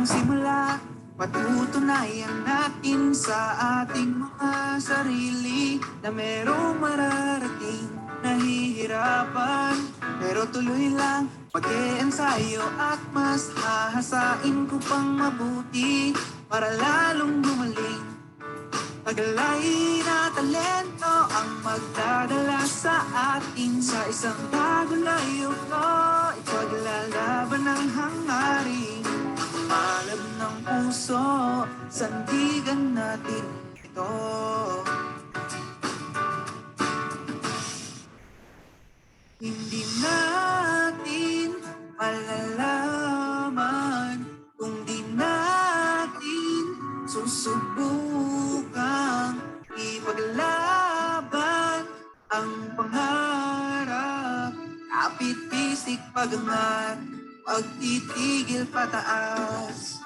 bagong simula, patutunayan natin sa ating mga sarili na merong mararating nahihirapan. Pero tuloy lang, mag-e-ensayo at mas hahasain ko pang mabuti para lalong gumaling. Taglay na talento ang magdadala sa atin sa isang bagong layo ko. Ipaglalaban ng hangarin, malab ng puso, sandigan natin ito. Hindi natin malalaman kung di natin susubukang ipaglaban ang pangarap. Kapit-bisik pagangat, pagtitigil pataas.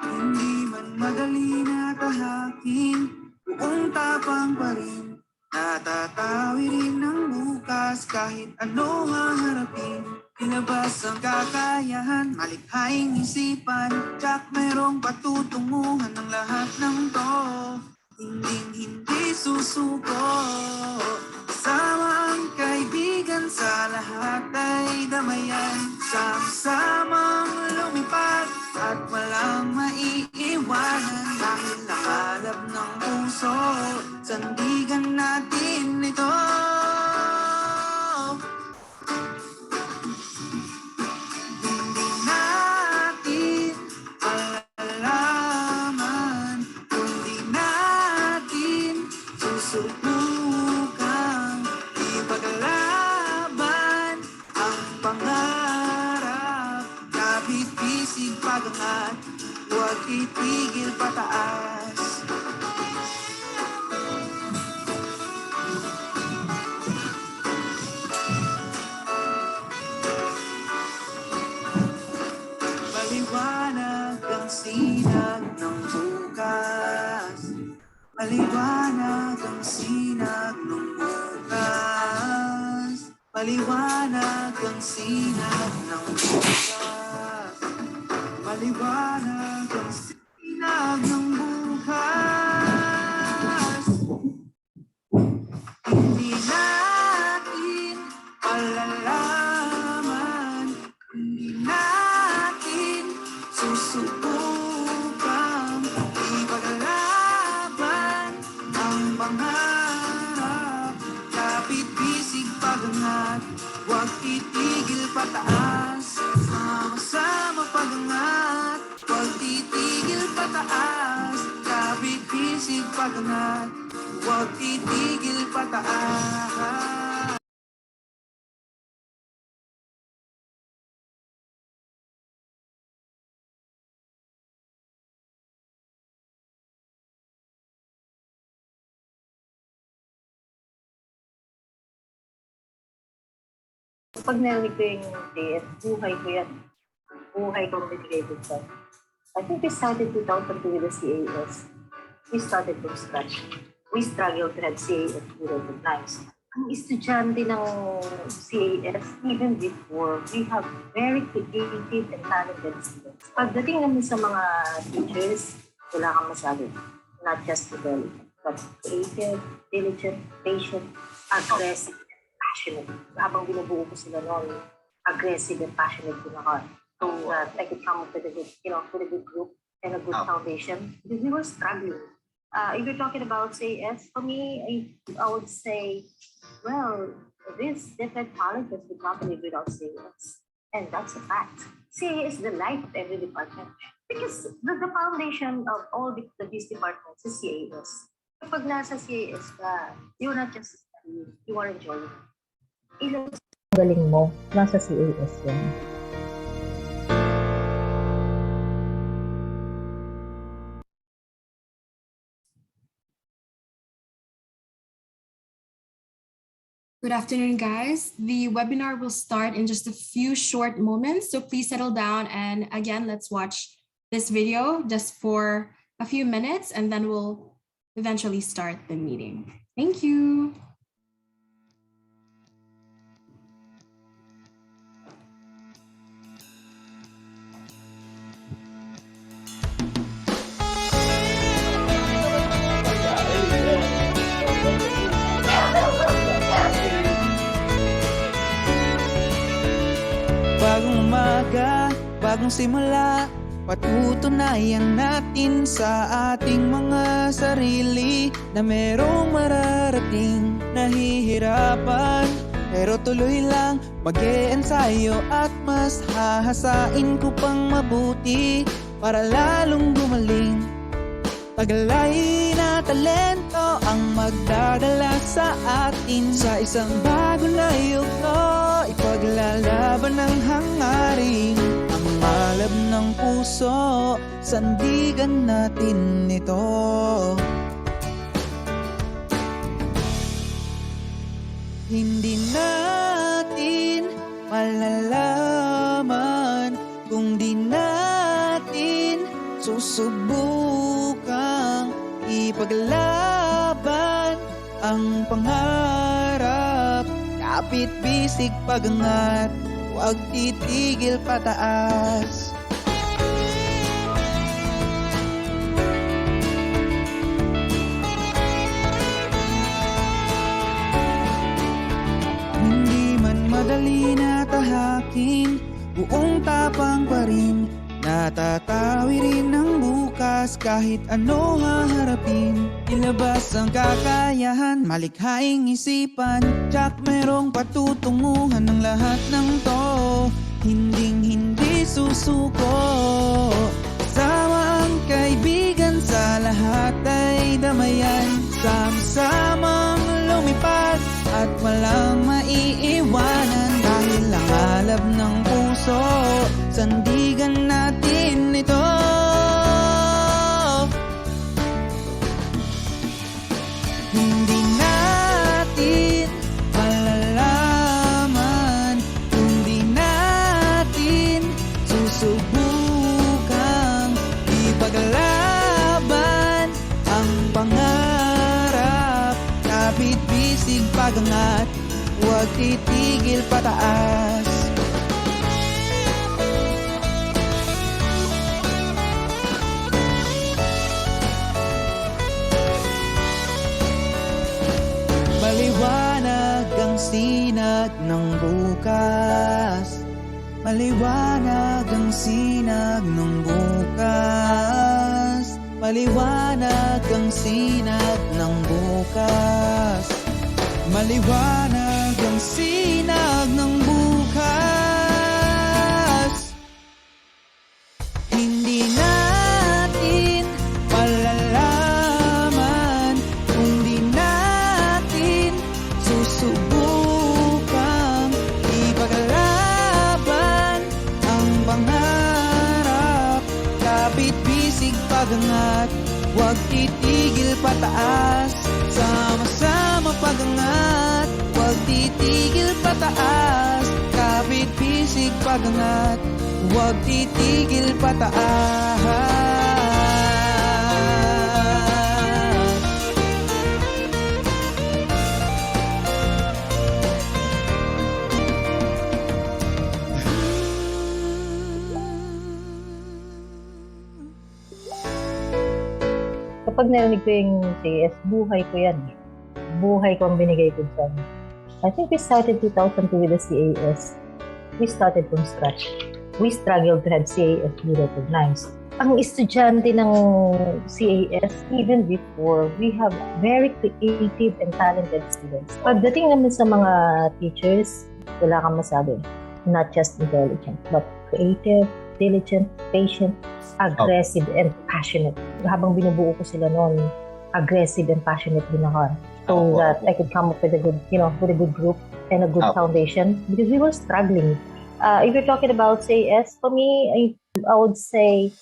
Hindi man madali na tahakin, buong tapang pa rin. Natatawi rin ng bukas kahit ano haharapin. Ilabas ang kakayahan, malikhaing isipan. Tsak merong patutunguhan ng lahat ng to. Hindi susuko. Kasama ang kaibigan sa lahat ay damayan. Sama-samang lumipad at walang maiiwanan. Dahil nakalab ng puso, sandigan natin ito. Hindi natin malalaman kung di natin susubukang ipaglaban ang pangarap. Kapit-bisig pagangat, huwag titigil pataas. Maliwanag ang sinag ng bukas. Maliwanag ang sinag ng bukas. Maliwanag ang sinag ng bukas. Maliwanag ang sinag ng bukas. Hindi natin malalaman, hindi natin susubukang ipaglaban ang pangarap. Kapit-bisig pagangat, huwag titigil pataas. Sama-sama pagangat, huwag titigil pataas. Kapit-bisig pagangat, huwag titigil pataas. Pag narinig ko yung DF, buhay ko yan. Buhay communicated ko. I think we started 2002 with the CAS. We started from scratch. We struggled to have CAS recognized. Ang estudyante ng CAS, even before, we have very creative and talented students. Pagdating naman sa mga teachers, wala kang masabi. Not just development, but creative, diligent, patient, aggressive, passionate. Habang binubuo ko sila noon, aggressive and passionate din ako. So I could come up with a good, with a good group and a good foundation. Because we were struggling. If you're talking about CAS, for me, I would say, well, these different colleges would not live without CAS. And that's a fact. CAS is the life of every department. Because the foundation of all these departments is CAS. Kapag nasa CAS ka, you're not just studying, you are enjoying. Ilang galing mo, nasa CAS yan. Good afternoon, guys. The webinar will start in just a few short moments, so please settle down. And again, let's watch this video just for a few minutes, and then we'll eventually start the meeting. Thank Thank you. Bagong umaga, bagong simula, patutunayan natin sa ating mga sarili na merong mararating nahihirapan. Pero tuloy lang, mag-e-ensayo at mas hahasain ko pang mabuti para lalong gumaling. Taglay na talento ang magdadala sa atin sa isang bago na yugto. Ipaglalaban ng hangarin ang malab ng puso, sandigan natin ito. Hindi natin malalaman kung di natin susubukang ipaglaban ang pangarap. Kapit bisig pagangat, huwag titigil pataas. Hindi man madali na tahakin, buong tapang pa rin. Natatawi rin ng bukas kahit ano haharapin. Ilabas ang kakayahan, malikhaing isipan. Tsak merong patutunguhan ng lahat ng to. Hinding-hindi susuko. Sama ang kaibigan, sa lahat ay damayan. Sama-samang lumipad at walang maiiwanan. Dahil ang alab ng puso, sandigan natin ito. Hindi natin malalaman kung di natin susubukang ipaglaban ang pangarap. Kapit bisig pagangat, huwag titigil pataas. Maliwanag ang sinag ng bukas. Maliwanag ang sinag ng bukas. Maliwanag ang sinag ng bukas. Maliwanag ang sinag ng bukas. Hindi natin malalaman kung di natin susubukang ipaglaban ang pangarap. Kapit bisig pagangat, huwag titigil pataas. Sama-sama pagangat, huwag titigil pataas. Kapit bisig pagangat, huwag titigil pataas. Kapag narinig ko yung CAS, buhay ko yan. Buhay ko ang binigay ko dyan. I think we started 2002 with the CAS. We started from scratch. We struggled to have CAS be recognized. Ang estudyante ng CAS, even before, we have very creative and talented students. Pagdating naman sa mga teachers, wala kang masabi. Not just intelligent, but creative, diligent, patient, aggressive, and passionate. Habang binubuo ko sila noon, aggressive and passionate din ako. So that I could come up with a good, with a good group and a good foundation, because we were struggling. If you're talking about CAS, for me, I would say,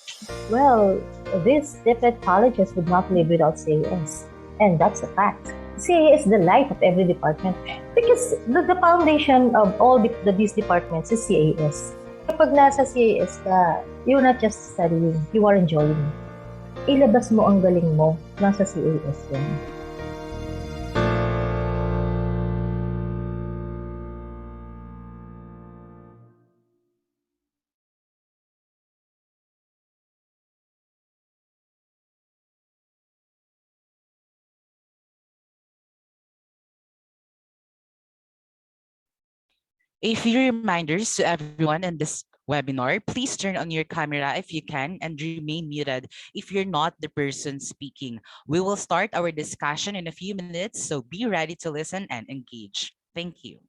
well, these different colleges would not live without CAS. And that's a fact. CAS is the life of every department, because the foundation of all these departments is CAS. Kapag nasa CAS ka, you're not just studying, you are enjoying. Ilabas mo ang galing mo, nasa CAS yan. A few reminders to everyone in this webinar. Please turn on your camera if you can and remain muted if you're not the person speaking. We will start our discussion in a few minutes, so be ready to listen and engage. Thank you.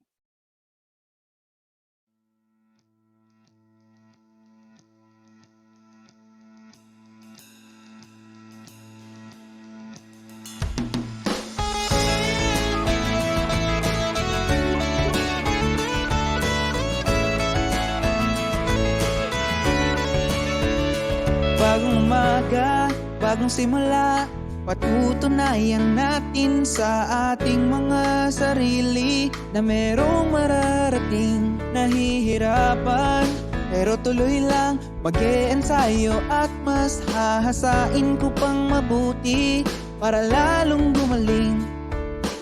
Bagong umaga, bagong simula, patutunayan natin sa ating mga sarili na merong mararating. Nahihirapan, pero tuloy lang mag-e-ensayo at mas hahasain ko pang mabuti para lalong gumaling.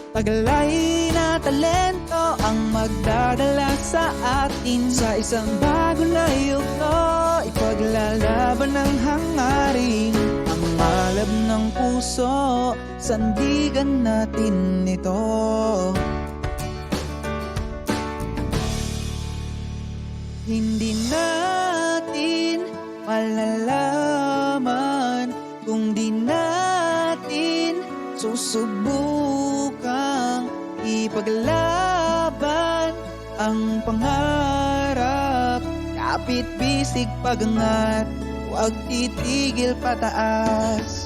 Taglay na talento ang magdadala sa atin sa isang bago na yugto. Ipaglalaban ng hangarin ang malab ng puso, sandigan natin ito. Hindi natin malalaman kung di natin susubukang ipaglaban ang pangarap. Kapit bisig pagangat, huwag titigil pataas.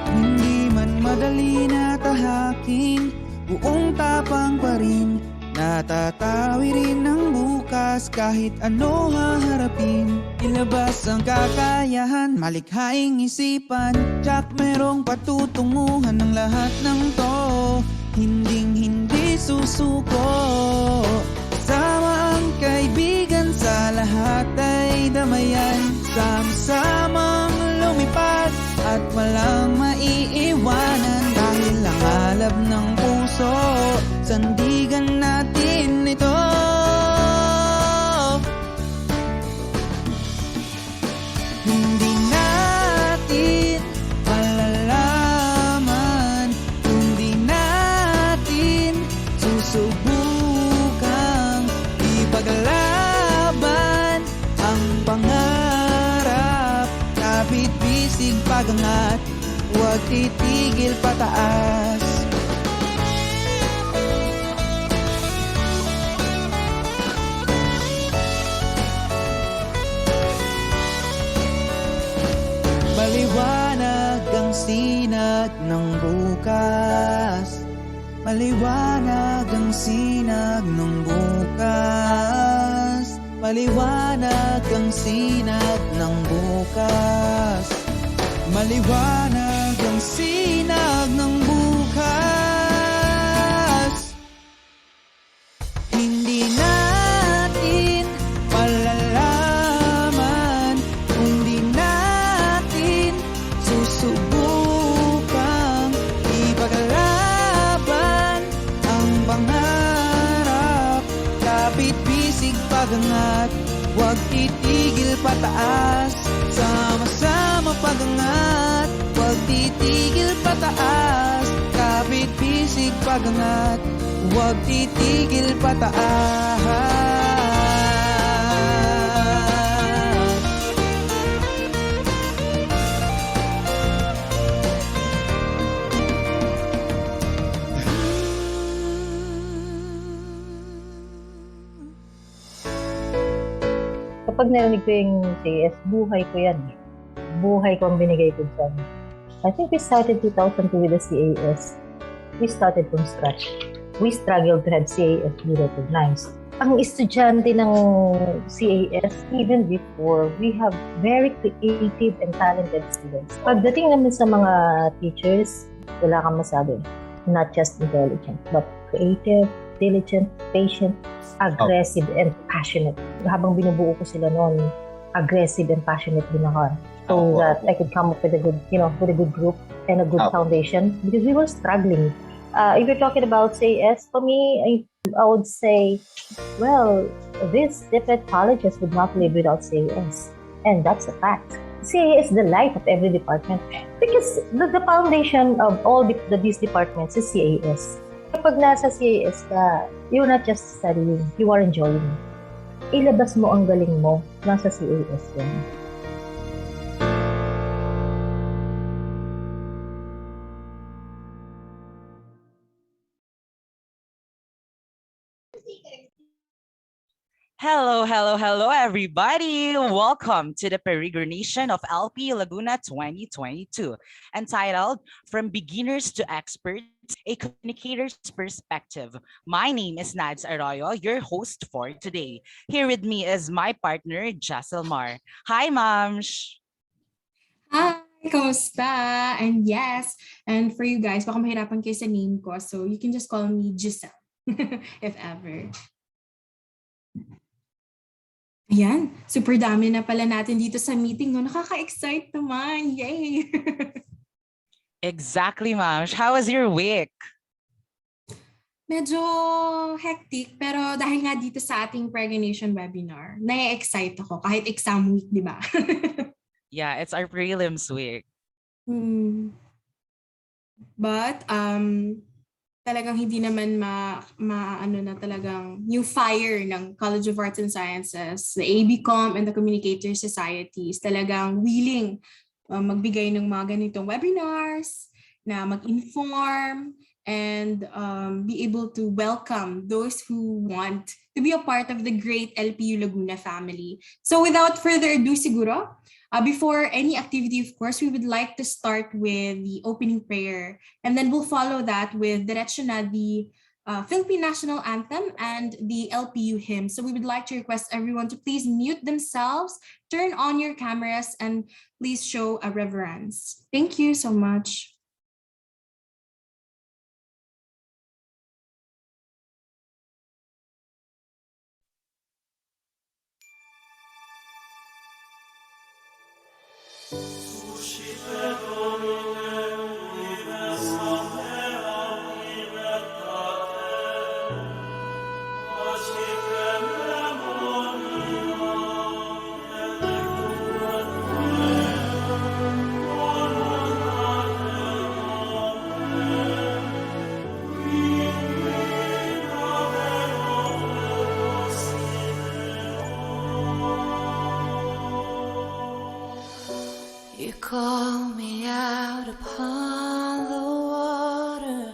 Hindi man madali na tahakin, buong tapang pa rin. Natatawi rin ng bukas kahit ano haharapin. Ilabas ang kakayahan, malikhaing isipan. Tsak merong patutunguhan ng lahat ng to. Hinding-hindi susuko. Sama ang kaibigan, sa lahat ay damayan. Sama-samang lumipad at walang maiiwanan. Dahil ang alab ng puso, sandigan natin ito. Hindi natin malalaman kung di natin susubukang ipaglaban ang pangarap. Kapit bisig pagangat, huwag titigil pataas. Maliwanag ang sinag ng bukas. Maliwanag ang sinag ng bukas. Maliwanag ang sinag ng bukas. Maliwanag ang sinag ng bukas. Hindi natin malalaman kung di natin susubukang ipaglaban ang pangarap. Kapit bisig pagangat, huwag titigil pataas. Sama-sama pagangat, huwag titigil pataas. Kapit bisig pagangat, huwag titigil pataas. Kapag narinig ko yung CAS, buhay ko yan. Buhay ko ang binigay ko dyan. I think we started 2002 with the CAS. We started from scratch. We struggled to have CAS be recognized. Ang estudyante ng CAS, even before, we have very creative and talented students. Pagdating naman sa mga teachers, wala kang masabi. Not just intelligent, but creative, diligent, patient, aggressive, and passionate. Habang binubuo ko sila noon, aggressive and passionate din ako. So that I could come up with a good, with a good group and a good foundation, because we were struggling. If you're talking about CAS, for me, I would say, well, these different colleges would not live without CAS. And that's a fact. CA is the life of every department because the foundation of all these departments is CAS. Kapag nasa CAS ka, you're not just studying, you are enjoying. Ilabas mo ang galing mo, nasa CAS yan. Hello, everybody. Welcome to the Peregrination of LP Laguna 2022, entitled From Beginners to Experts, a Communicator's Perspective. My name is Nads Arroyo, your host for today. Here with me is my partner, Jesselmar. Hi, Mamsh. Hi, kamusta? And yes, and for you guys, baka mahirapan kayo sa name ko, so you can just call me Giselle, if ever. Ayan, super dami na pala natin dito sa meeting, no? Nakaka-excite naman, yay! Exactly, Mamsh. How was your week? Medyo hectic, pero dahil nga dito sa ating Peregrination webinar, na-excite ako kahit exam week, di ba? Yeah, it's our prelims week. But talagang hindi naman ano na talagang new fire ng College of Arts and Sciences, the ABCom and the Communicator Societies talagang willing magbigay ng mga ganitong webinars na mag-inform and be able to welcome those who want to be a part of the great LPU Laguna family. So without further ado siguro, before any activity, of course, we would like to start with the opening prayer, and then we'll follow that with diretso na the Philippine National Anthem and the LPU hymn. So we would like to request everyone to please mute themselves, turn on your cameras, and please show a reverence. Thank you so much. You call me out upon the water,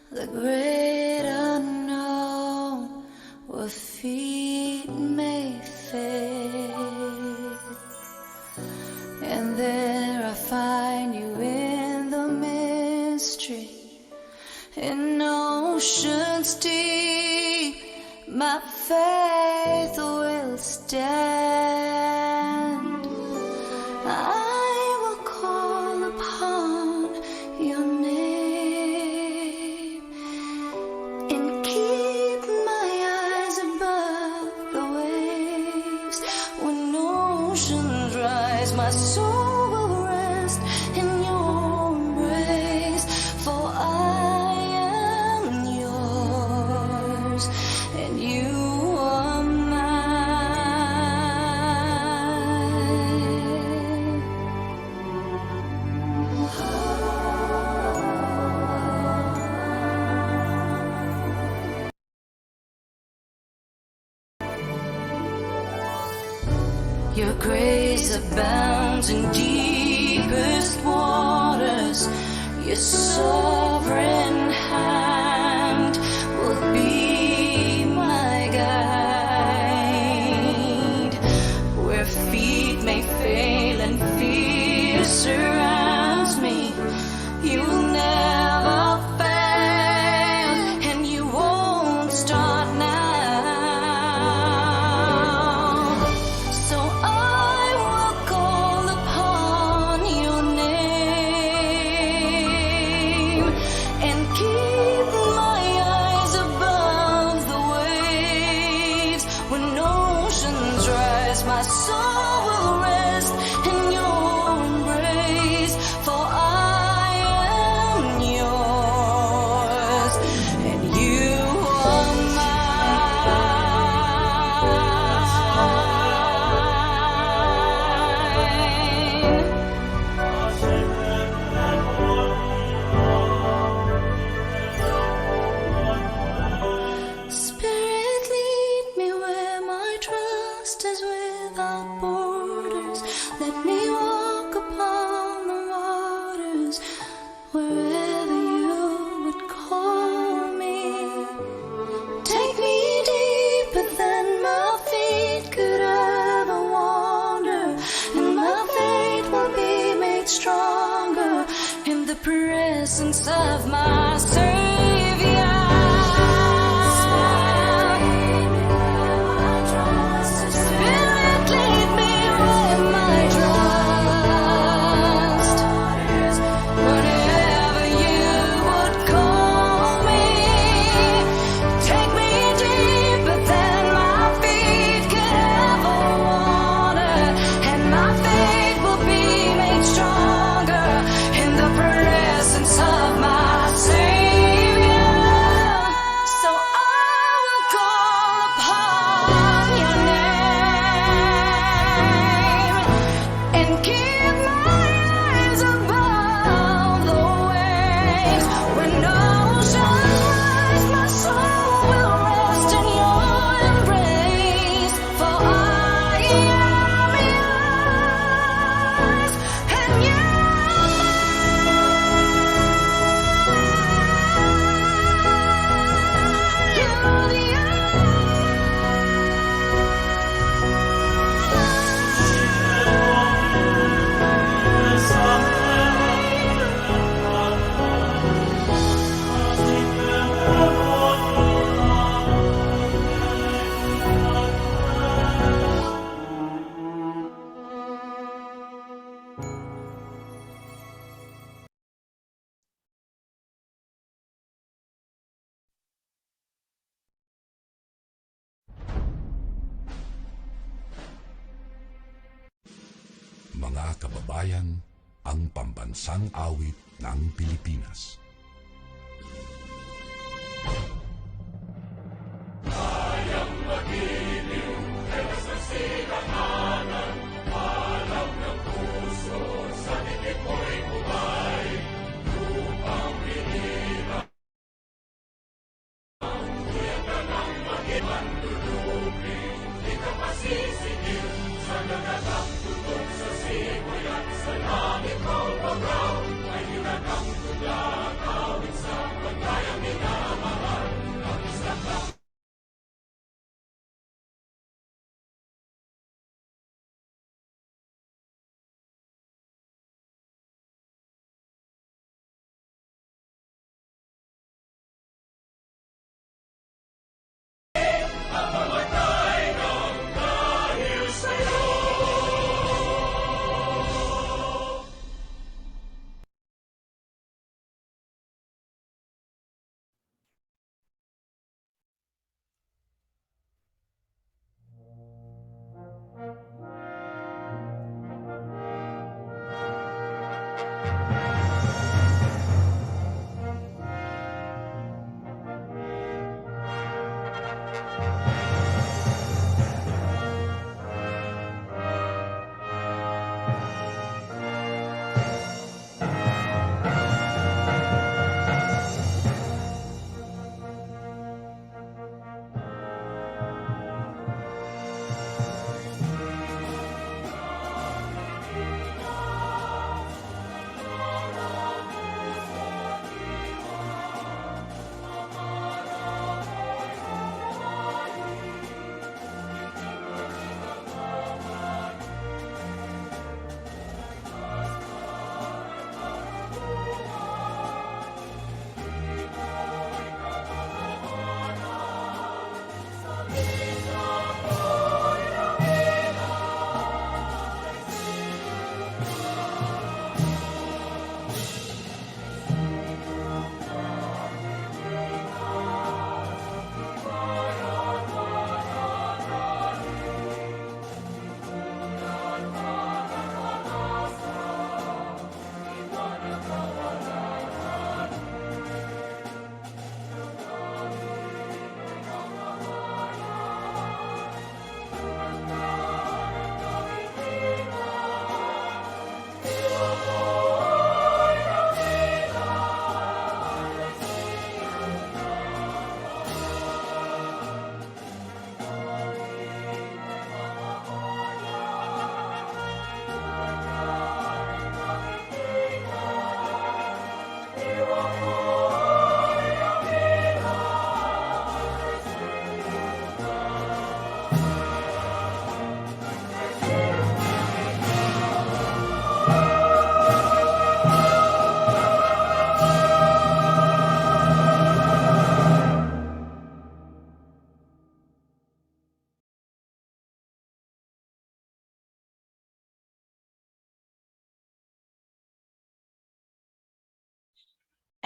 the great unknown, where feet may fade. And there I find you in the mystery, in oceans deep, my faith will stand. I will call upon your name and keep my eyes above the waves. When oceans rise, my soul will rest in your embrace, for I am yours and you are mine. Your grace abounds in deepest waters. Your sovereign hand will be my guide. Where feet may fail and fear surrounds me, you will never fail, and you won't start now. So I will call upon your name and keep my eyes above the waves. When oceans rise, my soul will rest in your embrace, for I am yours and you are mine. Let me walk upon the waters wherever you would call me. Take me deeper than my feet could ever wander, and my faith will be made stronger in the presence of my Savior. Spirit, lead me where my trust. Whenever you would call me, take me deeper than my feet could ever wander, and my faith will be made stronger in the presence of my Savior. So I will call upon your name and keep my eyes above the waves. When oceans rise, my soul will rest in your embrace. For I am yours, and you are the Mga kababayan, ang pambansang awit ng Pilipinas.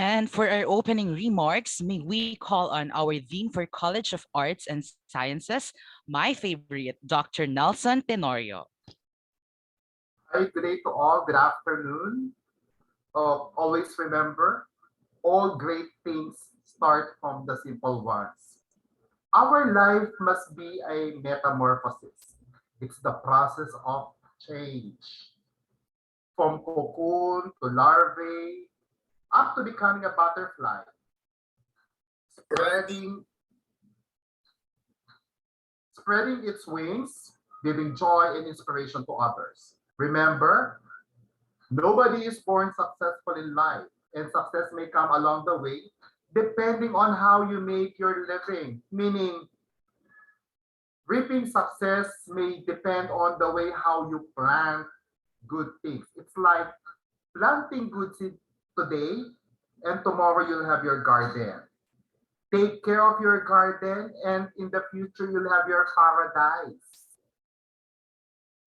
And for our opening remarks, may we call on our Dean for College of Arts and Sciences, my favorite, Dr. Nelson Tenorio. Hi, good day to all. Good afternoon. Always remember, all great things start from the simple ones. Our life must be a metamorphosis. It's the process of change. From cocoon to larvae, up to becoming a butterfly, spreading, spreading its wings, giving joy and inspiration to others. Remember, nobody is born successful in life, and success may come along the way depending on how you make your living. Meaning, reaping success may depend on the way how you plant good things. It's like planting good seed today, and tomorrow you'll have your garden. Take care of your garden, and in the future you'll have your paradise.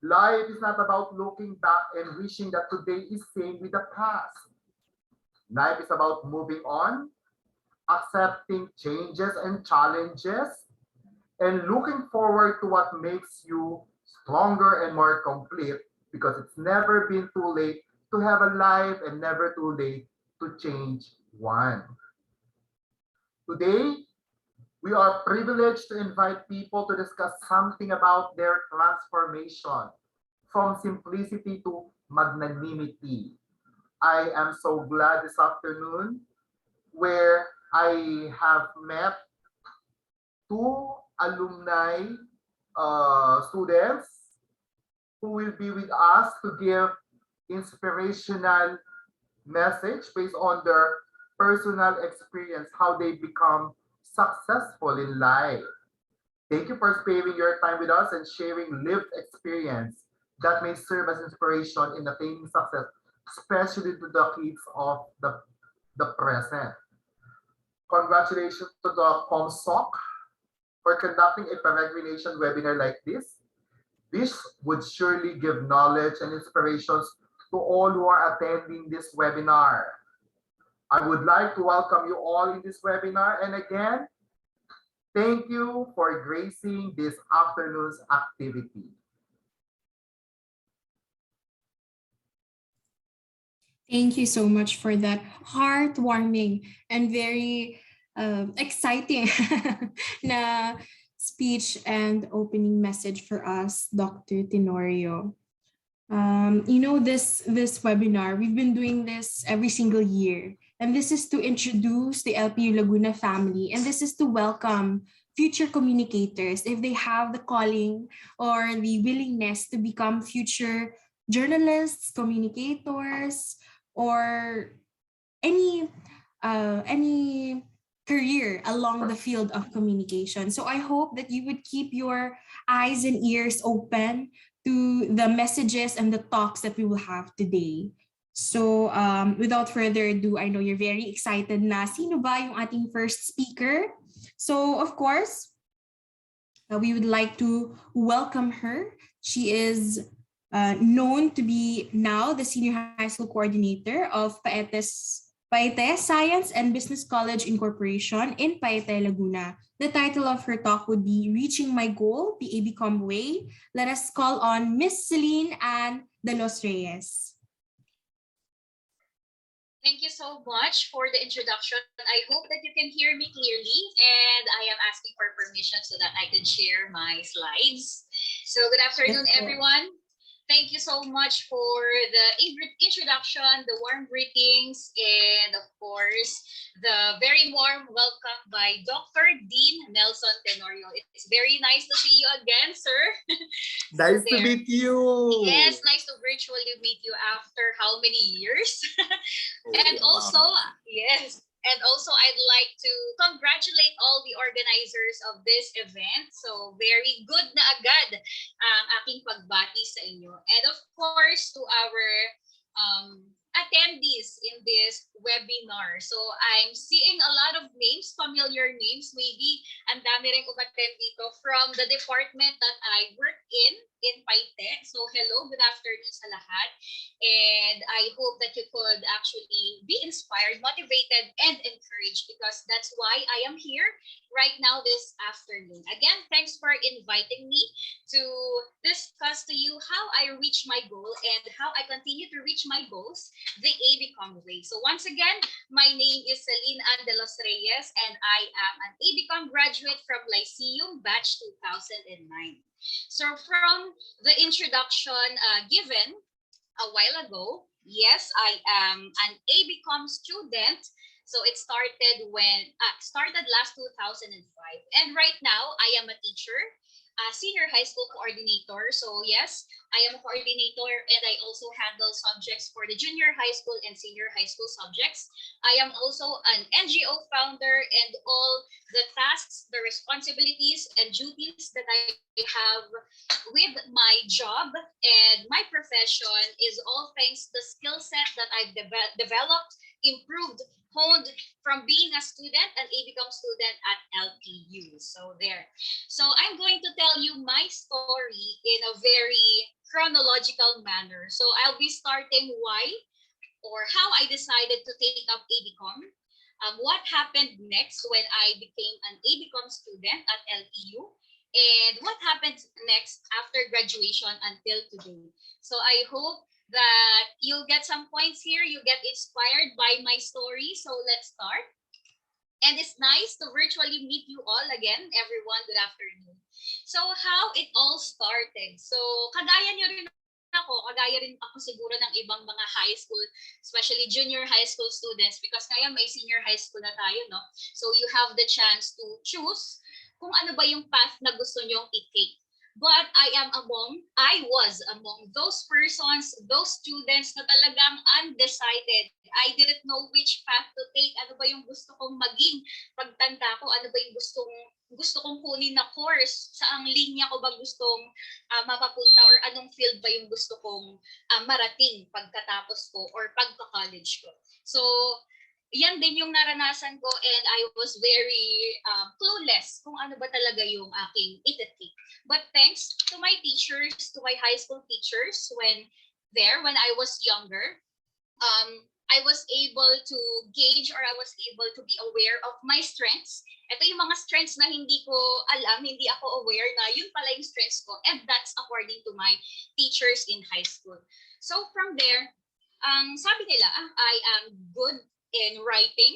Life is not about looking back and wishing that today is same with the past. Life is about moving on, accepting changes and challenges, and looking forward to what makes you stronger and more complete, because it's never been too late to have a life and never too late to change one. Today, we are privileged to invite people to discuss something about their transformation from simplicity to magnanimity. I am so glad this afternoon where I have met two alumni students who will be with us to give inspirational message based on their personal experience, how they become successful in life. Thank you for sparing your time with us and sharing lived experience that may serve as inspiration in attaining success, especially to the kids of the present. Congratulations to the ComSoc for conducting a peregrination webinar like this. This would surely give knowledge and inspirations to all who are attending this webinar. I would like to welcome you all in this webinar, and again, thank you for gracing this afternoon's activity. Thank you so much for that heartwarming and very exciting na speech and opening message for us, Dr. Tenorio. This webinar, we've been doing this every single year. And this is to introduce the LPU Laguna family. And this is to welcome future communicators if they have the calling or the willingness to become future journalists, communicators, or any career along the field of communication. So I hope that you would keep your eyes and ears open to the messages and the talks that we will have today. So without further ado, I know you're very excited na sino ba yung ating first speaker. So of course, we would like to welcome her. She is known to be now the senior high school coordinator of Paete Science and Business College Incorporation in Paete, Laguna. The title of her talk would be Reaching My Goal, the ABCOM Way. Let us call on Miss Celine Ann de los Reyes. Thank you so much for the introduction. I hope that you can hear me clearly, and I am asking for permission so that I can share my slides. So good afternoon, everyone. Thank you so much for the introduction, the warm greetings, and of course, the very warm welcome by Dr. Dean Nelson Tenorio. It's very nice to see you again, sir. Nice to meet you. Yes, nice to virtually meet you after how many years? And also, yes, and also I'd like to congratulate all the organizers of this event. So very good na agad ang aking pagbati sa inyo. And of course, to our attendees in this webinar. So I'm seeing a lot of names, familiar names. Maybe ang dami rin umattend dito from the department that I work in in Paite. So hello, good afternoon sa lahat. And I hope that you could actually be inspired, motivated, and encouraged because that's why I am here right now this afternoon. Again, thanks for inviting me to discuss to you how I reach my goal and how I continue to reach my goals the ABCOM way. So once again, my name is Celine Ann de los Reyes and I am an ABCOM graduate from Lyceum batch 2009. So from the introduction given a while ago, yes, I am an ABCOM student. So it started started last 2005. And right now, I am a teacher, a senior high school coordinator. So yes, I am a coordinator and I also handle subjects for the junior high school and senior high school subjects. I am also an NGO founder and all the tasks, the responsibilities and duties that I have with my job and my profession is all thanks to the skill set that I've developed, improved, honed from being a student, an ABCOM student at LPU. So there. So I'm going to tell you my story in a very chronological manner. So I'll be starting why or how I decided to take up ABCOM, what happened next when I became an ABCOM student at LPU, and what happened next after graduation until today. So I hope that you'll get some points here, you get inspired by my story. So let's start. And it's nice to virtually meet you all again, everyone. Good afternoon. So how it all started. So kagaya nyo rin kagaya rin ako siguro ng ibang mga high school, especially junior high school students because ngayon may senior high school na tayo, no? So you have the chance to choose kung ano ba yung path na gusto nyong i-take. But I was among those persons, those students na talagang undecided. I didn't know which path to take. Ano ba yung gusto kong maging pagtanda ko? Ano ba yung gusto kong kunin na course? Saang linya ko ba gustong mapapunta or anong field ba yung gusto kong marating pagkatapos ko or pagka-college ko? So, yan din yung naranasan ko and I was very clueless kung ano ba talaga yung aking ititik. But thanks to my teachers, to my high school teachers, when I was younger, I was able to gauge or I was able to be aware of my strengths. Ito yung mga strengths na hindi ko alam, hindi ako aware na yun pala yung strengths ko. And that's according to my teachers in high school. So from there, sabi nila, I am good in writing.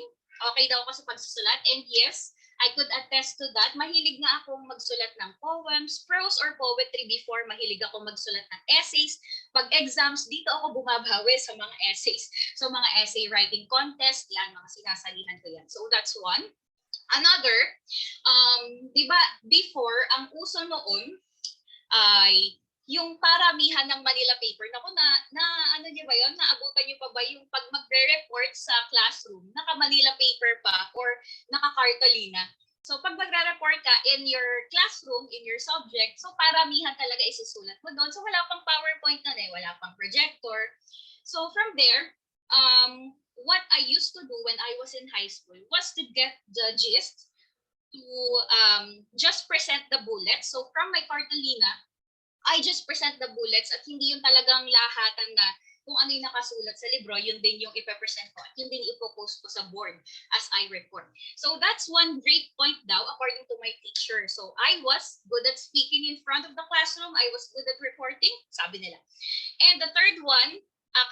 Okay daw ako sa pagsusulat. And yes, I could attest to that. Mahilig nga akong magsulat ng poems, prose or poetry before. Mahilig ako magsulat ng essays. Pag exams, dito ako bumabawi sa mga essays. So mga essay writing contest, yan, mga sinasalihan ko yan. So that's one. Another, di ba, before, ang uso noon ay yung paramihan ng Manila paper. Naku, ano niyo ba yun? Naabutan niyo pa ba yung pag magre-report sa classroom, naka-Manila paper pa or naka-cartolina? So pag magre-report ka in your classroom, in your subject, so paramihan talaga isusulat mo doon. So wala pang PowerPoint na wala pang projector. So from there, what I used to do when I was in high school was to get the gist, to just present the bullets. So from my cartolina, I just present the bullets at hindi yung talagang lahatan na kung ano yung nakasulat sa libro, yun din yung ipapresent ko at yun din ipopost ko sa board as I report. So that's one great point daw according to my teacher. So I was good at speaking in front of the classroom. I was good at reporting, sabi nila. And the third one,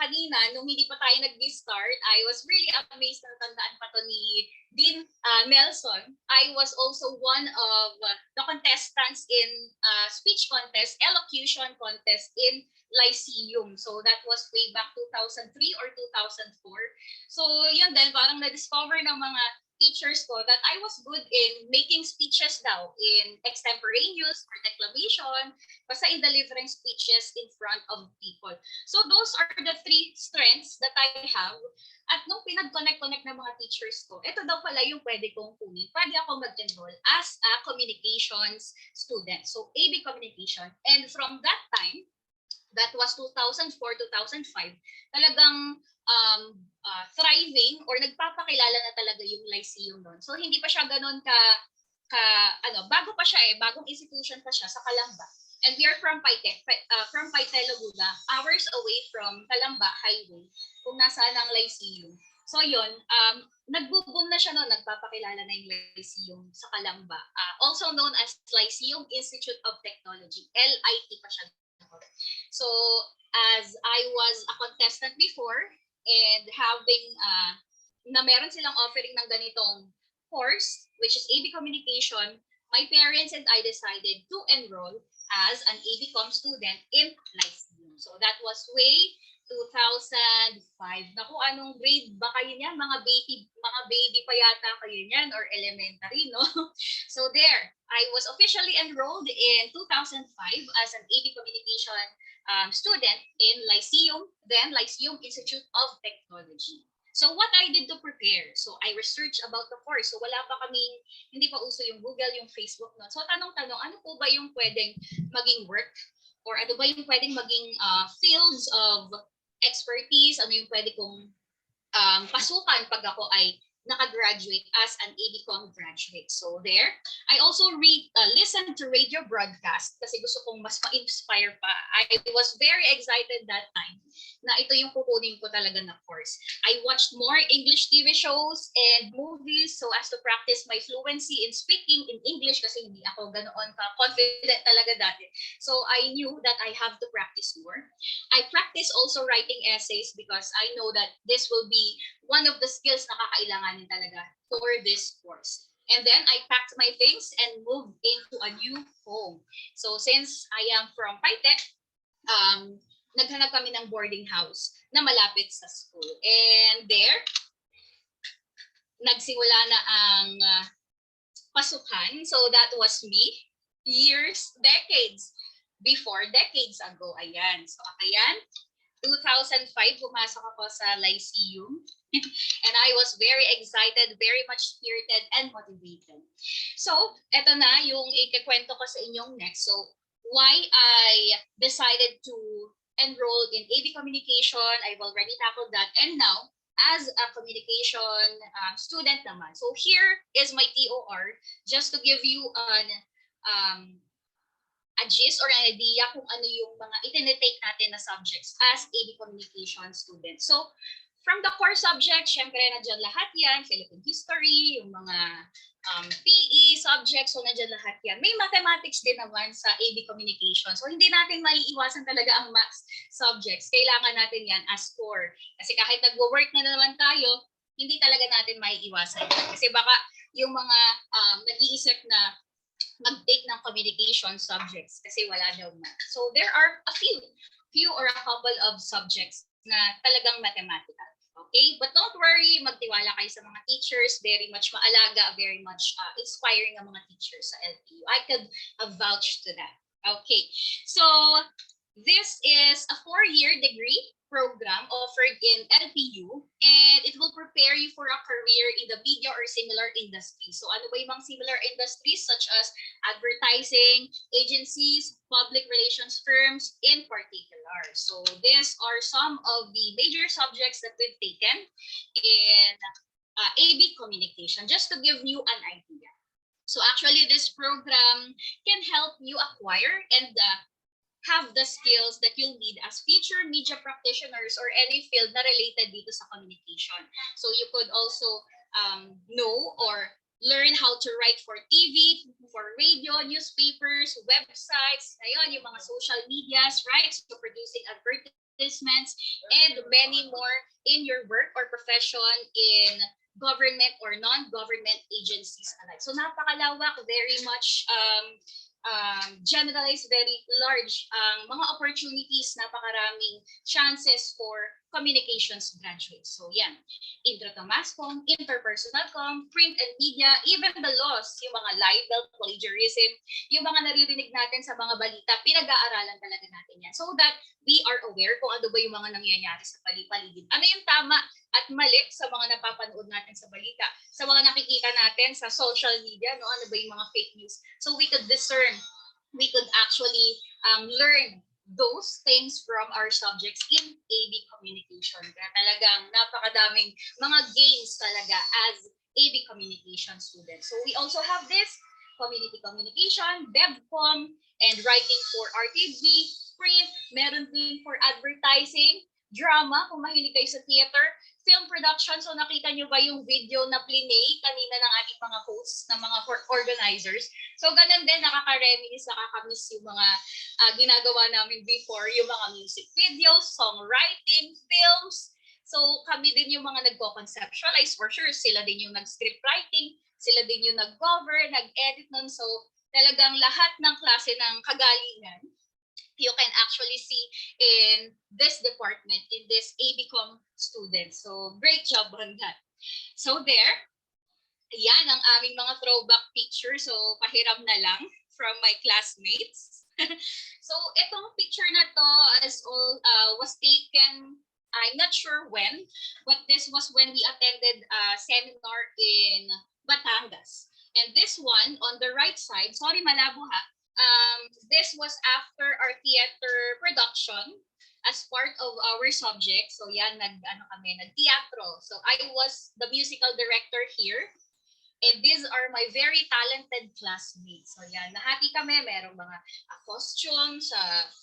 kanina, nung hindi pa tayo nag-start, I was really amazed na tandaan pa to ni Dean Nelson. I was also one of the contestants in speech contest, elocution contest in Lyceum. So that was way back 2003 or 2004. So yun din, parang na-discover ng mga teachers ko that I was good in making speeches daw, in extemporaneous or declamation, basta in delivering speeches in front of people. So those are the three strengths that I have. At nung pinag-connect ng mga teachers ko, ito daw pala yung pwede kong kunin. Pwede ako mag-enroll as a communications student. So AB Communication. And from that time, that was 2004-2005, talagang thriving or nagpapakilala na talaga yung Lyceum noon. So hindi pa siya ganoon bago pa siya bagong institution pa siya sa Kalamba. And we are from Paite, Laguna, hours away from Calamba Highway, kung nasaan ang Lyceum. So yun, nagbo-boom na siya noon, nagpapakilala na yung Lyceum sa Calamba. Also known as Lyceum Institute of Technology, LIT pa siya. So as I was a contestant before and having na meron silang offering ng ganitong course, which is AB Communication, my parents and I decided to enroll as an ABCom student in Lyceum. So that was way 2005. Naku, anong grade ba kayo niyan? Mga baby pa yata kayo niyan or elementary, no? So there, I was officially enrolled in 2005 as an AB Communication student in Lyceum, then Lyceum Institute of Technology. So what I did to prepare, so I researched about the course. So wala pa kaming, hindi pa uso yung Google, yung Facebook, no? So tanong-tanong, ano po ba yung pwedeng maging work? Or ano ba yung pwedeng maging fields of expertise? Ano yung pwede kong pasukan pag ako ay nakagraduate as an ABCom graduate. So there, I also listened to radio broadcast kasi gusto kong mas ma-inspire pa. I was very excited that time na ito yung kukunin ko talaga na course. I watched more English TV shows and movies so as to practice my fluency in speaking in English kasi hindi ako ganoon ka-confident talaga dati. So I knew that I have to practice more. I practice also writing essays because I know that this will be one of the skills na kakailanganin talaga for this course. And then I packed my things and moved into a new home. So since I am from Paite, naghanap kami ng boarding house na malapit sa school. And there, nagsimula na ang pasukan. So that was me, decades ago. Ayan. So ayan, 2005, pumasok ako sa Lyceum. And I was very excited, very much spirited, and motivated. So, eto na yung ikikwento ko sa inyong next. So, why I decided to enroll in AB Communication, I've already tackled that. And now, as a communication student naman. So, here is my TOR, just to give you a gist or an idea kung ano yung mga itinitake natin na subjects as AB Communication students. So, from the core subjects, syempre nandiyan lahat yan, Philippine history, yung mga PE subjects, so nandiyan lahat yan. May mathematics din naman sa AB Communication. So, hindi natin maiiwasan talaga ang maths subjects. Kailangan natin yan as core. Kasi kahit nagwo-work na naman tayo, hindi talaga natin maiiwasan. Kasi baka yung mga nag-iisip na mag-take ng communication subjects kasi wala daw math. So there are a few or a couple of subjects na talagang mathematical. Okay? But don't worry, magtiwala kayo sa mga teachers. Very much maalaga, very much inspiring ang mga teachers sa LPU. I could vouch to that. Okay. So this is a 4-year degree program offered in LPU and it will prepare you for a career in the media or similar industry. So ano ba yung mga similar industries such as advertising, agencies, public relations firms in particular. So these are some of the major subjects that we've taken in AB Communication, just to give you an idea. So actually this program can help you acquire and have the skills that you'll need as future media practitioners or any field na related dito sa communication. So you could also know or learn how to write for TV, for radio, newspapers, websites, ayun, yung mga social medias, right? So producing advertisements and many more in your work or profession in government or non-government agencies alike. So napakalawak, very much generalized, very large mga opportunities, napakaraming chances for communications graduates. So yan, intro to mass comm, interpersonal comm, print and media, even the laws, yung mga libel, plagiarism, yung mga naririnig natin sa mga balita, pinag-aaralan talaga natin yan so that we are aware kung ano ba yung mga nangyayari sa paligid. Ano yung tama at mali sa mga napapanood natin sa balita, sa mga nakikita natin sa social media, no? Ano ba yung mga fake news? So we could discern, we could actually learn those things from our subjects in AB Communication. Kaya talagang napakadaming mga gains talaga as AB Communication students. So we also have this community communication, BevCom, and writing for RTV, print, meron din for advertising, drama, kung mahilig kayo sa theater, film production. So nakita nyo ba yung video na plinay kanina ng ating mga hosts, ng mga organizers? So ganun din, nakaka-reminisce, nakaka-miss yung mga ginagawa namin before, yung mga music videos, songwriting, films. So kami din yung mga nagko-conceptualize, for sure. Sila din yung nag-script writing, sila din yung nag-cover, nag-edit nun. So talagang lahat ng klase ng kagalingan you can actually see in this department, in this ABCom students. So great job on that. So there, yan ang aming mga throwback picture. So pahiram na lang from my classmates. So itong picture na to was taken, I'm not sure when, but this was when we attended a seminar in Batangas. And this one on the right side, sorry malabo ha, this was after our theater production as part of our subject. So yan, nag-teatro. So I was the musical director here. And these are my very talented classmates. So yan, nahati kami. Merong mga costumes,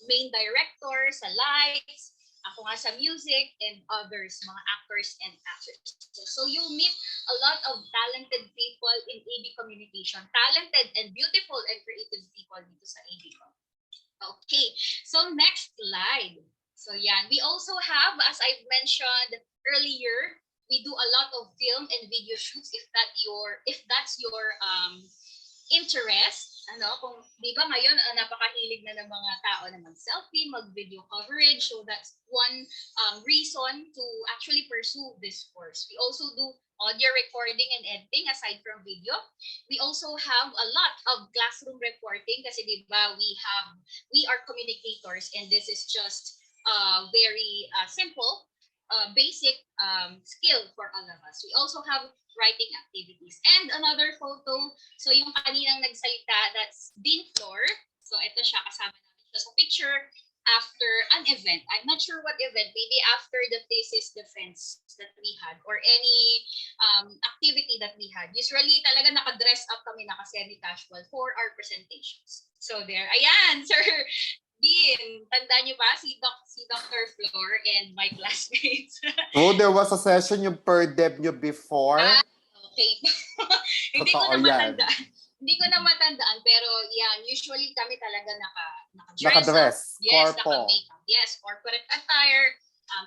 main director, sa lights, ako nga sa music, and others, mga actors and actors. So you'll meet a lot of talented people in AB Communication. Talented and beautiful and creative people dito sa AB Com. Okay, so next slide. So yan, we also have, as I've mentioned earlier, we do a lot of film and video shoots if that's your interest. Kung di ba ngayon napakahilig na ng mga tao na mag-selfie, mag-video coverage. So that's one reason to actually pursue this course. We also do audio recording and editing aside from video. We also have a lot of classroom reporting kasi di ba we are communicators, and this is just very simple basic skill for all of us. We also have writing activities. And another photo, so yung kaninang nagsalita, that's Dean Flor. So ito siya, kasama namin siya sa picture after an event. I'm not sure what event, maybe after the thesis defense that we had or any activity that we had. Usually talaga naka-dress up kami, naka-semi-casual for our presentations. So there, ayan, Sir Dean, tandaan niyo ba si Dr. Flor and my classmates? Oh, there was a session yung per deb nyo before? Okay. Hindi ko na matandaan. Hindi ko na matandaan, pero yan, usually kami talaga naka-dress. Yes, naka-makeup. Yes, corporate attire,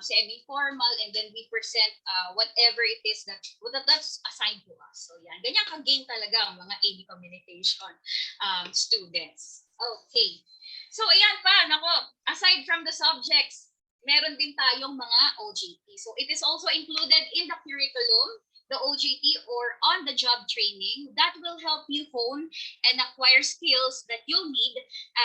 semi-formal, and then we present whatever it is that's assigned to us. So yan, ganyan ka-game talaga ang mga AB Communication students. Okay. So ayan pa, aside from the subjects, meron din tayong mga OJT. So it is also included in the curriculum, the OJT or on-the-job training that will help you hone and acquire skills that you'll need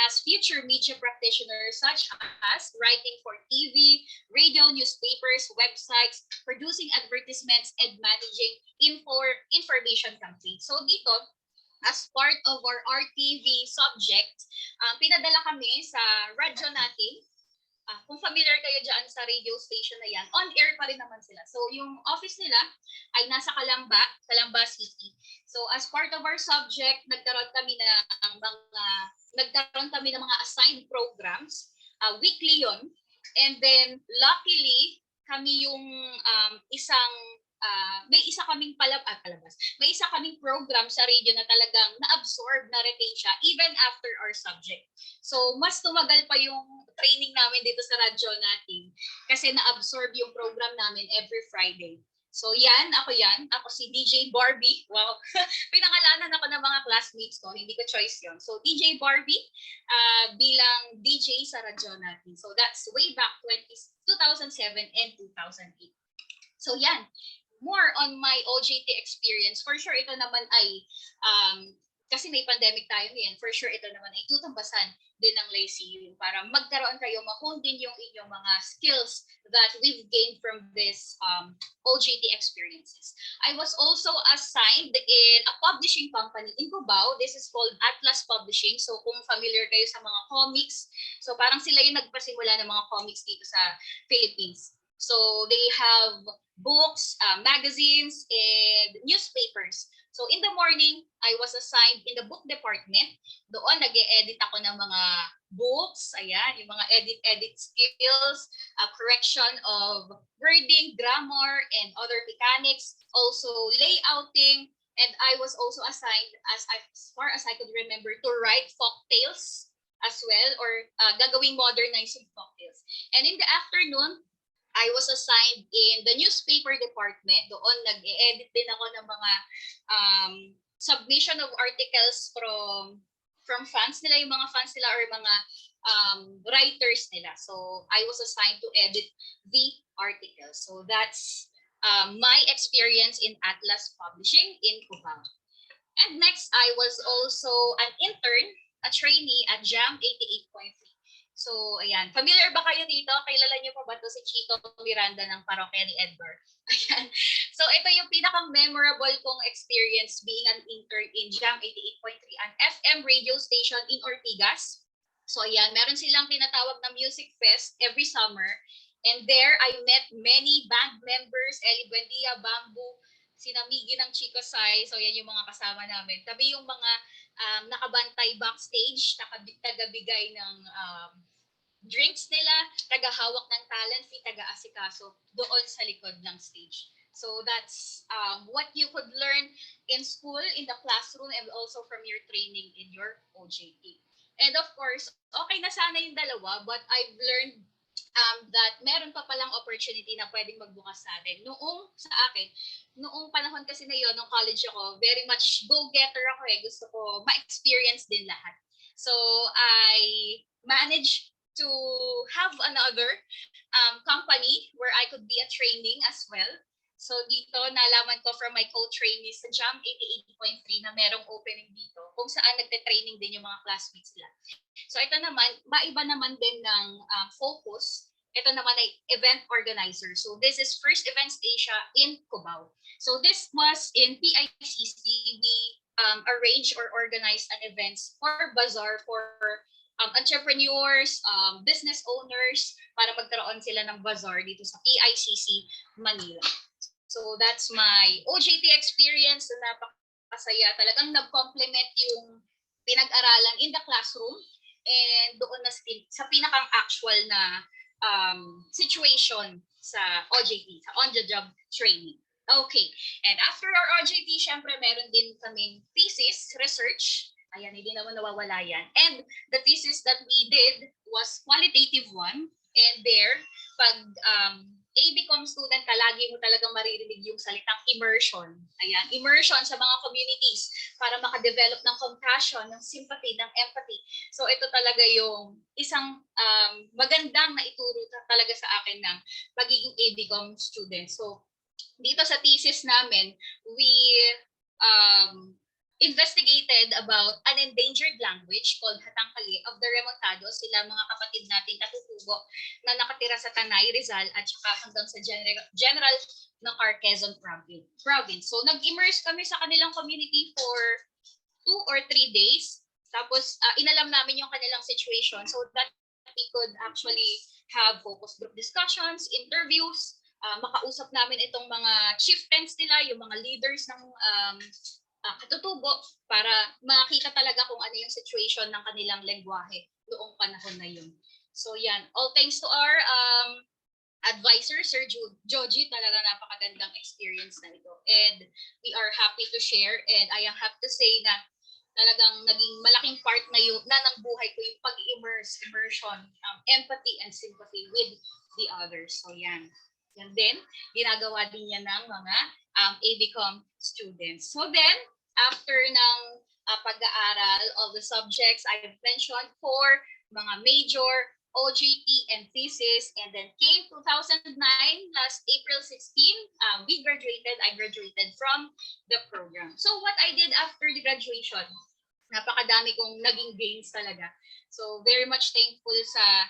as future media practitioners, such as writing for TV, radio, newspapers, websites, producing advertisements, and managing information campaigns. So dito, as part of our RTV subject, pinadala kami sa radyo natin. Kung familiar kayo dyan sa radio station na yan, on-air pa rin naman sila. So yung office nila ay nasa Calamba City. So as part of our subject, nagkaroon kami ng mga assigned programs. Weekly yon. And then luckily, kami yung may isa kaming palabas. May isa kaming program sa radio na talagang na-absorb, na-retain siya even after our subject. So, mas tumagal pa yung training namin dito sa radyo natin kasi na-absorb yung program namin every Friday. So, ako si DJ Barbie. Wow, pinangalanan ako ng mga classmates ko, hindi ko choice yon. So, DJ Barbie bilang DJ sa radyo natin. So, that's way back 2007 and 2008. So, yan. More on my OJT experience. For sure, ito naman ay, kasi may pandemic tayo ngayon, for sure, ito naman ay tutumbasan din ng LACU para magkaroon kayo, ma-hone din yung inyong mga skills that we've gained from this OJT experiences. I was also assigned in a publishing company in Cubao. This is called Atlas Publishing. So kung familiar kayo sa mga comics, so parang sila yung nagpasimula ng mga comics dito sa Philippines. So they have books, magazines, and newspapers So in the morning, I was assigned in the book department. Doon nag-e-edit ako ng mga books, ayan, yung mga edit skills, correction of wording, grammar, and other mechanics, also layouting, and I was also assigned, as far as I could remember, to write folk tales as well, or gagawing modernizing folk tales. And in the afternoon, I was assigned in the newspaper department. Doon nag-e-edit din ako ng mga submission of articles from fans nila, yung mga fans nila or mga writers nila. So I was assigned to edit the article. So that's my experience in Atlas Publishing in Cubao. And next, I was also an intern, a trainee at JAM 88.3. So, ayan. Familiar ba kayo dito? Kilala niyo pa ba ito si Chito Miranda ng parokya ni Edgar? Ayan. So, ito yung pinaka-memorable kong experience being an intern in JAM 88.3, an FM radio station in Ortigas. So, ayan. Meron silang tinatawag na Music Fest every summer. And there, I met many band members, Eli Buendia, Bamboo, sinamigi ng Chico Sai. So, yan yung mga kasama namin. Kami yung mga nakabantay backstage, tagabigay ng drinks nila, tagahawak ng talent fee, taga-asikaso doon sa likod ng stage. So that's what you could learn in school, in the classroom, and also from your training in your OJT. And of course, okay na sana yung dalawa, but I've learned that meron pa palang opportunity na pwedeng magbukas sa atin. Noong panahon kasi na yun, nung college ako, very much go-getter ako eh. Gusto ko ma-experience din lahat. So I managed to have another company where I could be a training as well. So dito, nalaman ko from my co-trainees sa JAM 88.3 na merong opening dito kung saan nagte-training din yung mga classmates nila. So ito naman, maiba naman din ng focus. Ito naman ay event organizer. So this is First Events Asia in Cubao. So this was in PICC. We arranged or organized an events for bazaar for entrepreneurs, business owners, para magkaroon sila ng bazaar dito sa PICC, Manila. So that's my OJT experience na napakasaya. Talagang nag-complement yung pinag-aralan in the classroom and doon na sa pinakang actual na situation sa OJT, sa on-the-job training. Okay, and after our OJT, syempre meron din kaming thesis, research. Ayan, hindi naman nawawala yan. And the thesis that we did was qualitative one. And there, pag ABCom student ka, lagi mo talagang maririnig yung salitang immersion. Ayan, immersion sa mga communities para makadevelop ng compassion, ng sympathy, ng empathy. So ito talaga yung isang magandang na ituro talaga sa akin ng pagiging ABCom student. So dito sa thesis namin, we investigated about an endangered language called Hatangkali of the Remontados, sila mga kapatid nating katutubo na nakatira sa Tanay, Rizal at saka hanggang sa General Nakar, Quezon province. So nag-immerse kami sa kanilang community for 2 or 3 days. Tapos inalam namin yung kanilang situation so that we could actually have focus group discussions, interviews, makausap namin itong mga chieftains nila, yung mga leaders ng katutubo para makita talaga kung ano yung situation ng kanilang lengguwahe noong panahon na yun. So yan, all thanks to our advisor, Sir Joji, talaga napakagandang experience na ito. And we are happy to share and I am happy to say na talagang naging malaking part na ng buhay ko yung immersion, empathy and sympathy with the others. So yan. Yan din, ginagawa din yan ng mga ABCom students. So then, after ng pag-aaral, all the subjects I've mentioned for mga major, OJT, and thesis, and then came 2009, last April 16, I graduated from the program. So what I did after the graduation, napakadami kong naging gains talaga. So very much thankful sa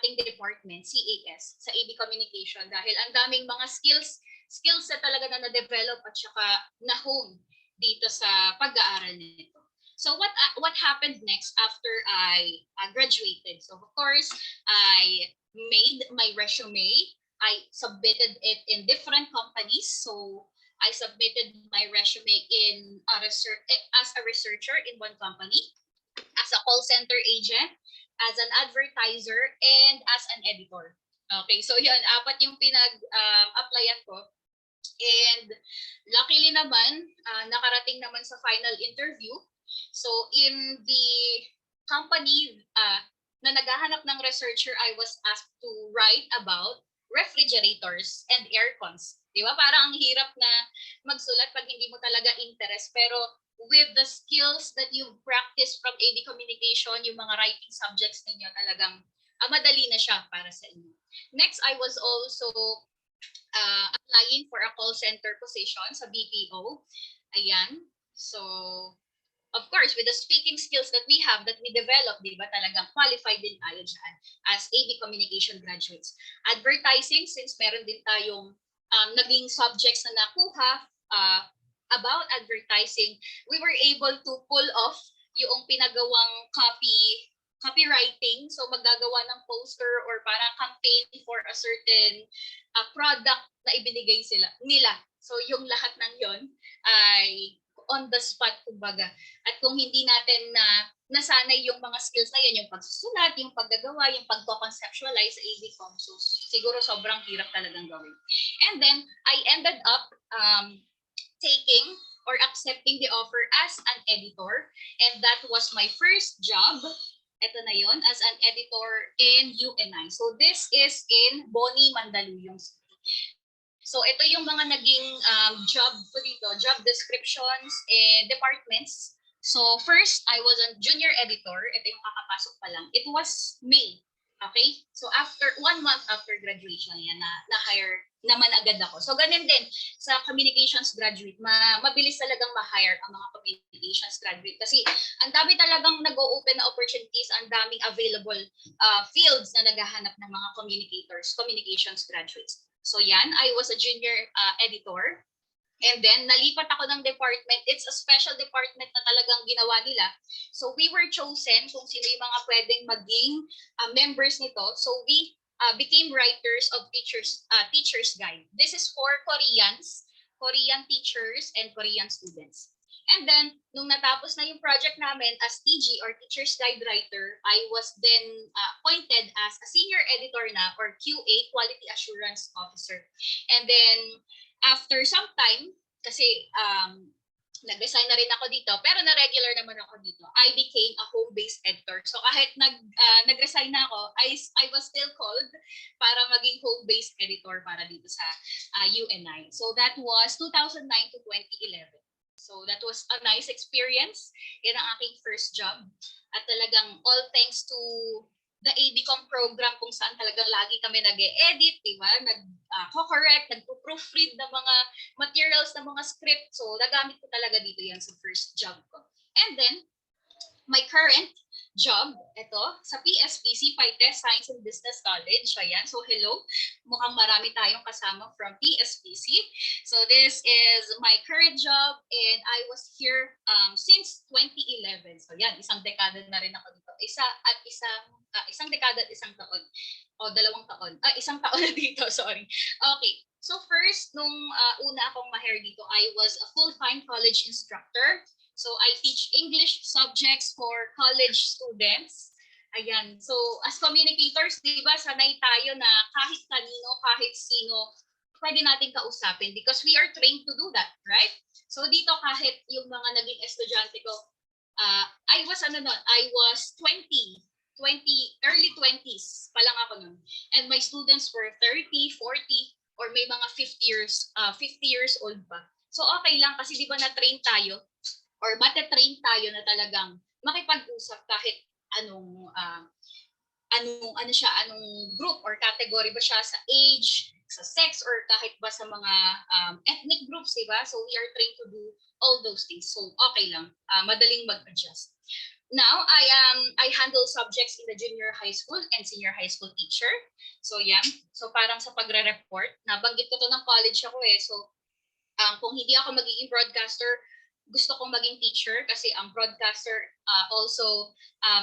ating department, CAS, sa AB Communication, dahil ang daming mga skills na talaga na na-develop at saka na-hone dito sa pag-aaral nito. So what happened next after I graduated? So of course, I made my resume. I submitted it in different companies. So I submitted my resume in as a researcher in one company, as a call center agent, as an advertiser, and as an editor. Okay, so yun, apat yung pinag-applyan ko. And luckily naman, nakarating naman sa final interview. So in the company na naghahanap ng researcher, I was asked to write about refrigerators and aircons. Di ba? Parang ang hirap na magsulat pag hindi mo talaga interest. Pero with the skills that you've practiced from AD Communication, yung mga writing subjects ninyo talagang madali na siya para sa inyo. Next, I was also applying for a call center position sa BPO. Ayan. So, of course, with the speaking skills that we have, that we develop, di ba, talagang qualified din tayo dyan as AD Communication graduates. Advertising, since meron din tayong naging subjects na nakuha about advertising, we were able to pull off yung pinagawang copywriting. So maggagawa ng poster or parang campaign for a certain product na ibinigay nila. So yung lahat ng yon ay on the spot, kumbaga. At kung hindi natin nasanay yung mga skills na yun, yung pagsusulat, yung paggagawa, yung pagko-conceptualize sa AVCom, so siguro sobrang hirap talagang gawin. And then, I ended up taking or accepting the offer as an editor, and that was my first job. Ito na yon, as an editor in UNI. So this is in Boni, Mandaluyong City. So ito yung mga naging job ko dito, job descriptions and departments. So first, I was a junior editor. Ito yung kakapasok pa lang. It was May. Okay? So after 1 month after graduation, yan na-hire naman agad ako. So ganun din sa communications graduate, mabilis talagang ma-hire ang mga communications graduate kasi ang dami talagang nag-o-open na opportunities, ang daming available fields na naghahanap ng mga communications graduates. So yan, I was a junior editor. And then, nalipat ako ng department. It's a special department na talagang ginawa nila. So, we were chosen kung sino yung mga pwedeng maging members nito. So, we became writers of teacher's guide. This is for Korean teachers, and Korean students. And then, nung natapos na yung project namin as TG or Teacher's Guide Writer, I was then appointed as a senior editor na or QA, Quality Assurance Officer. And then, after some time, kasi nag-resign na rin ako dito, pero na-regular naman ako dito, I became a home-based editor. So kahit nag-resign na ako, I was still called para maging home-based editor para dito sa UNI. So that was 2009 to 2011. So that was a nice experience. Yan ang aking first job. At talagang all thanks to the ABCom program kung saan talagang lagi kami nag-e-edit, di ba? Nag-correct, nag-proofread ng mga materials, ng mga script. So nagamit ko talaga dito yan sa first job ko. And then, my current job, ito, sa PSPC, Paites Science and Business College. Ayan, so hello. Mukhang marami tayong kasama from PSPC. So this is my current job and I was here since 2011. So yan, isang dekada na rin ako dito. Isang dekada at isang taon. O, 2 taon. Isang taon na dito, sorry. Okay. So first, nung una akong ma-hire dito, I was a full-time college instructor. So I teach English subjects for college students. Ayan. So as communicators, di ba, sanay tayo na kahit kanino, kahit sino, pwede natin kausapin because we are trained to do that, right? So dito kahit yung mga naging estudyante ko, I was 20, early 20s pa lang ako nun. And my students were 30, 40, or may mga 50 years old pa. So okay lang kasi di ba na-train tayo or mate-train tayo na talagang makipag-usap kahit anong group or category ba siya sa age, sa sex, or kahit ba sa mga ethnic groups, diba? So we are trained to do all those things. So okay lang, madaling mag-adjust. Now, I handle subjects in the junior high school and senior high school teacher. So yeah, so parang sa pagre-report, nabanggit ko to ng college ako eh. So kung hindi ako magiging broadcaster, gusto kong maging teacher kasi ang broadcaster also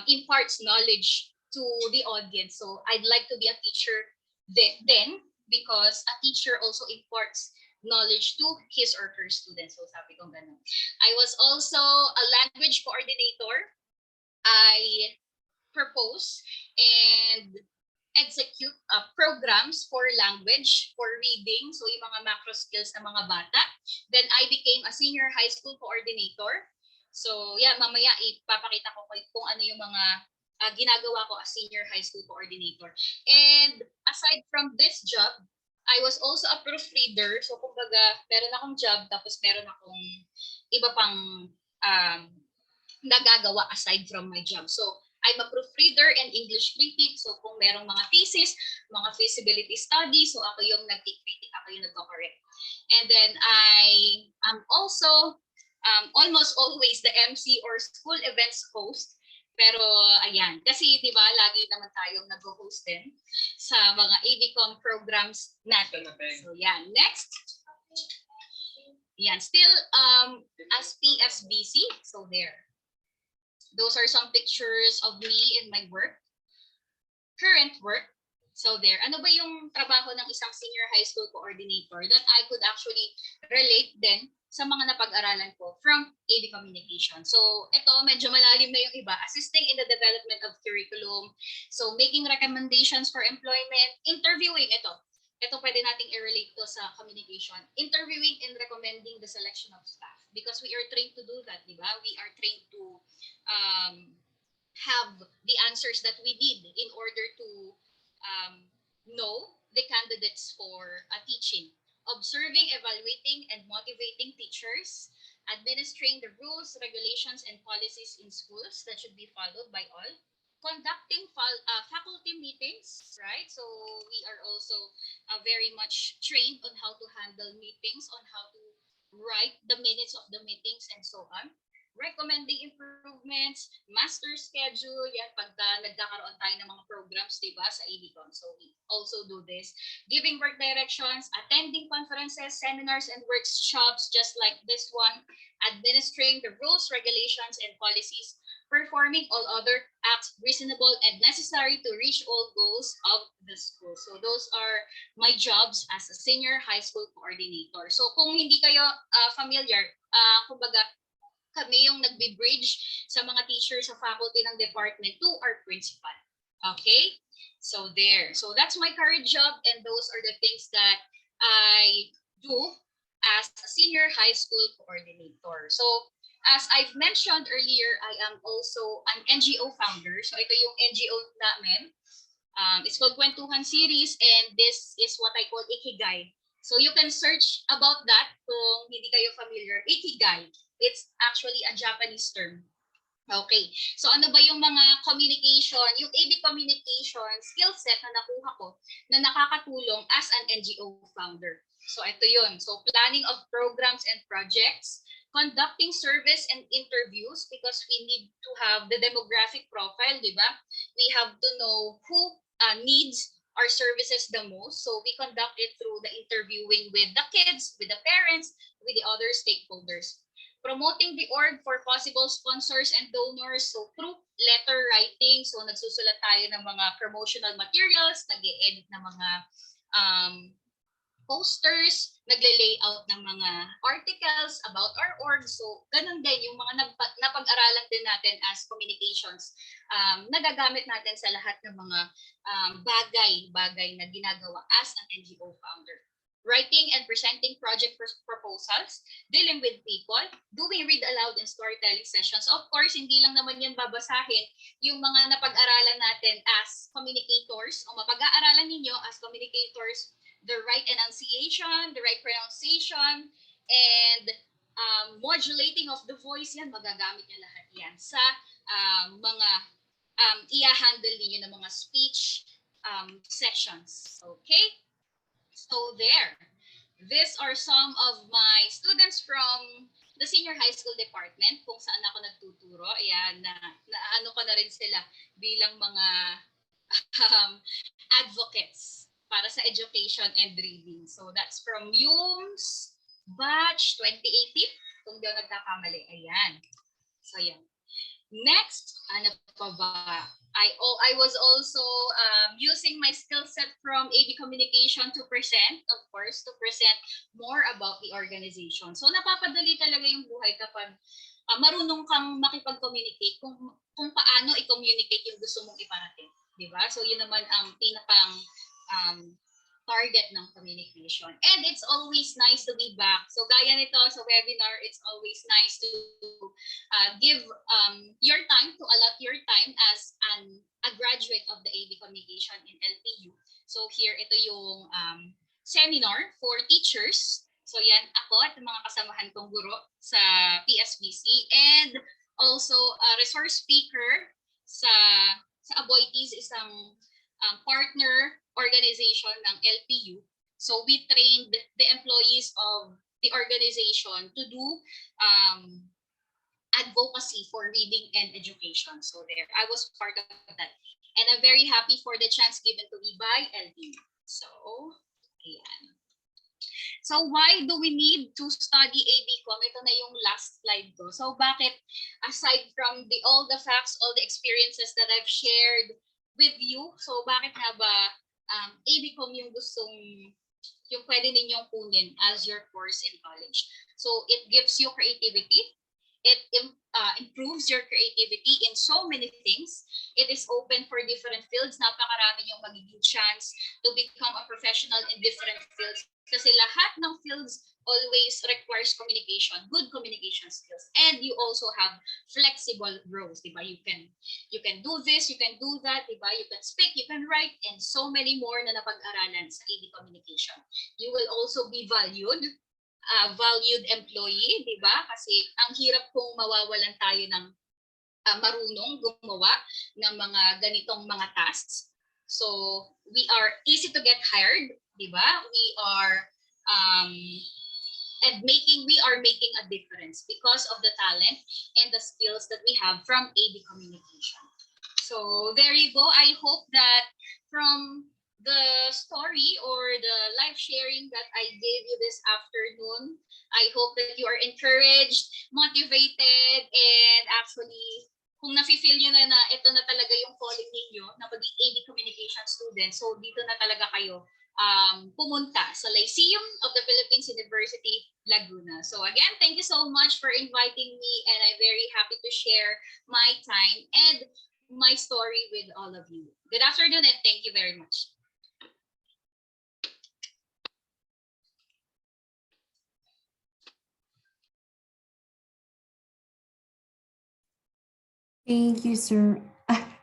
imparts knowledge to the audience. So I'd like to be a teacher then because a teacher also imparts knowledge to his or her students. So sabi ko ganun. I was also a language coordinator. I propose and execute programs for language, for reading, so yung mga macro skills ng mga bata. Then I became a senior high school coordinator. So yeah, mamaya ipapakita ko kung ano yung mga ginagawa ko as senior high school coordinator. And aside from this job, I was also a proofreader. So kumbaga, meron akong job tapos meron akong iba pang nagagawa aside from my job. So I'm a proofreader and English critic. So kung merong mga thesis, mga feasibility studies, so ako yung nag-critic, ako yung nagko-correct. And then I am also almost always the MC or school events host. Pero ayan, kasi 'di ba lagi naman tayong nag-host din sa mga ABCOM programs natin. So yan, next. Yan, still as PSBC. So there. Those are some pictures of me in my work, current work. So there. Ano ba yung trabaho ng isang senior high school coordinator that I could actually relate din sa mga napag-aralan ko from AD Communication. So ito, medyo malalim na yung iba. Assisting in the development of curriculum. So making recommendations for employment. Interviewing, ito. Ito pwede nating i-relate to sa communication. Interviewing and recommending the selection of staff. Because we are trained to do that, di ba? We are trained to have the answers that we need in order to know the candidates for teaching. Observing, evaluating, and motivating teachers. Administering the rules, regulations, and policies in schools that should be followed by all. Conducting faculty meetings, right? So we are also very much trained on how to handle meetings, on how to write the minutes of the meetings, and so on. Recommending improvements, master schedule, yan, pagka nagkakaroon tayo ng mga programs, diba, sa ABCOM. So we also do this. Giving work directions, attending conferences, seminars, and workshops, just like this one. Administering the rules, regulations, and policies. Performing all other acts reasonable and necessary to reach all goals of the school. So those are my jobs as a senior high school coordinator. So kung hindi kayo familiar, kumbaga, kami yung nagbe-bridge sa mga teachers sa faculty ng department to our principal. Okay? So there. So that's my current job and those are the things that I do as a senior high school coordinator. So as I've mentioned earlier, I am also an NGO founder. So ito yung NGO namin. It's called Kwentuhan Series and this is what I call Ikigai. So you can search about that kung hindi kayo familiar. Ikigai. It's actually a Japanese term. Okay. So ano ba yung mga communication, yung AB communication skill set na nakuha ko na nakakatulong as an NGO founder. So ito yun. So planning of programs and projects, conducting service and interviews because we need to have the demographic profile, di ba? We have to know who needs our services the most. So we conduct it through the interviewing with the kids, with the parents, with the other stakeholders. Promoting the org for possible sponsors and donors. So through letter writing, so nagsusulat tayo ng mga promotional materials, nag-e-edit ng mga posters, nagle-layout ng mga articles about our org. So ganun din, yung mga napag-aralan din natin as communications, nagagamit natin sa lahat ng mga bagay na ginagawa as an NGO founder. Writing and presenting project proposals, dealing with people, doing read aloud and storytelling sessions. Of course, hindi lang naman yan babasahin yung mga napag-aralan natin as communicators o mapag-aaralan ninyo as communicators, the right enunciation, the right pronunciation, and modulating of the voice, yan, magagamit nyo lahat yan sa mga i-handle ninyo ng mga speech sessions. Okay? So there, these are some of my students from the senior high school department kung saan ako nagtuturo. Ayan, ano ko na rin sila bilang mga advocates para sa education and reading. So that's from UMS batch 2018, kung di ako nagkakamali. Ayan. So yan. Next, ano pa ba? I was also using my skill set from AB Communication to present, of course, to present more about the organization. So napapadali talaga yung buhay kapag marunong kang makipag-communicate kung paano i-communicate yung gusto mong iparating. Di ba? So yun naman ang pinakang target ng communication. And it's always nice to be back. So gaya nito sa webinar, it's always nice to give your time, to allot your time as a graduate of the AB Communication in LPU. So here, ito yung seminar for teachers. So yan, ako at mga kasamahan kong guro sa PSBC, and also a resource speaker sa Aboitiz, isang partner organization ng LPU. So we trained the employees of the organization to do advocacy for reading and education. So there, I was part of that. And I'm very happy for the chance given to me by LPU. So, ayan. So why do we need to study ABCom? Ito na yung last slide ko. So bakit, aside from all the facts, all the experiences that I've shared with you, so bakit nga ba ABCom yung pwede ninyong kunin as your course in college? So it gives you creativity. It improves your creativity in so many things. It is open for different fields. Napakarami yung magiging chance to become a professional in different fields. Kasi lahat ng fields always requires communication, good communication skills. And you also have flexible roles, diba? You can do this, you can do that, diba? You can speak, you can write, and so many more na napag-aralan sa AD Communication. You will also be valued employee, di ba? Kasi ang hirap kung mawawalan tayo ng marunong gumawa ng mga ganitong mga tasks. So, we are easy to get hired, di ba? We are making a difference because of the talent and the skills that we have from AD Communication. So, there you go. I hope that from the story or the live sharing that I gave you this afternoon, I hope that you are encouraged, motivated, and actually, kung nafe-feel nyo na ito na talaga yung calling ninyo na maging AD Communication student, so dito na talaga kayo pumunta sa Lyceum of the Philippines University, Laguna. So again, thank you so much for inviting me, and I'm very happy to share my time and my story with all of you. Good afternoon, and thank you very much. Thank you, sir.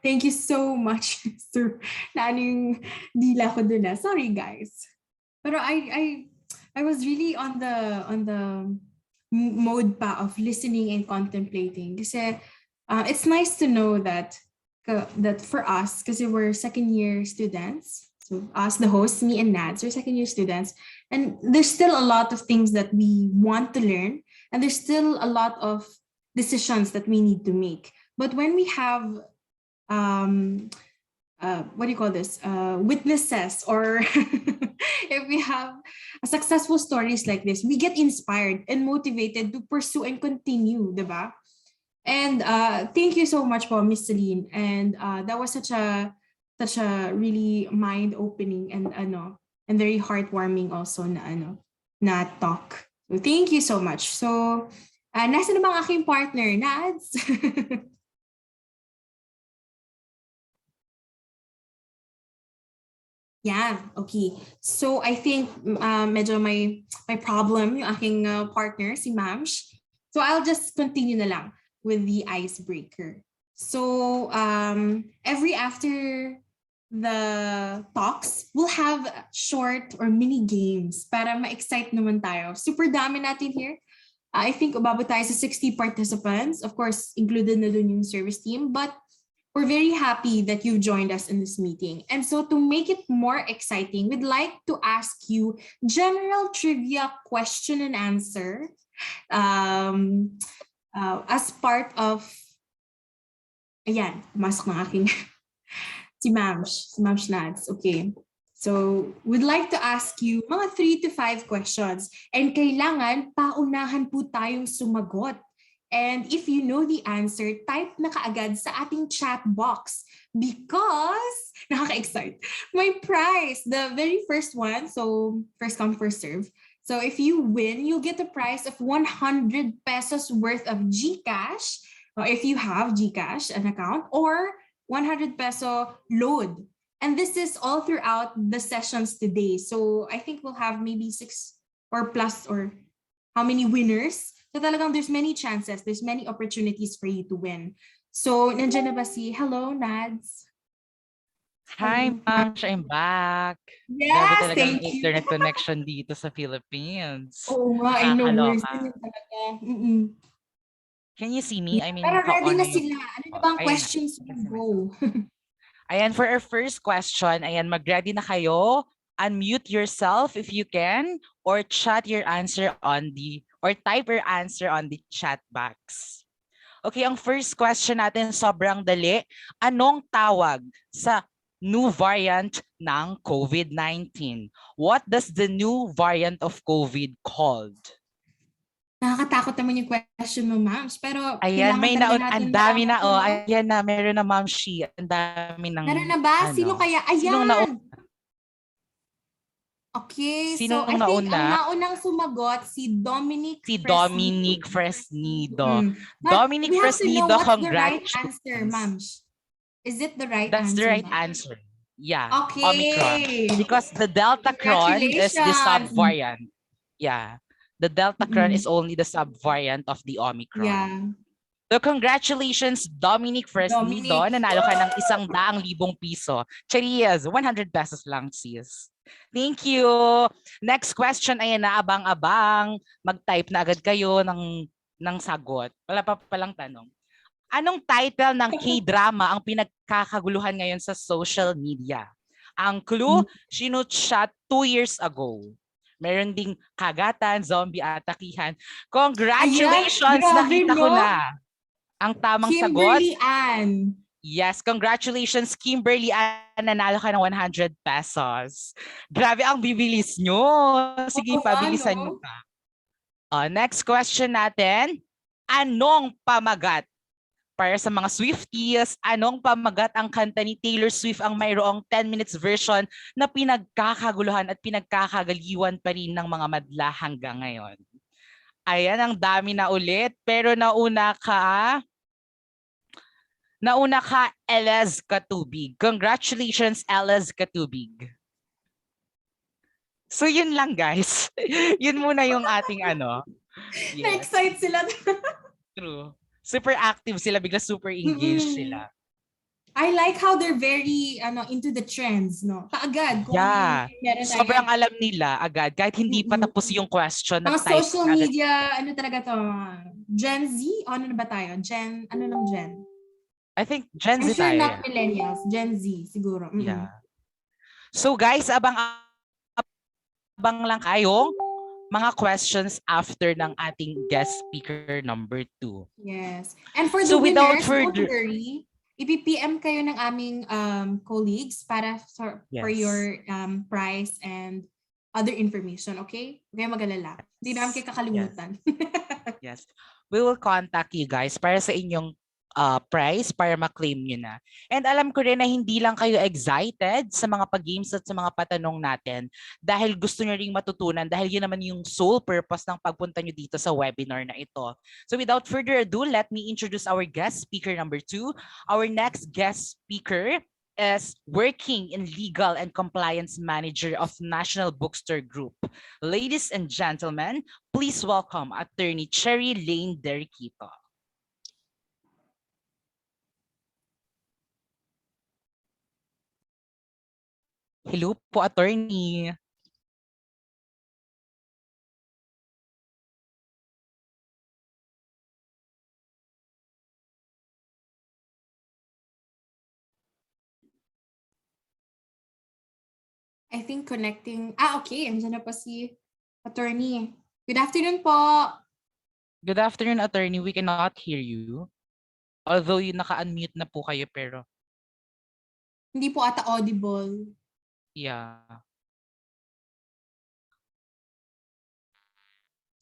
Thank you so much, sir. Na ano yung dila ko dun. Sorry, guys. Pero I was really on the mode pa of listening and contemplating. Kasi it's nice to know that for us, kasi we're second year students. So us, the hosts, me and Nads, we're second year students. And there's still a lot of things that we want to learn. And there's still a lot of decisions that we need to make. But when we have, what do you call this? Witnesses, or if we have successful stories like this, we get inspired and motivated to pursue and continue, diba? And thank you so much for Miss Celine. And that was such a really mind-opening and very heartwarming also na talk. So thank you so much. So nasa na bang aking partner, Nads? Yeah, okay. So I think medyo may problem yung aking partner, si Mamsh. So I'll just continue na lang with the icebreaker. So every after the talks, we'll have short or mini games para ma-excite naman tayo. Super dami natin here. I think umabot tayo sa 60 participants. Of course, included na dun yung service team. But we're very happy that you joined us in this meeting. And so to make it more exciting, we'd like to ask you general trivia question and answer as part of, ayan, pumasok ng aking si Mamsh Nads. Okay. So we'd like to ask you mga 3 to 5 questions. And kailangan paunahan po tayong sumagot. And if you know the answer, type na kaagad sa ating chat box because nakaka-excite. My prize, the very first one, so first come, first serve. So if you win, you'll get a prize of 100 pesos worth of GCash, or if you have GCash, an account, or 100 peso load. And this is all throughout the sessions today. So I think we'll have maybe 6 or plus or how many winners. So talagang there's many chances, there's many opportunities for you to win. So nandiyan na ba si Hello, Nads? Hi, Hello. ma'am. I'm back. Grabe Yes, talaga ang thank you. internet connection dito sa Philippines. Oo nga, I know, worse Nakakaloka. din yun talaga. Mm-mm. Can you see me? I Pero mean, ready naka-on na na yung... sila. Ano na Oh, ba ang ayan na. questions I mo? can see Go. myself. Ayan, for our first question, ayan, mag-ready na kayo. Unmute yourself if you can, or chat your answer on the, or type your answer on the chat box. Okay, ang first question natin sobrang dali. Anong tawag sa new variant ng COVID-19? What does the new variant of COVID called? Nakakatakot naman yung question mo, ma'am. Pero Ayan, kailangan may talaga ang natin dami malaman na, to, oh. no? Ayan na, meron na, Ma'am Shi. Ang dami ng, Meron na ba? Sino kaya? Sinong Ayan! nauna? Okay, so Sinong I think ang nauna? naunang sumagot si Dominic Si Fresnido. Dominic Fresnido. But Dominic we have to know Fresnido, what's the right answer, congratulations. ma'am. Is it the right That's the answer, right ma'am? answer. Yeah, Omicron. Okay. Because the Delta Cron is the Congratulations. subvariant. Yeah. The Delta Cron is only the subvariant of the Omicron. Yeah. So congratulations, Dominic Fresnido. Dominic. Nanalo ka ng 100,000 piso. Charias, 100 pesos lang, sis. Thank you. Next question, ayan na, abang-abang. Mag-type na agad kayo ng sagot. Wala pa palang tanong. Anong title ng K-drama ang pinagkakaguluhan ngayon sa social media? Ang clue, sinutshot 2 years ago. Meron ding kagatan, zombie, atakihan. Congratulations! Ayan, grabe, Nakita ko no? na. Ang tamang sagot. Kimberly Ann. Yes, congratulations, Kimberly Ann. Nanalo ka ng 100 pesos. Grabe ang bibilis nyo. Sige, Oo nga, pabilisan nyo no? pa. Next question natin. Anong pamagat? Para sa mga Swifties, anong pamagat ang kanta ni Taylor Swift ang mayroong 10 minutes version na pinagkakaguluhan at pinagkakagaliwan pa rin ng mga madla hanggang ngayon? Ayan, ang dami na ulit. Pero nauna ka, Elez Katubig. Congratulations, Elez Katubig. So yun lang, guys. Yun muna yung ating ano. Yes. Na-excite sila. True. Super active sila, bigla super engaged sila. I like how they're very into the trends, no? Kaagad. Kung Yeah. meron tayo. Sobrang alam nila agad. Kahit hindi pa tapos yung question, mga nag-type social agad. media, ano talaga to? Gen Z? O ano na ba tayo? Ano ng Gen? I think Gen I'm Z sure tayo. not millennials. Gen Z, siguro. Yeah. So guys, abang lang kayong mga questions after ng ating guest speaker number 2. Yes. And for the So without winners, don't further... worry. Ipi-PM kayo ng aming colleagues para for your prize and other information, okay? Huwag kayong mag-alala. Hindi namin kayo kakalimutan. Yes. We will contact you guys para sa inyong prize para ma-claim nyo na. And alam ko rin na hindi lang kayo excited sa mga pag-games at sa mga patanong natin dahil gusto nyo ring matutunan dahil yun naman yung sole purpose ng pagpunta nyo dito sa webinar na ito. So without further ado, let me introduce our guest speaker number 2. Our next guest speaker is working in legal and compliance manager of National Bookstore Group. Ladies and gentlemen, please welcome Attorney Cherry Lane Derriquito. Hello po, attorney. I think connecting... okay. Andiyan na pa si attorney. Good afternoon po. Good afternoon, attorney. We cannot hear you. Although naka-unmute na po kayo pero... Hindi po ata audible. Yeah.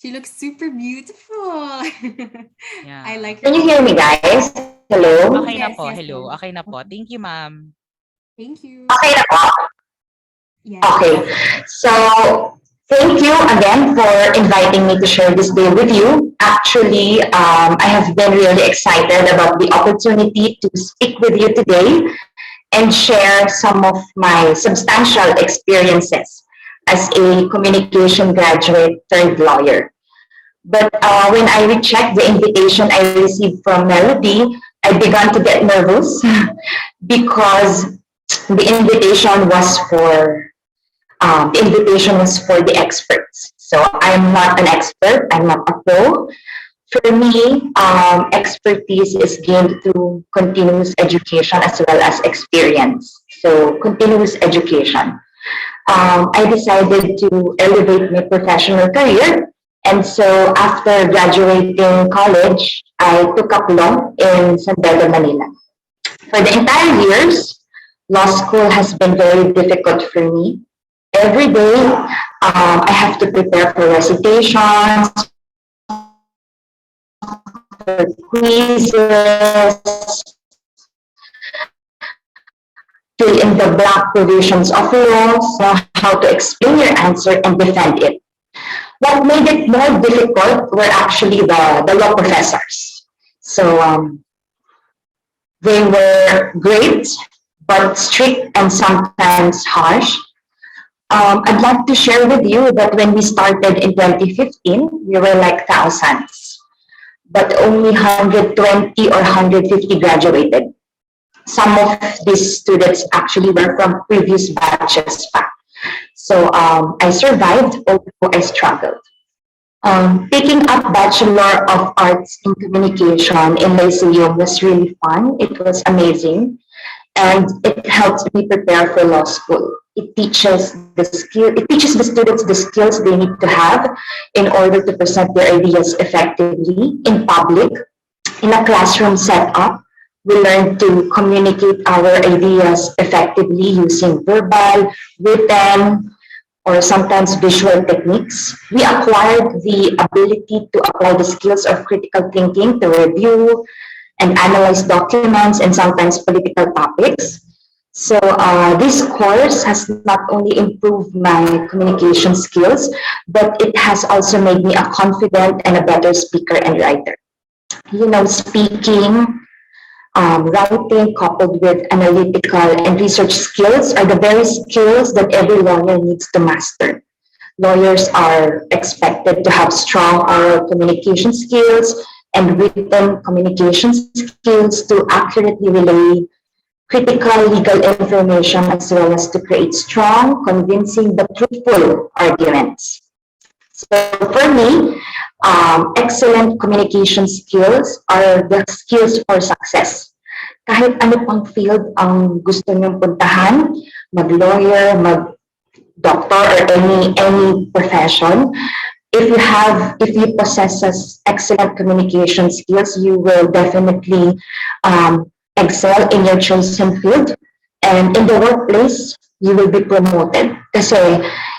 She looks super beautiful. Yeah. I like her. Can you hear me, guys? Yes, Hello? okay na Yes, po. yes, Hello, yes. okay na po. Thank you, ma'am. Thank you. Okay na po. Okay. Yes. So, thank you again for inviting me to share this day with you. Actually, I have been really excited about the opportunity to speak with you today and share some of my substantial experiences as a communication graduate turned lawyer. But when I rechecked the invitation I received from Melody, I began to get nervous because the invitation was for the experts. So I'm not an expert. I'm not a pro. For me, expertise is gained through continuous education as well as experience. So continuous education. I decided to elevate my professional career. And so after graduating college, I took up law in San Pedro, Manila. For the entire years, law school has been very difficult for me. Every day, I have to prepare for recitations, for quizzes, fill in the blank provisions of laws, know how to explain your answer and defend it. What made it more difficult were actually the law professors. So they were great, but strict and sometimes harsh. I'd like to share with you that when we started in 2015, we were like thousands, but only 120 or 150 graduated. Some of these students actually were from previous batches. So I survived, although I struggled. Picking up Bachelor of Arts in Communication in Lyceum was really fun. It was amazing, and it helps me prepare for law school. It teaches the skill. It teaches the students the skills they need to have in order to present their ideas effectively in public. In a classroom setup, we learn to communicate our ideas effectively using verbal, written, or sometimes visual techniques. We acquired the ability to apply the skills of critical thinking to review and analyze documents and sometimes political topics. So this course has not only improved my communication skills, but it has also made me a confident and a better speaker and writer. You know, speaking, writing coupled with analytical and research skills are the very skills that every lawyer needs to master. Lawyers are expected to have strong oral communication skills and written communication skills to accurately relay critical legal information as well as to create strong, convincing, but truthful arguments. So for me, excellent communication skills are the skills for success. Kahit ano pang field ang gusto niyong puntahan, mag-lawyer, mag-doctor, or any profession, if you possess excellent communication skills, you will definitely excel in your chosen field. And in the workplace, you will be promoted. Kasi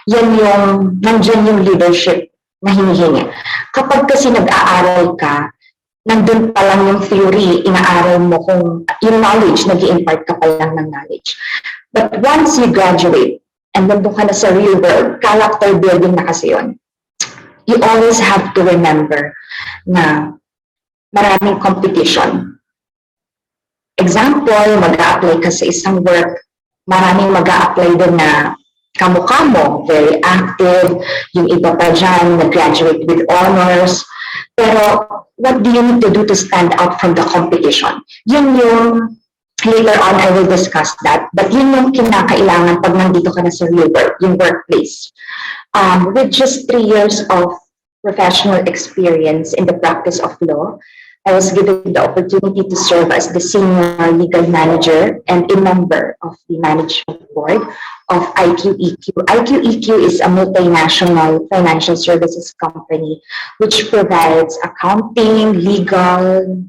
nandyan yung leadership na hinihingi. Kapag kasi nag-aaral ka, nandun pa lang yung theory, inaaral mo kung yung knowledge, nag-i-impart ka pa lang ng knowledge. But once you graduate, and nandun ka na sa real world, character building na kasi yun. You always have to remember na maraming competition. Example, mag-a-apply ka sa isang work, maraming mag-a-apply doon na kamukha mo, very active, yung iba pa dyan, nag-graduate with honors. Pero what do you need to do to stand out from the competition? Yun yung, later on I will discuss that, but yun yung kinakailangan pag nandito ka na sa real work, yung workplace. With just 3 years of professional experience in the practice of law, I was given the opportunity to serve as the senior legal manager and a member of the management board of IQEQ. IQEQ is a multinational financial services company which provides accounting, legal,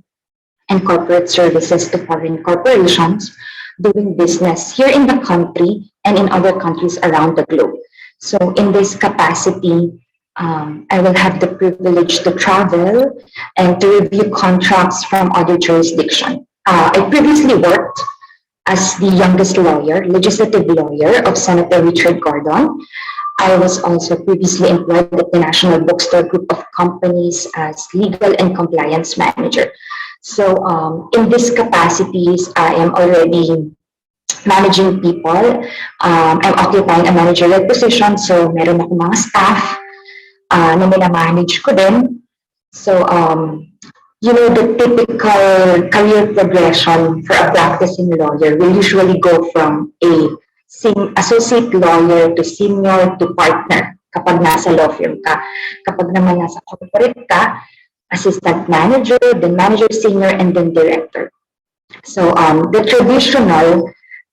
and corporate services to foreign corporations doing business here in the country and in other countries around the globe. So in this capacity, I will have the privilege to travel and to review contracts from other jurisdictions. I previously worked as the youngest lawyer, legislative lawyer of Senator Richard Gordon. I was also previously employed at the National Bookstore Group of Companies as legal and compliance manager. So in these capacities, I am already managing people. I'm occupying a managerial position, so meron ako mga staff na minamanage ko din. So, the typical career progression for a practicing lawyer will usually go from a associate lawyer to senior to partner kapag nasa law firm ka. Kapag naman nasa corporate ka, assistant manager, then manager senior, and then director. So the traditional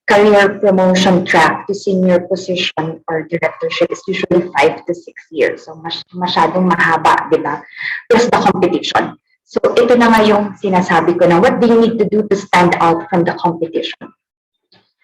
career promotion track to senior position or directorship is usually 5 to 6 years. So masyadong mahaba, di ba? Plus the competition. So ito na nga yung sinasabi ko na what do you need to do to stand out from the competition?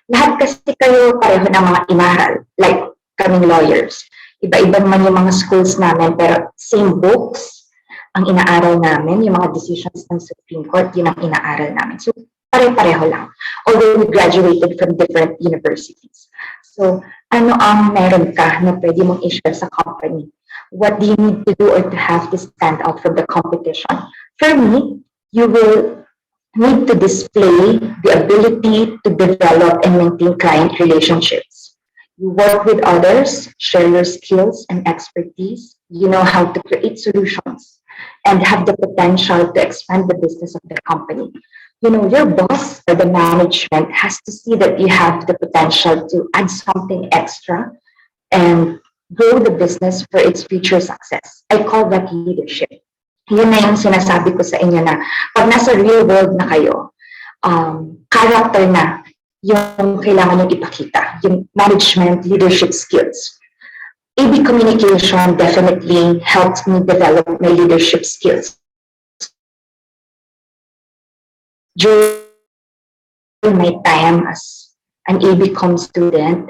Lahat kasi kayo pareho ng mga inaral, like kaming lawyers. Iba-iba naman yung mga schools namin, pero same books ang inaaral namin, yung mga decisions ng Supreme Court, yun ang inaaral namin. So pare-pareho lang. Although we graduated from different universities. So ano ang meron ka na pwede mong i-share sa company? What do you need to do or to have to stand out from the competition? For me, you will need to display the ability to develop and maintain client relationships. You work with others, share your skills and expertise. You know how to create solutions and have the potential to expand the business of the company. Your boss or the management has to see that you have the potential to add something extra and grow the business for its future success. I call that leadership. Yun na yung sinasabi ko sa inyo na pag nasa real world na kayo, character na yung kailangan yung ipakita, yung management, leadership skills. AB Communication definitely helped me develop my leadership skills. During my time as an AB Com student,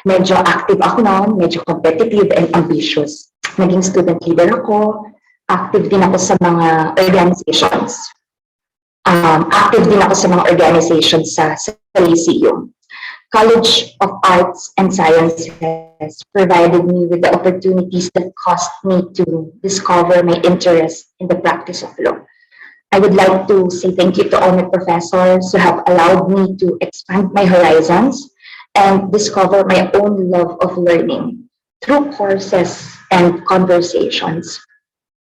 medyo active ako noon, medyo competitive and ambitious. Naging student leader ako, active din ako sa mga organizations. Active din ako sa mga organizations sa Lyceum. College of Arts and Sciences provided me with the opportunities that caused me to discover my interest in the practice of law. I would like to say thank you to all my professors who have allowed me to expand my horizons and discover my own love of learning through courses and conversations.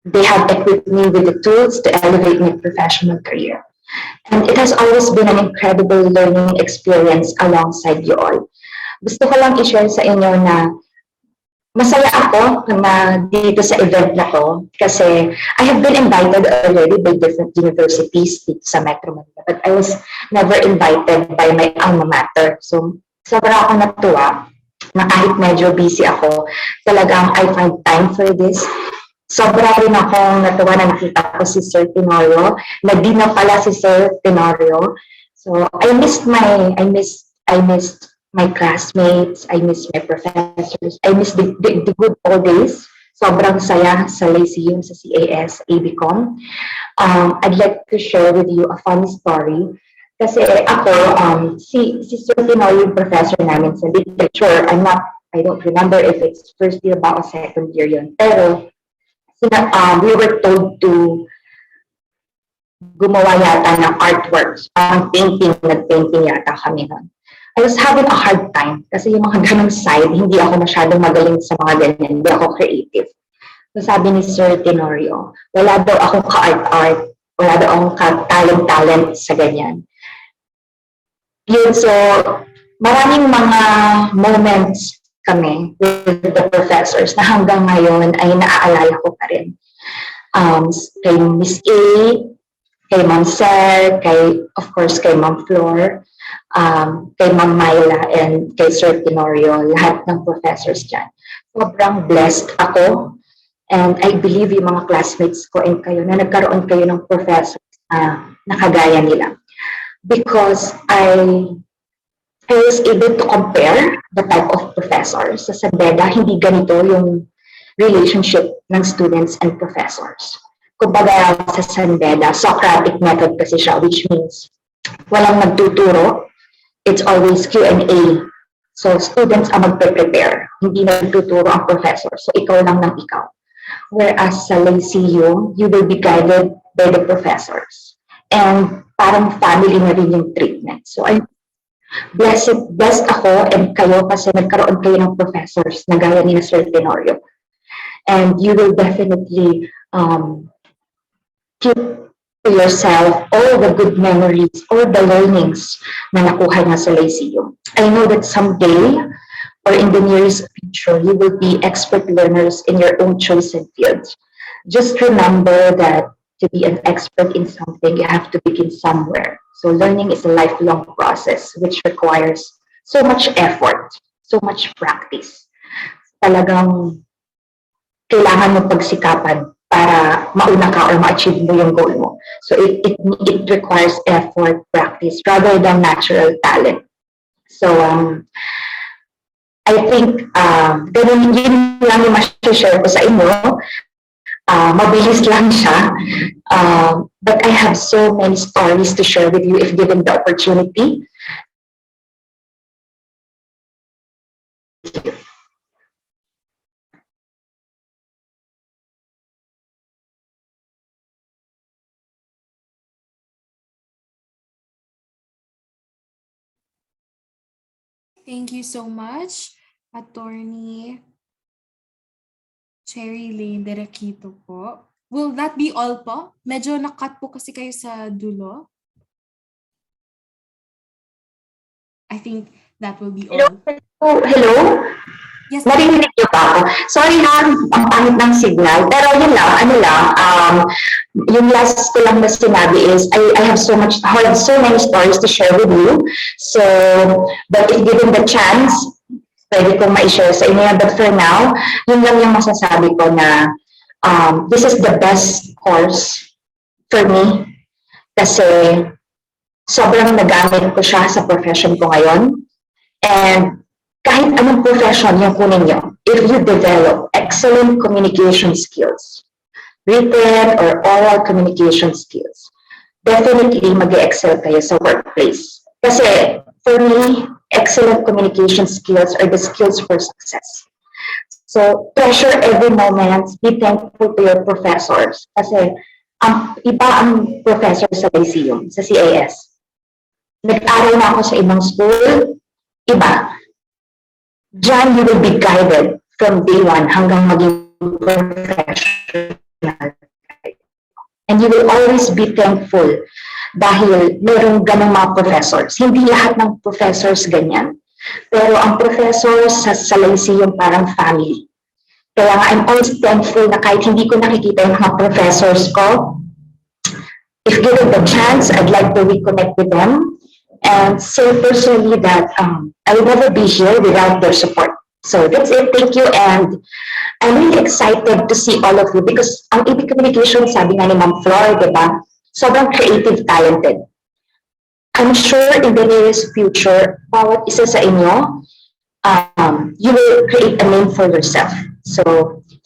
They have equipped me with the tools to elevate my professional career. And it has always been an incredible learning experience alongside you all. Gusto ko lang i-share sa inyo na masaya ako na dito sa event na to kasi I have been invited already by different universities dito sa Metro Manila, but I was never invited by my alma mater. So, sobra ako natuwa na kahit medyo busy ako, talagang I find time for this. Sobra rin akong natuwa na nakita ko si Sir Tenorio, na di na pala si Sir Tenorio. So, I missed my classmates, I miss my professors, I miss the good old days. Sobrang saya sa Lyceum, sa CAS, ABCom. I'd like to share with you a funny story. Kasi ako, si Sir Tenorio yung professor namin sa literature. I don't remember if it's first year ba o second year yun. Pero, we were told to gumawa yata ng artworks, parang nag-painting yata kami nun. I was having a hard time kasi yung mga ganong side, hindi ako masyadong magaling sa mga ganyan, hindi ako creative. So sabi ni Sir Tenorio, wala daw akong ka-art-art, wala daw akong ka-talent-talent sa ganyan. Yun, so maraming mga moments kami with the professors na hanggang ngayon ay naaalala ko pa rin. Kay Miss A, kay Ma'am Sir, of course kay Ma'am Flor, kay Ma'am Myla, and kay Sir Tenorio, lahat ng professors dyan. Sobrang blessed ako, and I believe yung mga classmates ko and kayo na nagkaroon kayo ng professors na kagaya nila. Because I was able to compare the type of professors. Sa Sabeda, hindi ganito yung relationship ng students and professors. Kumbaga sa Sanbeda, Socratic method kasi siya, which means walang nagtuturo, it's always Q&A. So students ang magpe-prepare, hindi nagtuturo ang professor. So ikaw lang ng ikaw. Whereas sa Lyceum, you will be guided by the professors. And parang family na rin yung treatment. So I'm blessed ako and kayo kasi nagkaroon kayo ng professors na gaya ni Sir Tenorio. And you will definitely keep to yourself all the good memories, all the learnings na nakuha niya sa Lyceum. I know that someday or in the nearest future, you will be expert learners in your own chosen fields. Just remember that to be an expert in something, you have to begin somewhere. So learning is a lifelong process which requires so much effort, so much practice. Talagang kailangan mo pagsikapan para mauna ka or ma-achieve mo yung goal mo. So it requires effort, practice, rather than natural talent. So I think ganun yun lang yung ma-share ko sa inyo. Mabilis lang siya. But I have so many stories to share with you if given the opportunity. Thank you so much, Attorney Cherry Lane Derequito po. Will that be all po? Medyo nakat po kasi kayo sa dulo. I think that will be all. Hello? Yes. Narinig niyo pa ako? Sorry ha, ang pangit ng signal. Pero yun lang, yung last ko lang na sinabi is, I have heard so many stories to share with you. So, but if given the chance, pwede kong ma-share sa inyo. But for now, yun lang yung masasabi ko na this is the best course for me kasi sobrang nagamit ko siya sa profession ko ngayon. And kahit anong profession yung kunin nyo, if you develop excellent communication skills, written or oral communication skills, definitely mag-excel kayo sa workplace. Kasi for me, excellent communication skills are the skills for success. So treasure every moment, be thankful to your professors. Kasi iba ang professor sa Lyceum, sa CAS. Nag-aral na ako sa ibang school, iba. Diyan, you will be guided from day one hanggang maging professional. And you will always be thankful dahil merong ganong mga professors. Hindi lahat ng professors ganyan. Pero ang professors sa Lyceum parang family. Kaya nga, I'm always thankful na kahit hindi ko nakikita yung mga professors ko, if given the chance, I'd like to reconnect with them and say personally that I will never be here without their support. So that's it. Thank you. And I'm really excited to see all of you because ang EB Communication, sabi nga ni Ma'am Flor, diba? Sobrang creative, talented. I'm sure in the nearest future, bawat isa sa inyo, you will create a name for yourself. So,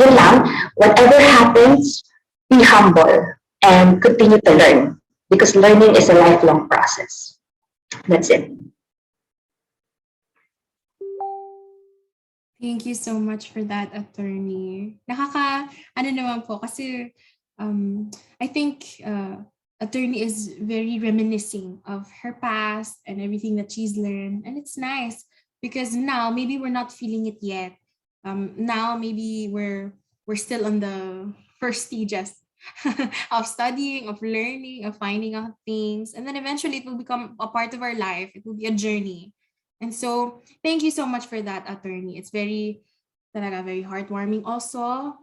yun lang. Whatever happens, be humble and continue to learn because learning is a lifelong process. That's it. Thank you so much for that, Attorney. Ano naman po, kasi I think Attorney is very reminiscing of her past and everything that she's learned. And it's nice because now maybe we're not feeling it yet. Now maybe we're still on the first stages of studying, of learning, of finding out things. And then eventually it will become a part of our life. It will be a journey. And so thank you so much for that, Attorney. It's very heartwarming also.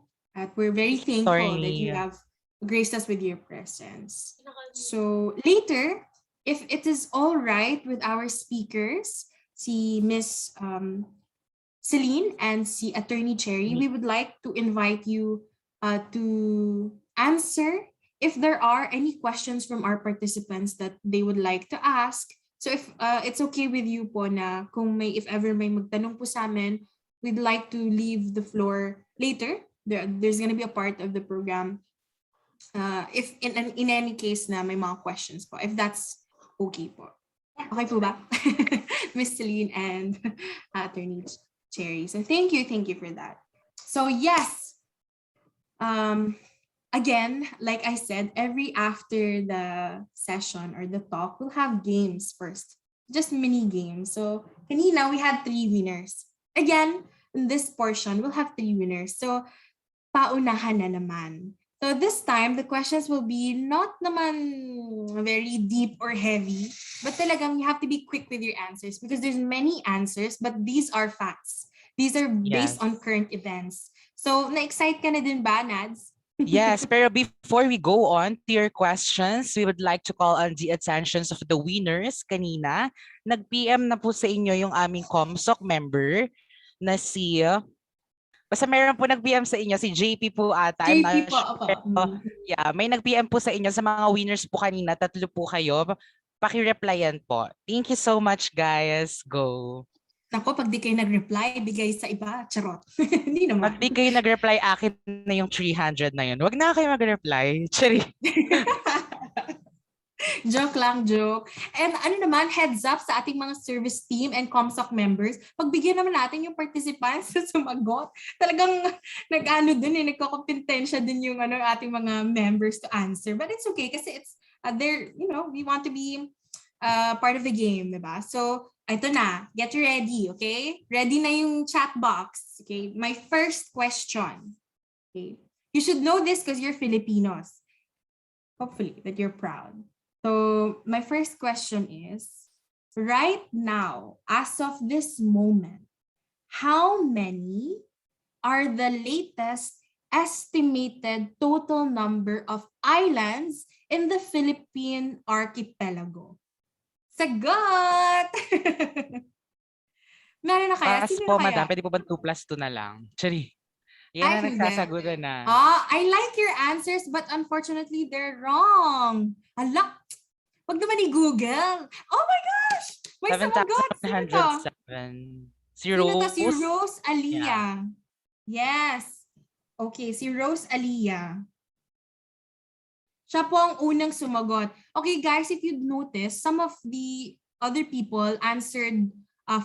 We're very thankful that you have graced us with your presence. So later, if it is all right with our speakers, si Miss Celine and si Attorney Cherry, we would like to invite you to answer if there are any questions from our participants that they would like to ask. So if it's okay with you po na if ever may magtanong po sa amin, we'd like to leave the floor later there's gonna be a part of the program if in any case na may mga questions po, if that's okay po. Okay po ba? Miss Celine and Attorney Cherry. So thank you for that. So yes, again, like I said, every after the session or the talk, we'll have games first, just mini games. So kanina we had 3 winners. Again, in this portion, we'll have 3 winners. So paunahan na naman. So this time, the questions will be not naman very deep or heavy, but talagang you have to be quick with your answers because there's many answers, but these are facts. These are based on current events. So, na-excite ka na din ba, Nads? Yes, pero before we go on to your questions, we would like to call on the attentions of the winners kanina. Nag-PM na po sa inyo yung aming COMSOC member na si basta meron po nag-PM sa inyo, si JP po ata. I'm JP not po, sure. opo. Yeah, may nag-PM po sa inyo sa mga winners po kanina, 3 po kayo. Paki-replyan po. Thank you so much, guys. Go. Nako, pag di kayo nag-reply, bigay sa iba. Charot. Hindi naman. Pag di kayo nag-reply, akin na yung 300 na yun. Wag na kayo mag-reply. Chari. Joke lang, joke. And ano naman, heads up sa ating mga service team and COMSOC members, pagbigyan naman natin yung participants sa sumagot. Talagang nag-ano din nagkokompetensya din yung ating mga members to answer. But it's okay kasi it's, they're, we want to be part of the game, diba? So, ito na, get ready, okay? Ready na yung chat box, okay? My first question, okay? You should know this because you're Filipinos. Hopefully, that you're proud. So my first question is, right now, as of this moment, how many are the latest estimated total number of islands in the Philippine archipelago? Sagot! Meron na kaya? Pass Sino po, na kaya? madam. Pwede po ba 2+2 na lang? Chari. Yan na Hindi. nagsasagutan na. I like your answers, but unfortunately, they're wrong. Hala, wag naman i-Google. Oh my gosh! May sumagot. Sino to? 7,707. Si Sino to? Rose? Si Rose Alia. Yeah. Yes. Okay, si Rose Alia. Siya po ang unang sumagot. Okay guys, if you'd notice, some of the other people answered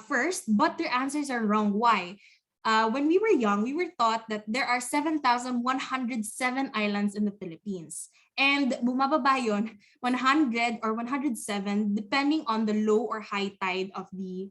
first, but their answers are wrong. Why? When we were young, we were taught that there are 7,107 islands in the Philippines. And bumababa yun, 100 or 107, depending on the low or high tide of the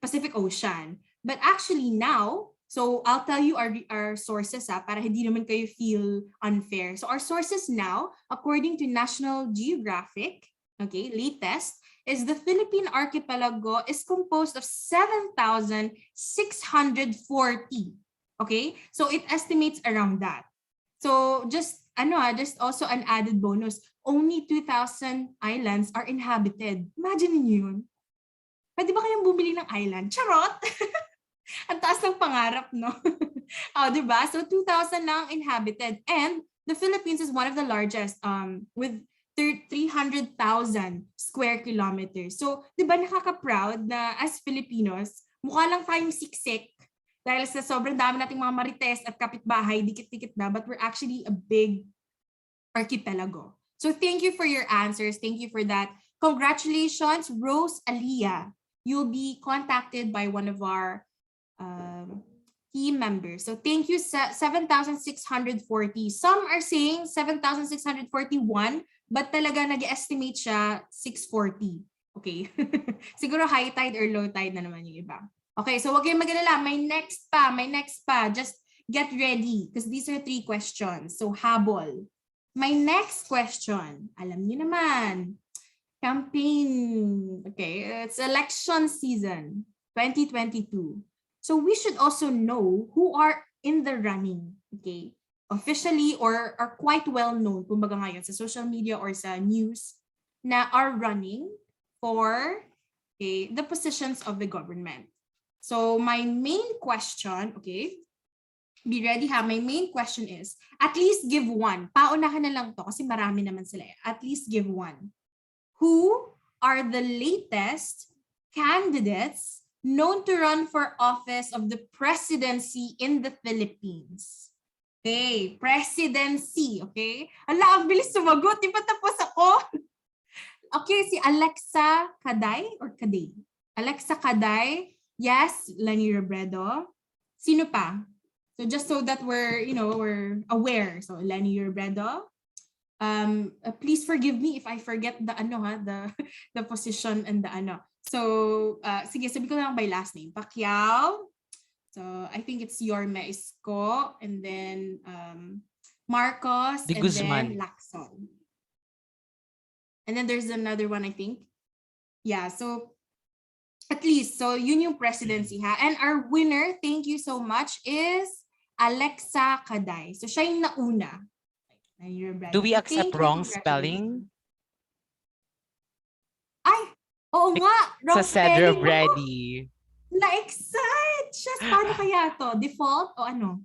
Pacific Ocean. But actually now, so I'll tell you our sources para hindi naman kayo feel unfair. So our sources now, according to National Geographic, okay, latest, is the Philippine archipelago is composed of 7,640. Okay? So it estimates around that. So just also an added bonus, only 2,000 islands are inhabited. Imagine niyo yun. Pwede ba kayong bumili ng island? Charot! Ang taas ng pangarap, no? Diba? So 2,000 lang inhabited. And the Philippines is one of the largest with 300,000 square kilometers. So, di ba nakaka-proud na as Filipinos, mukha lang tayong siksik dahil sa sobrang dami nating mga marites at kapitbahay, dikit-dikit na, but we're actually a big archipelago. So, thank you for your answers. Thank you for that. Congratulations, Rose Alia. You'll be contacted by one of our team members. So, thank you, 7,640. Some are saying 7,641, but talaga nag-estimate siya 640. Okay. Siguro high tide or low tide na naman yung iba. Okay, so wag kayong mag-alala. May next pa. Just get ready because these are 3 questions. So habol. My next question, alam niyo naman, campaign. Okay, it's election season 2022. So we should also know who are in the running. Okay. Officially or are quite well known, kumbaga ngayon sa social media or sa news, na are running for the positions of the government. So my main question, okay, be ready ha, my main question is, at least give one. Paunahan na lang to kasi marami naman sila. At least give one. Who are the latest candidates known to run for office of the presidency in the Philippines? Okay, presidency, okay? Ala, ang bilis sumagot. Di ba tapos ako? Okay, si Alexa Caday or Caday? Alexa Caday. Yes, Lani Robredo. Sino pa? So just so that we're aware. So Lani Robredo. Please forgive me if I forget the the position and the ano. So sige, sabi ko lang by last name. Pacquiao. So I think it's Yorme Isko, and then Marcos, De and Guzman. then Lacson. And then there's another one, I think. Yeah, so at least, so yun yung presidency ha. And our winner, thank you so much, is Alexa Caday. So siya yung nauna. Do we So, accept thank you, wrong congratulations. spelling? Ay, oo nga, wrong Sa Cedro spelling. Brady. Na-excite siya. Paano kaya to? Default o ano?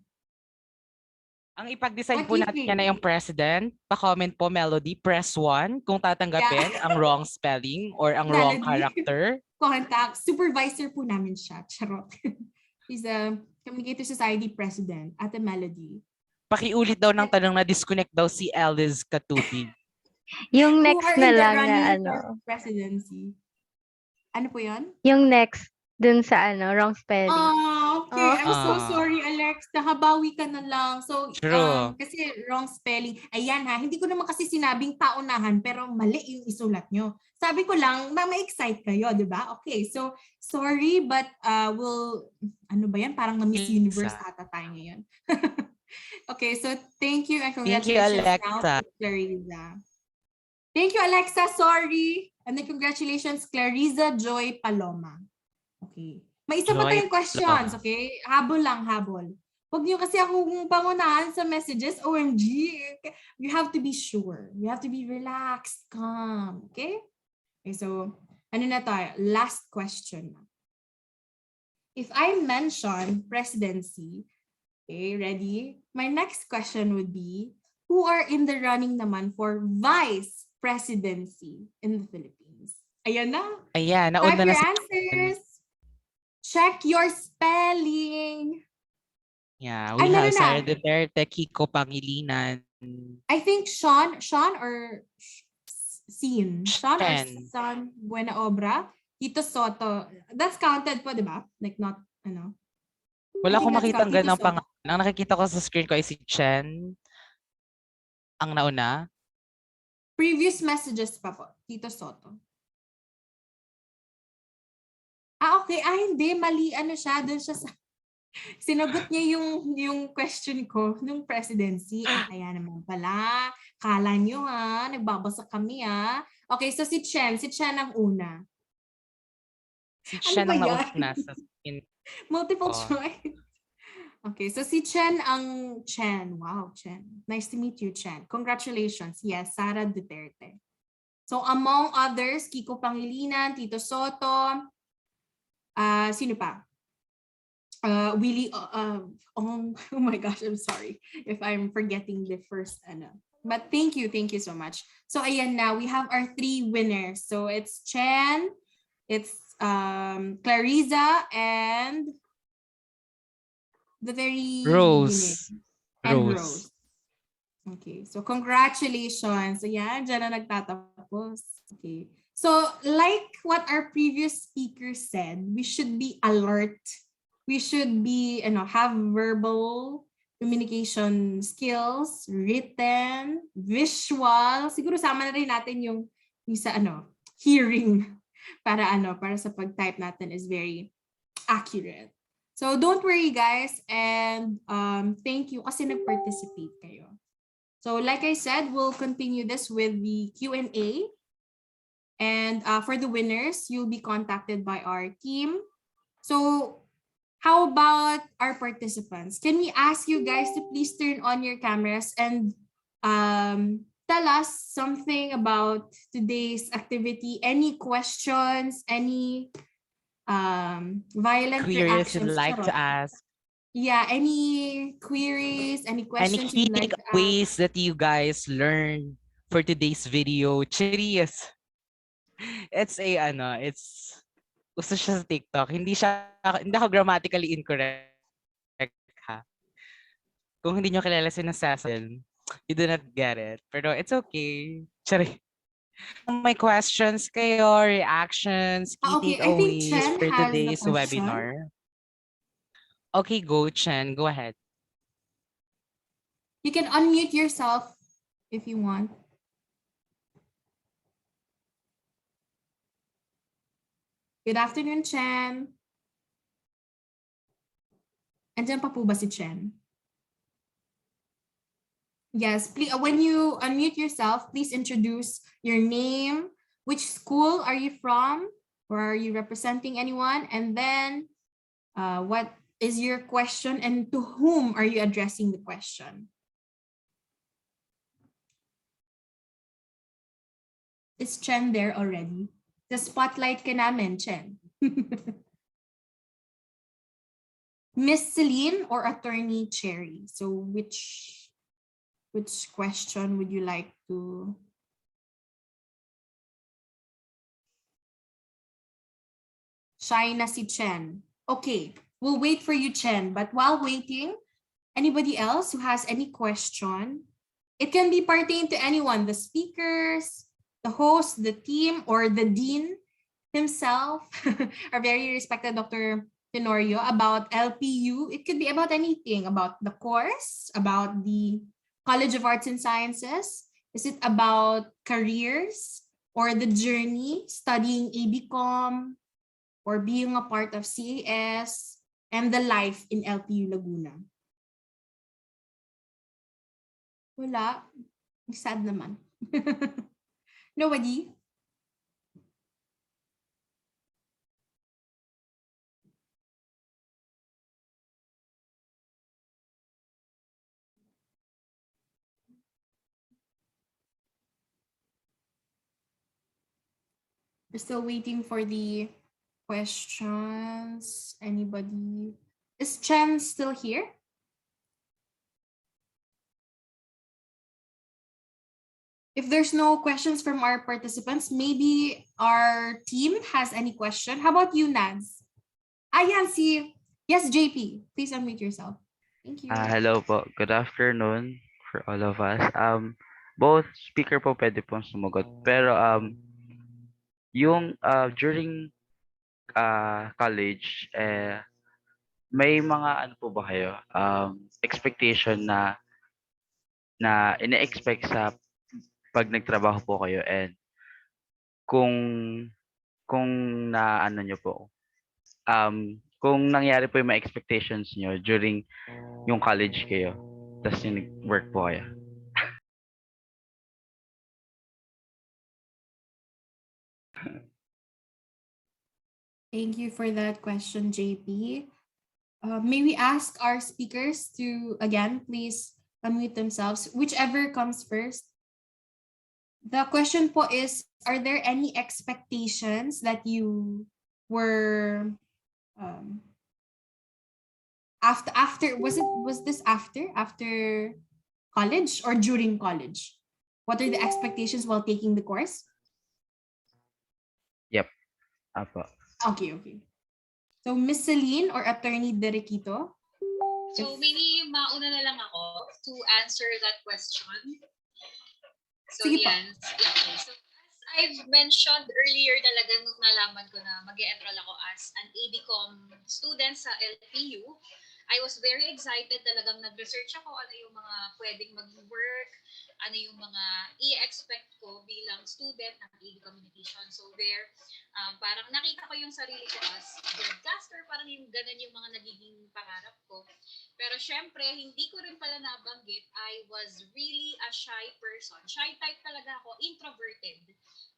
Ang ipag-decide What po do you natin think? na yung president, pa-comment po Melody, press 1 kung tatanggapin ang wrong spelling or ang wrong Melody. character. Contact. Supervisor po namin siya. Charot. He's a Communicator Society President, Ate Melody. Pakiulit daw ng tanong na disconnect daw si Alice Katubi. Yung Who next are na in the lang na running ano, for presidency? Ano po yan? yung next dun sa ano, wrong spelling. Oh, okay. I'm so Ah. sorry, Alex. Nakabawi ka na lang. So, True. kasi wrong spelling. Ayan ha, hindi ko naman kasi sinabing paunahan, pero mali yung isulat nyo. Sabi ko lang, na ma-excite kayo, di ba? Okay, so, sorry, but ano ba yan? Parang na-Miss Universe ata tayo ngayon. Okay, so thank you and Thank you, congratulations now Alexa. to Clarissa. Thank you, Alexa. Sorry. And then congratulations, Clarissa Joy Paloma. Okay. May isa pa Joy tayong questions, Paloma. okay? Habol lang, habol. Huwag niyo kasi akong pangunahan sa messages. OMG. You have to be sure. You have to be relaxed, calm. Okay? Okay, so, ano na tayo? Last question. If I mention presidency, okay, ready? My next question would be, who are in the running naman for vice presidency in the Philippines? Ayan na. Ayan, Type nauna na your si answers. Check your spelling. Yeah, Ay, we have meron na. Sara Duterte, Kiko Pangilinan. I think Sean or Sean or Shen. Son Buena Obra, Tito Soto. That's counted po, di ba? Like not, ano. Wala I think akong that's makitang Tito ganang Soto. pangalan. Ang nakikita ko sa screen ko ay si Chen. Ang nauna. Previous messages pa po, Tito Soto. Ah, okay. Ah, hindi. Mali. Ano siya? Doon siya sa... Sinagot niya yung question ko nung presidency. Ah, kaya naman pala. Kala nyo ha. Nagbabasa kami ha. Okay, so si Chen. Si Chen ang una. Si Ano Chen ba ang yan? nauna sa screen. Multiple Oh. choice. Okay, so si Chen ang Chen. Wow, Chen. Nice to meet you, Chen. Congratulations. Yes, Sara Duterte. So among others, Kiko Pangilinan, Tito Soto, sino pa? Willie, oh my gosh, I'm sorry if I'm forgetting the first, but thank you so much. So ayan na, we have our 3 winners. So it's Chen, it's Clarissa, and the very Rose. beginning. And Rose. Rose. Okay, so congratulations. So yeah, dyan na nagtatapos. Okay. So like what our previous speaker said, we should be alert. We should be, have verbal communication skills, written, visual. Siguro sama na rin natin yung sa hearing para sa pag-type natin is very accurate. So don't worry guys, and thank you kasi nag-participate kayo. So like I said, we'll continue this with the Q&A. And for the winners, you'll be contacted by our team. So how about our participants? Can we ask you guys to please turn on your cameras and tell us something about today's activity? Any questions? Any violent Queries reactions? you'd like to ask. Yeah, any queries, any Any questions key you'd like to ask? takeaways that you guys learned for today's video? Cheers. It's it's uso siya sa TikTok. Hindi ako grammatically incorrect ha. Kung hindi nyo kilala si Cecil, you do not get it. Pero it's okay. Sorry. Kung may questions kayo, reactions, key Okay, I think takeaways Chen for has the today's question. webinar. Okay, go Chen. Go ahead. You can unmute yourself if you want. Good afternoon, Chen. Andiyan pa po ba si Chen? Yes, please, when you unmute yourself, please introduce your name, which school are you from, or are you representing anyone, and then what is your question and to whom are you addressing the question? Is Chen there already? The spotlight ka namin, Chen. Miss Celine or Attorney Cherry? So which question would you like to? Shy na si Chen. Okay, we'll wait for you, Chen. But while waiting, anybody else who has any question, it can be pertaining to anyone, the speakers, the host, the team, or the dean himself, our very respected Dr. Tenorio, about LPU. It could be about anything, about the course, about the College of Arts and Sciences. Is it about careers or the journey studying ABCom or being a part of CAS and the life in LPU Laguna? Wala. Sad naman. Nobody? We're still waiting for the questions. Anybody? Is Chen still here? If there's no questions from our participants, maybe our team has any question. How about you, Naz? Ayan, si... Yes, JP. Please unmute yourself. Thank you. Hello po. Good afternoon for all of us. Both speaker po pwede pong sumagot. Pero yung during college, may mga ano po ba kayo? Expectation na ine-expect sa pag nagtrabaho po kayo, and kung kung na ano nyo po, kung nangyari po yung mga expectations nyo during yung college kayo, tapos yung nag-work po kayo. Thank you for that question, JP. May we ask our speakers to, again, please unmute themselves, whichever comes first. The question po is, are there any expectations that you were after was this after college or during college? What are the expectations while taking the course? Yep. Apo. Okay. So Miss Celine or Attorney Derequito? So maybe mauna na lang ako to answer that question. So Sige po. yan. Okay. So as I've mentioned earlier talaga nung nalaman ko na mag-e-enroll ako as an ABCom student sa LPU, I was very excited talagang nag-research ako ano yung mga pwedeng mag-work, ano yung mga i-expect ko bilang student ng AB Communication. So there, parang nakita ko yung sarili ko as broadcaster, parang yung ganun yung mga nagiging pangarap ko. Pero syempre, hindi ko rin pala nabanggit, I was really a shy person. Shy type talaga ako, introverted.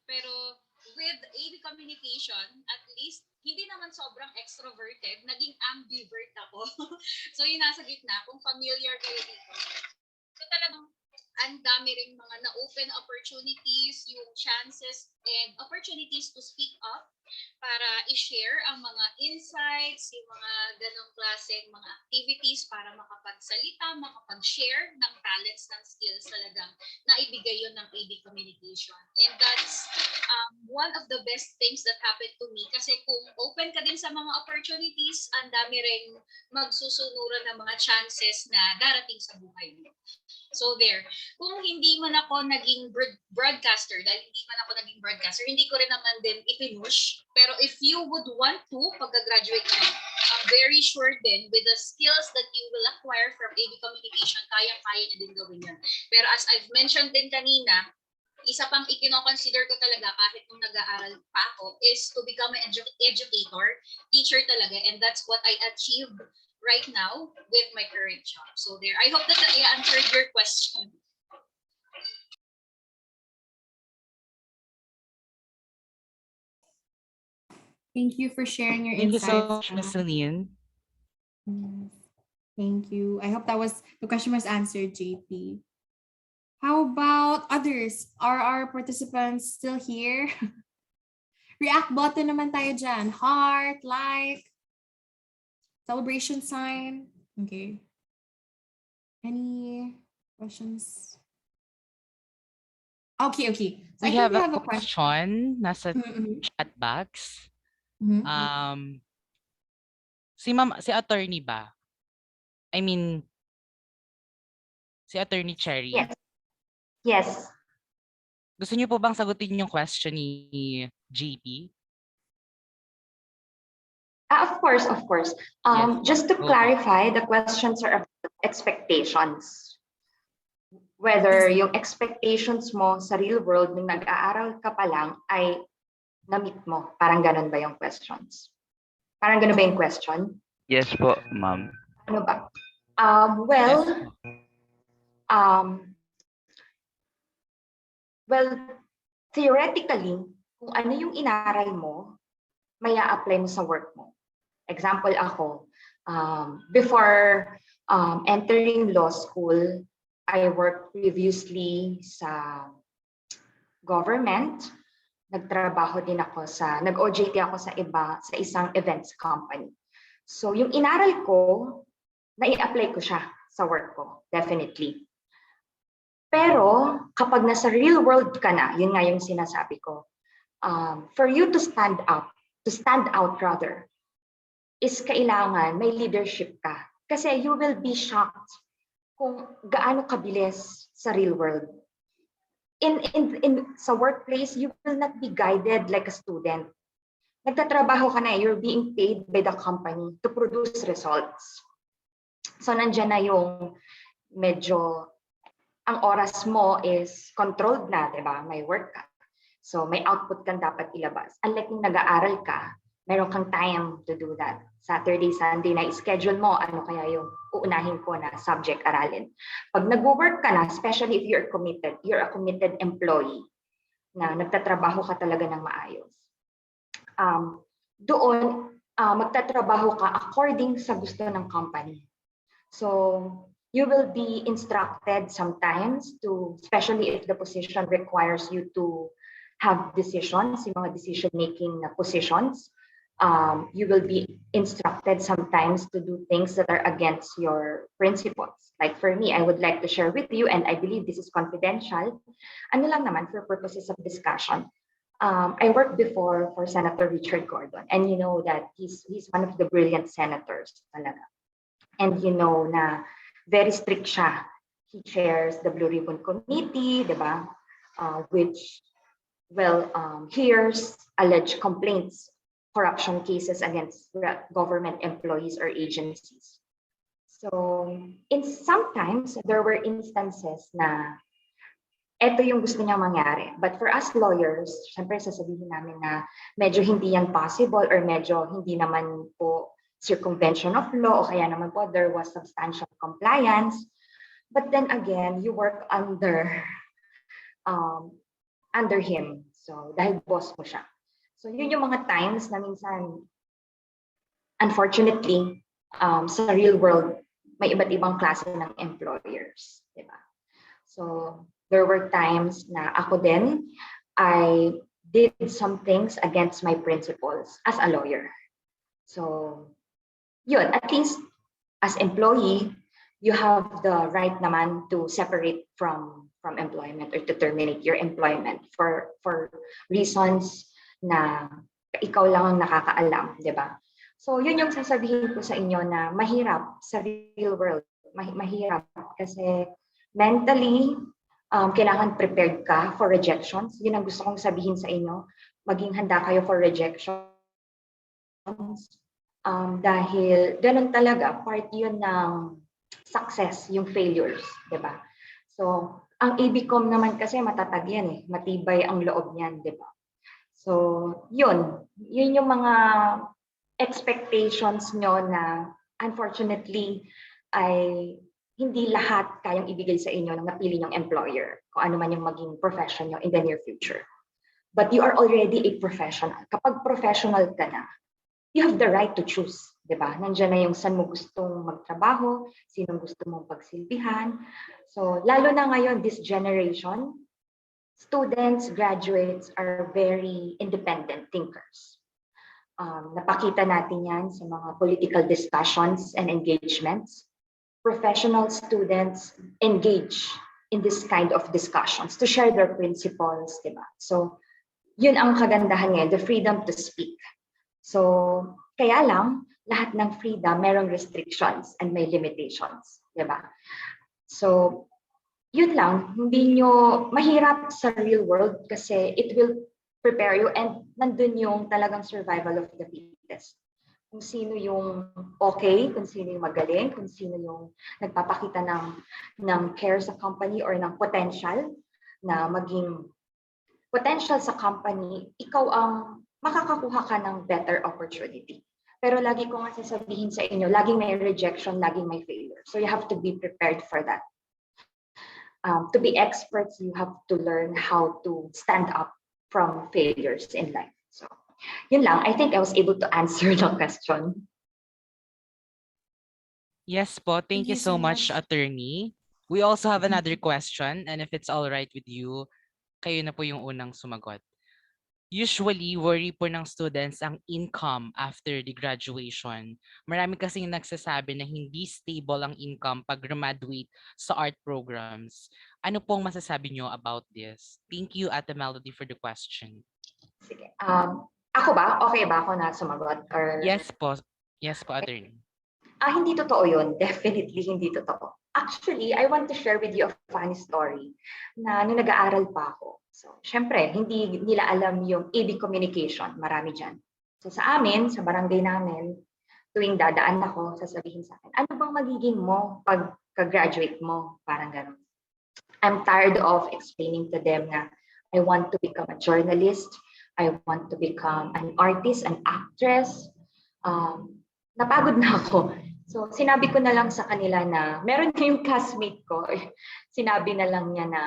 Pero with AB Communication, at least, hindi naman sobrang extroverted, naging ambivert ako. So yung nasa gitna, kung familiar kayo dito. So talagang ang dami ring mga na-open opportunities, yung chances and opportunities to speak up para i-share ang mga insights, yung mga ganong klaseng mga activities para makapagsalita, makapag-share ng talents, ng skills talagang naibigay yun ng AB Communication. And that's one of the best things that happened to me kasi kung open ka din sa mga opportunities, ang dami rin magsusunuran ng mga chances na darating sa buhay mo. So there, kung hindi man ako naging broadcaster, dahil hindi man ako naging broadcaster, hindi ko rin naman din ipinush. Pero if you would want to, pagka-graduate nyo, I'm very sure din with the skills that you will acquire from AB Communication, kayang-kaya nyo din gawin yun. Pero as I've mentioned din kanina, isa pang ikino-consider ko talaga kahit nung nag-aaral pa ako is to become an educator, teacher talaga, and that's what I achieved right now with my current job. So there, I hope that I answered your question. Thank you for sharing your Thank you insights. so much, Miss Celine. Thank you. I hope the question was answered, JP. How about others? Are our participants still here? React button naman tayo dyan. Heart, like, celebration sign. Okay. Any questions? Okay. So We I think have we a have a question. question nasa Mhm. chat box. Mhm. Si attorney ba? I mean, si Attorney Cherry. Yes. Yes. Gusto niyo po bang sagutin yung question ni JP? Of course, of course. Yes. Just to Go. clarify, the questions are about expectations. Whether yung expectations mo sa real world nung nag-aaral ka pa lang ay na-meet mo. Parang ganun ba yung questions? Parang ganun ba yung question? Yes po, ma'am. Ano ba? Well, theoretically, kung ano yung inaral mo, may a-apply mo sa work mo. Example ako, before entering law school, I worked previously sa government. Nagtrabaho din ako nag-OJT ako sa isang events company. So yung inaral ko, nai-apply ko siya sa work ko, definitely. Pero kapag nasa real world ka na, yun nga yung sinasabi ko, for you to stand out rather, is kailangan may leadership ka. Kasi you will be shocked kung gaano kabilis sa real world. Sa workplace, you will not be guided like a student. Nagtatrabaho ka na, you're being paid by the company to produce results. So nandyan na yung medyo, ang oras mo is controlled na, di ba? May work ka. So may output kang dapat ilabas. Unlike yung nag-aaral ka, meron kang time to do that. Saturday, Sunday na schedule mo, ano kaya yung uunahin ko na subject aralin. Pag nag-work ka na, especially if you're a committed employee, na nagtatrabaho ka talaga ng maayos. Doon, magtatrabaho ka according sa gusto ng company. So, you will be instructed sometimes especially if the position requires you to have decisions, yung mga decision-making positions, you will be instructed sometimes to do things that are against your principles. Like for me, I would like to share with you, and I believe this is confidential, ano lang naman for purposes of discussion. I worked before for Senator Richard Gordon, and you know that he's one of the brilliant senators talaga. And you know na very strict siya. He chairs the Blue Ribbon Committee, di ba? Which hears alleged complaints, corruption cases against government employees or agencies. So, sometimes there were instances na eto yung gusto niya mangyari. But for us lawyers, syempre sasabihin namin na medyo hindi yan possible or medyo hindi naman po circumvention of law o kaya naman po there was substantial compliance. But then again, you work under him. So, dahil boss mo siya. So, yun yung mga times na minsan, unfortunately, sa real world, may iba't ibang klase ng employers. Diba? So, there were times na ako din, I did some things against my principles as a lawyer. So, yun, at least as employee, you have the right naman to separate from employment or to terminate your employment for reasons na ikaw lang ang nakakaalam, di ba? So, yun yung sasabihin ko sa inyo na mahirap sa real world. Mahirap kasi mentally, kailangan prepared ka for rejections. Yun ang gusto kong sabihin sa inyo. Maging handa kayo for rejections. Dahil ganun talaga, part yun ng success, yung failures, di ba? So, ang ABCOM naman kasi matatag yan eh. Matibay ang loob niyan, di ba? So, yun yung mga expectations nyo na unfortunately ay hindi lahat kayang ibigay sa inyo ng napili nyong employer, kung ano man yung maging profession nyo in the near future. But you are already a professional. Kapag professional ka na, you have the right to choose, di ba? Nandiyan na yung saan mo gustong magtrabaho, sinong gusto mong pagsilbihan. So, lalo na ngayon, this generation, students, graduates are very independent thinkers. Napakita natin yan sa mga political discussions and engagements. Professional students engage in this kind of discussions to share their principles, diba? So, yun ang kagandahan ngayon, the freedom to speak. So, kaya lang, lahat ng freedom, merong restrictions and may limitations, diba? So, yun lang, hindi nyo mahirap sa real world kasi it will prepare you and nandun yung talagang survival of the fittest. Kung sino yung okay, kung sino yung magaling, kung sino yung nagpapakita ng care sa company or ng potential na maging potential sa company, ikaw ang makakakuha ka ng better opportunity. Pero lagi ko nga sasabihin sa inyo, laging may rejection, laging may failure. So you have to be prepared for that. To be experts, you have to learn how to stand up from failures in life. So, yun lang. I think I was able to answer the question. Yes po. Thank you so much, attorney. We also have another question, and if it's all right with you, kayo na po yung unang sumagot. Usually, worry po ng students ang income after the graduation. Marami kasing nagsasabi na hindi stable ang income pag graduate sa art programs. Ano pong masasabi nyo about this? Thank you, Ate Melody, for the question. Sige. Ako ba? Okay ba ako na sumagot? Or... Yes po. Yes po, attorney. Hindi totoo yun. Definitely hindi totoo. Actually, I want to share with you a funny story na nung nag-aaral pa ako. So, syempre, hindi nila alam yung AB communication. Marami dyan. So, sa amin, sa barangay namin, tuwing dadaan ako, sasabihin sa akin, ano bang magiging mo pag ka-graduate mo? Parang gano'n. I'm tired of explaining to them na I want to become a journalist. I want to become an artist, an actress. Napagod na ako. So, sinabi ko na lang sa kanila na meron na yung classmate ko. Sinabi na lang niya na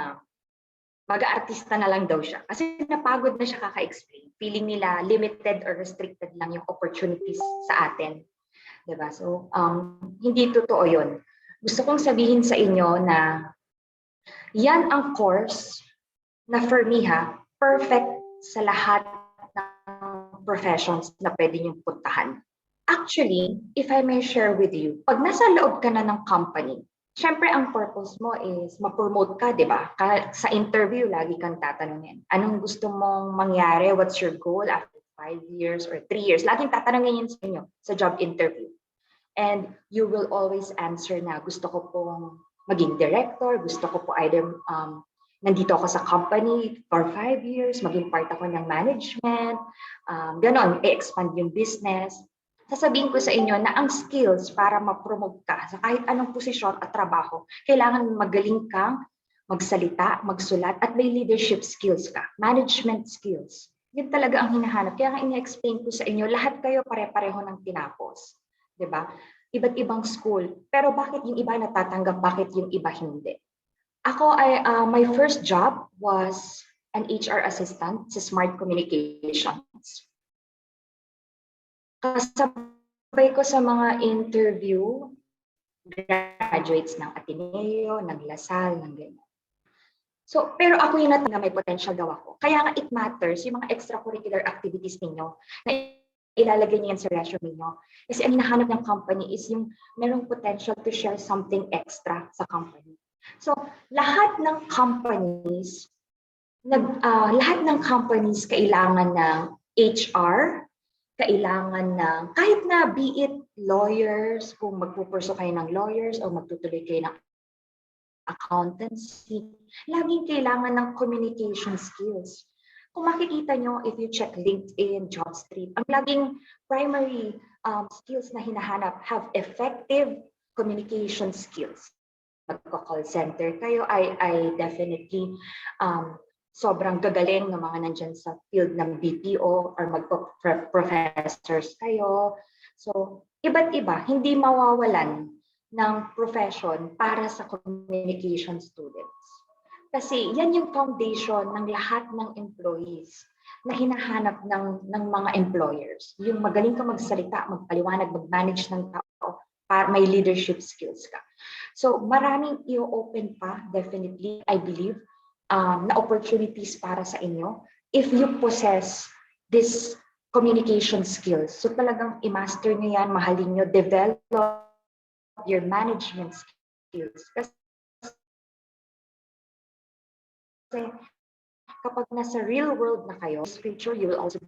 mag-aartista na lang daw siya. Kasi napagod na siya kaka-explain. Feeling nila limited or restricted lang yung opportunities sa atin. Diba? So, hindi totoo yun. Gusto kong sabihin sa inyo na yan ang course na for me perfect sa lahat ng professions na pwede niyong puntahan. Actually, if I may share with you, pag nasa loob ka na ng company, syempre ang purpose mo is ma-promote ka, di ba? Sa interview, lagi kang tatanungin. Anong gusto mong mangyari? What's your goal after 5 years or 3 years? Laging tatanungin yan sa inyo sa job interview. And you will always answer na gusto ko pong maging director, gusto ko po either nandito ako sa company for 5 years, maging part ako ng management, ganon, i-expand yung business. Sasabihin ko sa inyo na ang skills para ma-promote ka sa kahit anong posisyon at trabaho, kailangan magaling kang magsalita, magsulat, at may leadership skills ka, management skills. Yun talaga ang hinahanap. Kaya nga ina-explain ko sa inyo, lahat kayo pare-pareho ng tinapos. Diba? Iba't ibang school. Pero bakit yung iba natatanggap, bakit yung iba hindi? Ako, my first job was an HR assistant sa Smart Communications. Kasabay ko sa mga interview, graduates ng Ateneo, ng Lasal, ng ganyan. So, pero ako yung na may potential daw ako. Kaya nga it matters, yung mga extracurricular activities ninyo na ilalagay niyo yan sa resume niyo. Kasi ang hinahanap ng company is yung merong potential to share something extra sa company. So, lahat ng companies kailangan ng HR, kailangan ng kahit na be it lawyers, kung magpupurso kayo ng lawyers o magtutuloy kayo ng accountancy, laging kailangan ng communication skills. Kung makikita nyo, if you check LinkedIn, JobStreet, ang laging primary skills na hinahanap have effective communication skills. Magko-call center kayo, I definitely sobrang gagaling ng mga nandyan sa field ng BPO or magpo-professors kayo. So, iba't iba, hindi mawawalan ng profession para sa communication students. Kasi yan yung foundation ng lahat ng employees na hinahanap ng mga employers. Yung magaling ka magsalita, magpaliwanag, mag-manage ng tao, para may leadership skills ka. So maraming i-open pa, definitely, I believe, na opportunities para sa inyo if you possess this communication skills. So talagang i-master nyo yan, mahalin nyo, develop your management skills. Kasi kapag nasa real world na kayo, future, you will also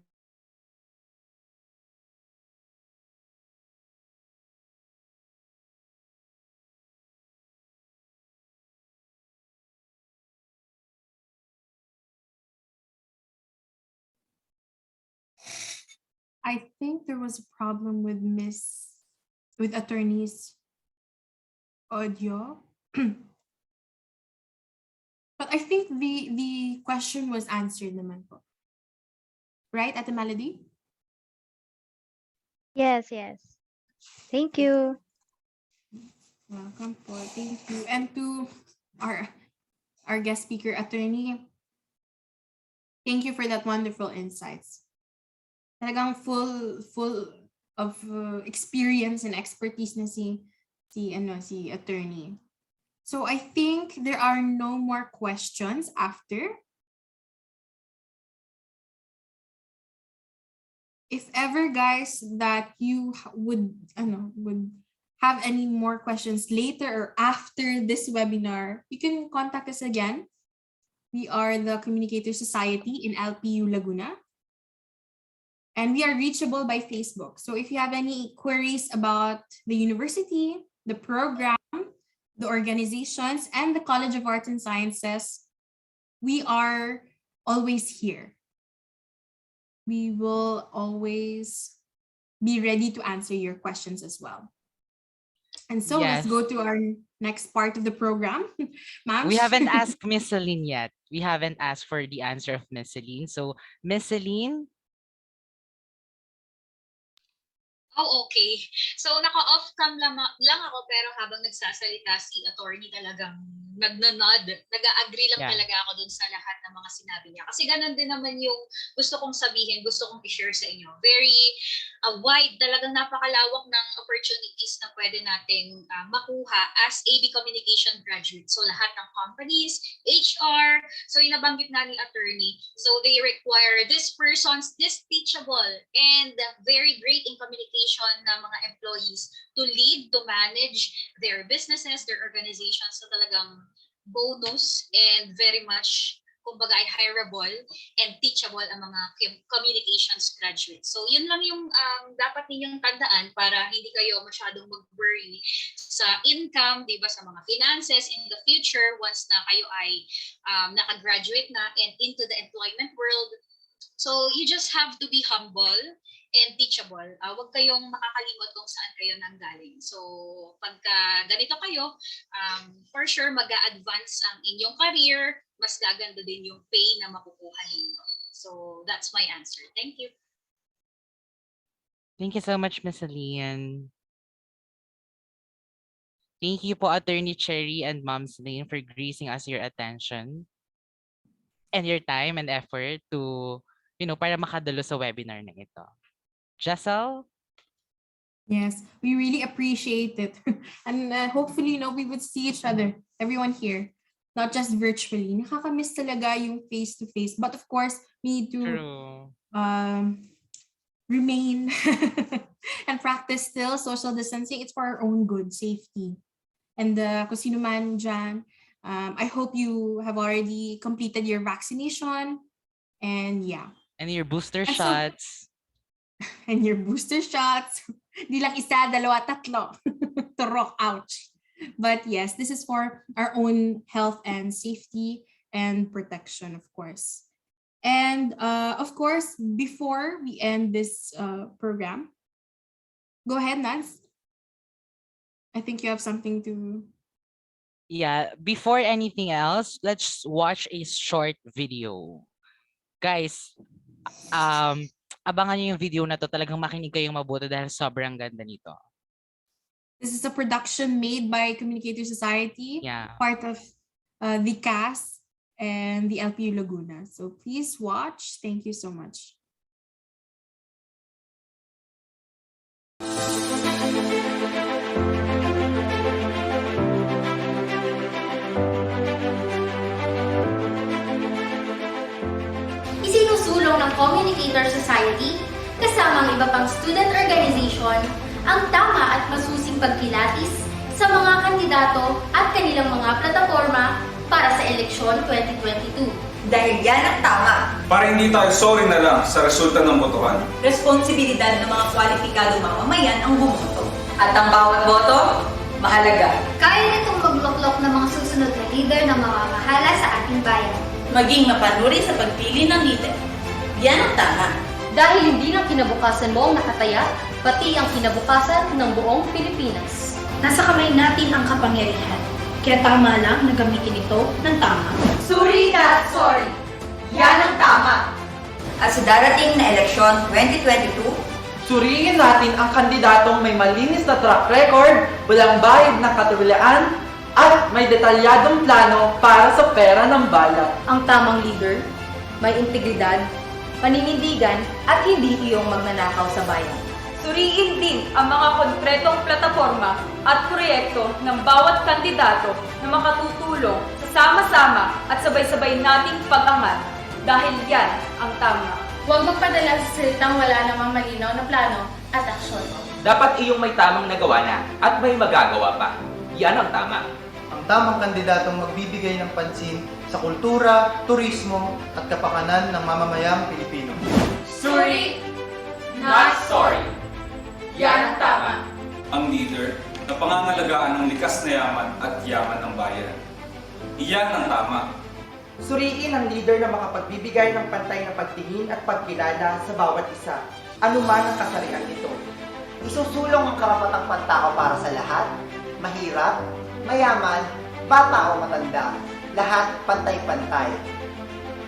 I think there was a problem with attorney's audio. But I think the question was answered naman po. Right, Ate Melody? Yes, yes. Thank you. Welcome po. Thank you. And to our guest speaker, attorney, thank you for that wonderful insights. Talagang full of experience and expertise na si attorney. So I think there are no more questions after. If ever, guys, that you would have any more questions later or after this webinar, you can contact us again. We are the Communicator Society in LPU Laguna. And we are reachable by Facebook. So if you have any queries about the university, the program, the organizations, and the College of Arts and Sciences, we are always here. We will always be ready to answer your questions as well. And so let's go to our next part of the program. Ma'am? We haven't asked Miss Celine yet. We haven't asked for the answer of Miss Celine. So, Miss Celine? Oh, okay. So, naka-off cam lang ako pero habang nagsasalita si attorney talagang nag-nod. Nag-agree lang talaga ako dun sa lahat ng mga sinabi niya. Kasi ganun din naman yung gusto kong sabihin, gusto kong i-share sa inyo. Very wide, talagang napakalawak ng opportunities na pwede nating makuha as AB Communication graduate. So, lahat ng companies, HR, so yung nabanggit na ni attorney. So, they require this person's this teachable and very great in communication ng mga employees to lead, to manage their businesses, their organizations. So talagang bonus and very much, kumbaga, ay hireable and teachable ang mga communications graduates. So yun lang yung dapat ninyong tandaan para hindi kayo masyadong mag-worry sa income, di ba, sa mga finances in the future once na kayo ay nakagraduate na and into the employment world. So you just have to be humble and teachable. Huwag kayong makakalimot kung saan kayo nanggaling. So pagka ganito kayo, for sure mag-a-advance ang inyong career, mas gaganda din yung pay na makukuha ninyo. So that's my answer. Thank you. Thank you so much, Miss Celine. Thank you po, Attorney Cherry and Ma'am Celine, for gracing us your attention and your time and effort to, para makadalo sa webinar na ito. Jessel? Yes, we really appreciate it. And hopefully, we would see each other, everyone here, not just virtually. Nakakamiss talaga yung face-to-face. But of course, we need to True. remain and practice still social distancing. It's for our own good, safety. And kung sino man dyan, I hope you have already completed your vaccination. And yeah. And your booster And so- shots. And your booster shots. Di lang isa, dalawa, tatlo. Turok, ouch. But yes, this is for our own health and safety and protection, of course. And of course, before we end this program, go ahead, Nance. I think you have something to... Yeah, before anything else, let's watch a short video. Guys, abangan niyo yung video na to. Talagang makinig kayong mabuti dahil sobrang ganda nito. This is a production made by Communicator Society, Yeah. part of the cast and the LPU Laguna. So please watch. Thank you so much. Isinusulong ng Communicator Society kasama ang iba pang student organization ang tama at masusing pagkilatis sa mga kandidato at kanilang mga plataforma para sa eleksyon 2022. Dahil yan ang tama. Para hindi tayo sorry na lang sa resulta ng botohan. Responsibilidad ng mga kwalipikadong mamamayan ang bumoto. At ang bawat boto, mahalaga. Kaya nitong magloklok ng mga susunod na leader na mamamahala sa ating bayan. Maging mapanuri sa pagpili ng leader. Yan ang tama. Dahil hindi lang kinabukasan mo ang nakataya, pati ang kinabukasan ng buong Pilipinas. Nasa kamay natin ang kapangyarihan. Kaya tama lang na gamitin ito ng tama. Suri na sorry. Yan ang tama. At sa darating na eleksyon 2022, Suriin natin ang kandidatong may malinis na track record, walang bayad ng katuwilaan, at may detalyadong plano para sa pera ng bayan. Ang tamang leader, may integridad, paninindigan, at hindi iyong magnanakaw sa bayan. Suriin din ang mga konkretong plataforma at proyekto ng bawat kandidato na makatutulong sa sama-sama at sabay-sabay nating pag-angat dahil yan ang tama. Huwag magpadala sa salitang wala namang malinaw na plano at aksyon. Dapat iyong may tamang nagawa na at may magagawa pa. Yan ang tama. Ang tamang kandidatong magbibigay ng pansin sa kultura, turismo at kapakanan ng mamamayang Pilipino. Suri, not sorry. Yan ang tama. Ang leader na pangangalagaan ng likas na yaman at yaman ng bayan. Iyan ang tama. Suriin ang leader na makapagbibigay ng pantay na pagtingin at pagkilala sa bawat isa, anuman ang kasarian nito. Isusulong ang karapatang pantao para sa lahat, mahirap, mayaman, bata o matanda, lahat pantay-pantay.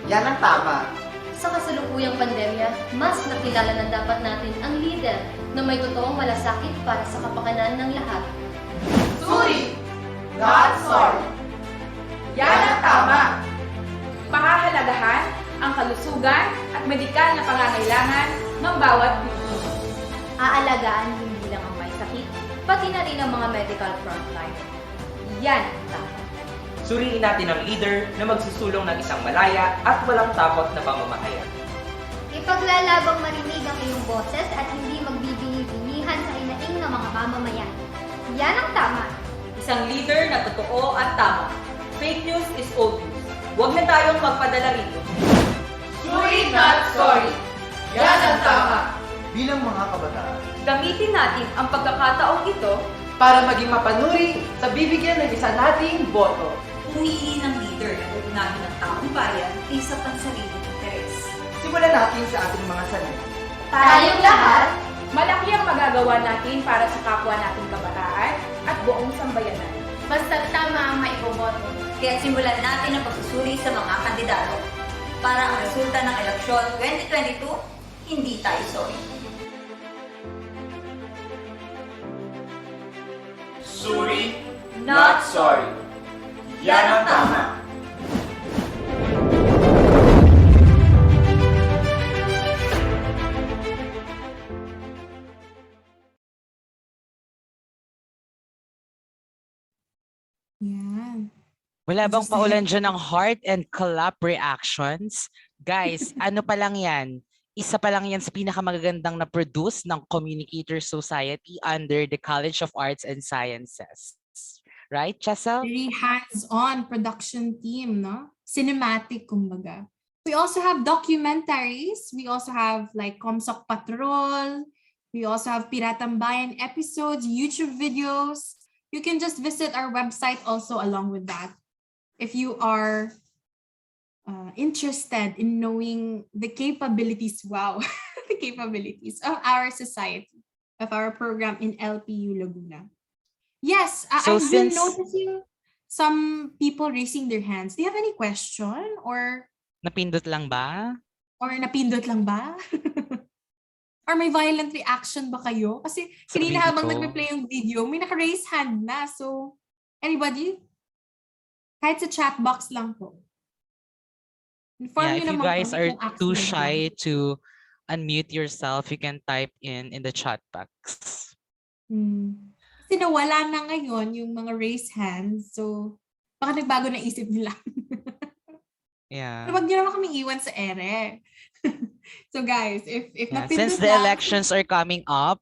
Yan ang tama. Sa kasalukuyang pandemya, mas nakilala na dapat natin ang leader na may totoong malasakit para sa kapakanan ng lahat. Suri, not sorry. yan ang tama. Pahahalagahan ang kalusugan at medikal na pangangailangan ng bawat Pilipino. Aalagaan hindi lang ang may sakit, pati na rin ang mga medical frontline. Yan ang tama. Suriin natin ang leader na magsusulong ng isang malaya at walang takot na pamamahaya. Ipaglalabang marinig ang iyong boses at hindi magbibingi-bingihan sa inaing ng mga mamamayan. Yan ang tama. Isang leader na totoo at tama. Fake news is old news. Huwag na tayong magpadala rito. Suri, not sorry. Yan ang tama. Bilang mga kabataan, Gamitin natin ang pagkakataong ito Para maging mapanuri sa bibigyan ng isa nating boto. pumili ng leader na uunahin ng taong bayan kaysa pansariling interes. Simulan natin sa ating mga sanay. Tayong lahat, malaki ang magagawa natin para sa kapwa nating kabataan at buong sambayanan. basta tama ang maiboboto. Kaya simulan natin ang pagsusuri sa mga kandidato. Para ang resulta ng eleksyon 2022, hindi tayo sorry. Suri, not sorry. Yan ang tama. Yan. Wala bang Just the paulan head. dyan ng heart and clap reactions? Guys, ano pa lang yan? Isa pa lang yan sa pinakamagagandang na-produce ng Communicator Society under the College of Arts and Sciences. Right, Chessel? Very hands-on production team, no? Cinematic, kumbaga. We also have documentaries. We also have like Comsok Patrol. We also have Piratang Bayan episodes, YouTube videos. You can just visit our website also along with that. If you are interested in knowing the capabilities, wow, the capabilities of our society, of our program in LPU Laguna. Yes, So I've been since noticing some people raising their hands. Do you have any question or napindot lang ba? napindot lang ba? Or may violent reaction ba kayo? Kasi Sa kanina habang video? nagpe-play yung video, may naka-raise hand na. So, anybody? Kahit sa chat box lang po. Inform Yeah, nyo if you naman guys kami are kung too accident lang. shy to unmute yourself, you can type in the chat box. Kasi nawala na ngayon yung mga raise hands. So, baka nagbago na isip nila. Yeah. Pero wag nyo naman kami iwan sa ere. So guys, if Yeah. napindot Since the lang, elections are coming up,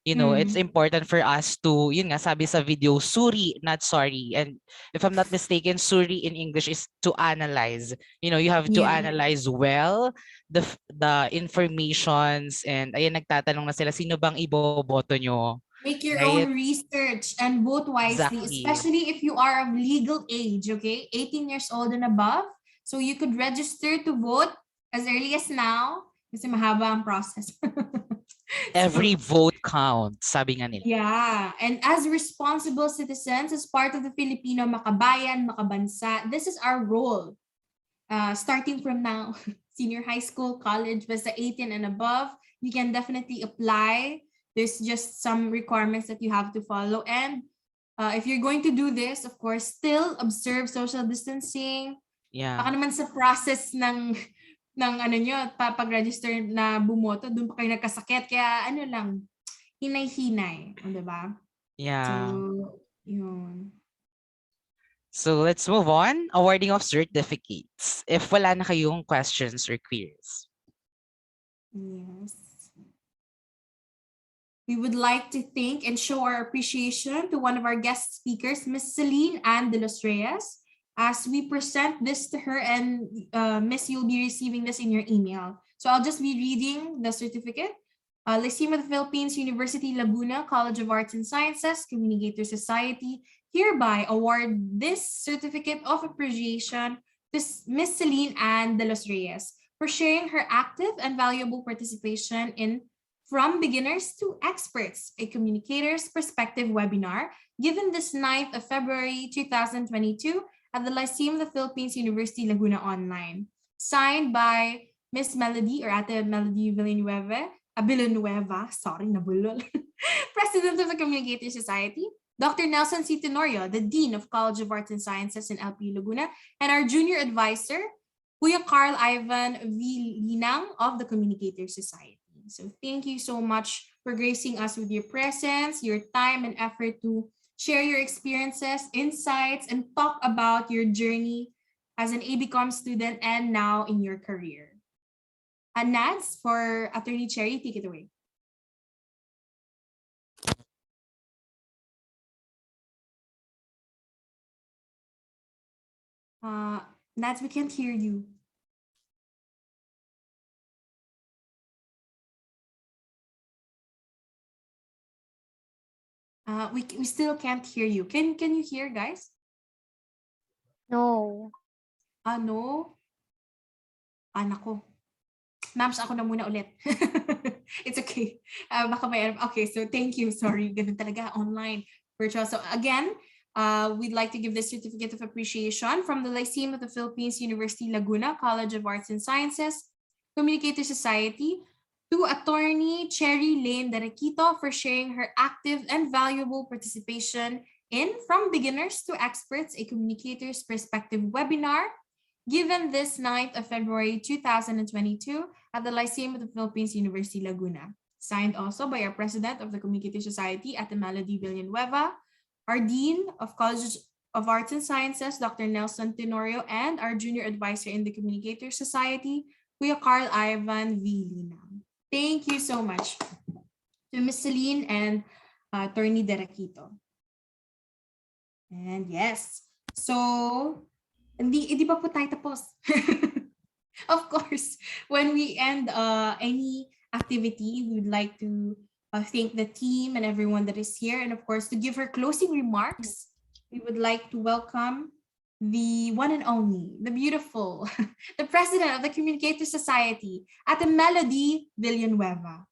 you know, it's important for us to, yun nga, sabi sa video, suri, not sorry. And if I'm not mistaken, suri in English is to analyze. You know, you have to Yeah. analyze well the informations, and ayun, nagtatanong na sila, sino bang iboboto nyo? make your Right? own research and vote wisely, Exactly. especially if you are of legal age, okay? 18 years old and above. So you could register to vote as early as now kasi mahaba ang process. Every vote counts, sabi nga nila. Yeah, and as responsible citizens, as part of the Filipino makabayan, makabansa, this is our role. Starting from now, senior high school, college, basta 18 and above, you can definitely apply. There's just some requirements that you have to follow. And if you're going to do this, of course, still observe social distancing. Yeah. Baka naman sa process ng ano nyo, pag-register na bumoto, doon pa kayo nagkasakit. Kaya ano lang, hinay-hinay. Diba? Yeah. So, yun. So let's move on. Awarding of certificates. If wala na kayong questions or queries. Yes. We would like to thank and show our appreciation to one of our guest speakers, Miss Celine Ann de los Reyes, as we present this to her, and Miss, you'll be receiving this in your email. So I'll just be reading the certificate. Lyceum of the Philippines, University Laguna, College of Arts and Sciences, Communicator Society, hereby award this certificate of appreciation to Miss Celine Ann de los Reyes for sharing her active and valuable participation in From Beginners to Experts, a Communicator's Perspective webinar given this 9th of February 2022 at the Lyceum of the Philippines, University Laguna Online. Signed by Miss Melody or Ate Melody Villanueva, sorry, nabulol. President of the Communicator Society, Dr. Nelson C. Tenorio, the Dean of College of Arts and Sciences in LPU Laguna, and our Junior Advisor, Kuya Carl Ivan V. Linang of the Communicator Society. So thank you so much for gracing us with your presence, your time and effort to share your experiences, insights, and talk about your journey as an ABCom student and now in your career. And Nads, for Attorney Cherry, take it away. Nads, we can't hear you. We still can't hear you. Can you hear, guys? No. No? Nako. Ma'ams, ako na muna ulit. It's okay. Baka may, okay, so thank you. Sorry, ganun talaga, online, virtual. So again, we'd like to give this certificate of appreciation from the Lyceum of the Philippines, University Laguna, College of Arts and Sciences, Communicator Society, to Attorney Cherry Lane Darequito for sharing her active and valuable participation in From Beginners to Experts, a Communicator's Perspective webinar given this 9th of February 2022 at the Lyceum of the Philippines, University Laguna. Signed also by our President of the Communicator Society, Ate Melody Villanueva, our Dean of College of Arts and Sciences, Dr. Nelson Tenorio, and our Junior Advisor in the Communicator Society, Kuya Carl Ivan V. Linang. Thank you so much to Ms. Celine and Attorney Derakito. And yes, so, hindi pa po tayo tapos. Of course, when we end any activity, we would like to thank the team and everyone that is here. And of course, to give her closing remarks, we would like to welcome the one and only, the beautiful, the president of the Communicator Society, Ate Melody Villanueva.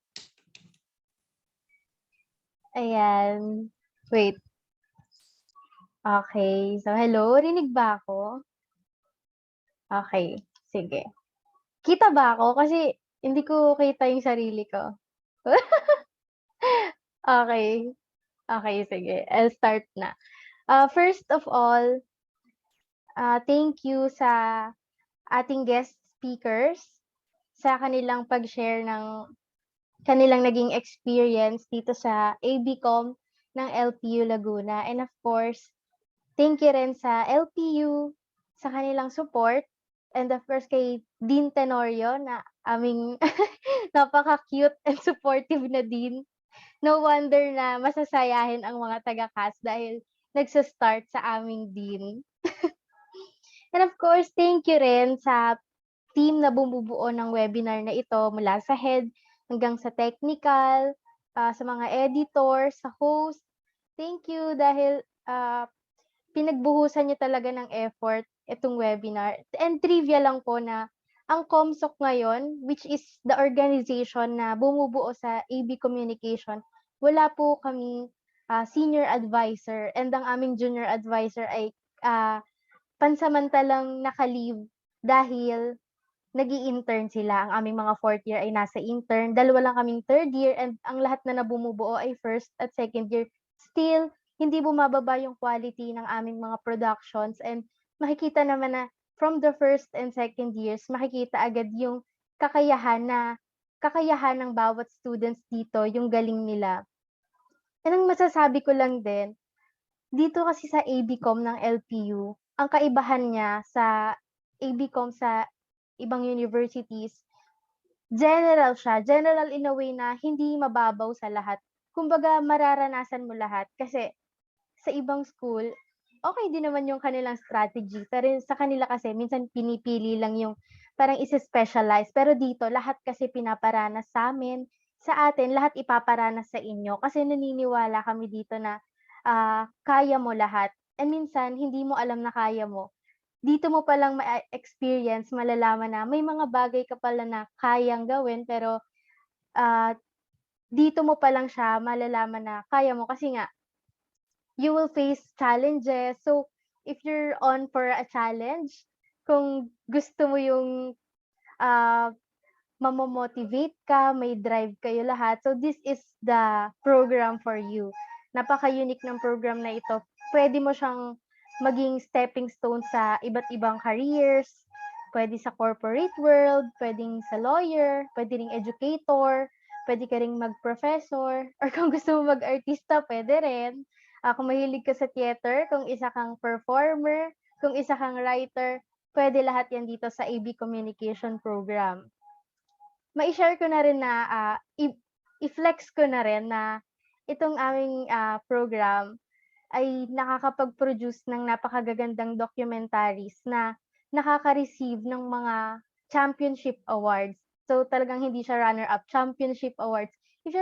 Ayan. Wait. Okay. So, hello. Rinig ba ako? Okay. Sige. Kita ba ako? Kasi hindi ko kita yung sarili ko. Okay. Okay, sige. I'll start na. First of all, thank you sa ating guest speakers sa kanilang pag-share ng kanilang naging experience dito sa ABCOM ng LPU Laguna. And of course, thank you rin sa LPU sa kanilang support. And of course, kay Dean Tenorio na aming napaka-cute and supportive na Dean. No wonder na masasayahin ang mga taga-cast dahil nagsa-start sa aming Dean. And of course, thank you rin sa team na bumubuo ng webinar na ito mula sa head hanggang sa technical, sa mga editor, sa host. Thank you dahil pinagbuhusan niyo talaga ng effort itong webinar. And trivia lang po na ang COMSOC ngayon, which is the organization na bumubuo sa AB Communication, wala po kaming senior advisor and ang aming junior advisor ay pansamantalang naka-leave dahil nag-i-intern sila. Ang aming mga fourth year ay nasa intern. Dalawa lang kaming third year and ang lahat na bumubuo ay first at second year. Still, hindi bumababa yung quality ng aming mga productions and makikita naman na from the first and second years, makikita agad yung kakayahan ng bawat students dito, yung galing nila. And ang masasabi ko lang din, dito kasi sa ABCOM ng LPU, ang kaibahan niya sa ABCOM sa ibang universities, general siya. General in a way na hindi mababaw sa lahat. Kumbaga, mararanasan mo lahat. Kasi sa ibang school, okay din naman yung kanilang strategy. Pero sa kanila kasi, minsan pinipili lang yung parang isa-specialize. Pero dito, lahat kasi pinaparanas sa amin. Sa atin, lahat ipaparanas sa inyo. Kasi naniniwala kami dito na kaya mo lahat. And minsan, hindi mo alam na kaya mo. Dito mo palang ma-experience, malalaman na may mga bagay ka pala na kayang gawin, pero dito mo palang siya malalaman na kaya mo kasi nga, you will face challenges. So, if you're on for a challenge, kung gusto mo yung mamomotivate ka, may drive kayo lahat. So, this is the program for you. Napaka-unique ng program na ito. Pwede mo siyang maging stepping stone sa iba't ibang careers. Pwede sa corporate world, pwedeng sa lawyer, pwede ring educator, pwede ka ring mag-professor, or kung gusto mo mag-artista, pwede rin. Kung mahilig ka sa theater, kung isa kang performer, kung isa kang writer, pwede lahat yan dito sa AB Communication Program. Ma-share ko na rin na, i-flex ko na rin na itong aming program ay nakakapag-produce ng napakagagandang documentaries na nakaka-receive ng mga championship awards. So talagang hindi siya runner-up, championship awards. If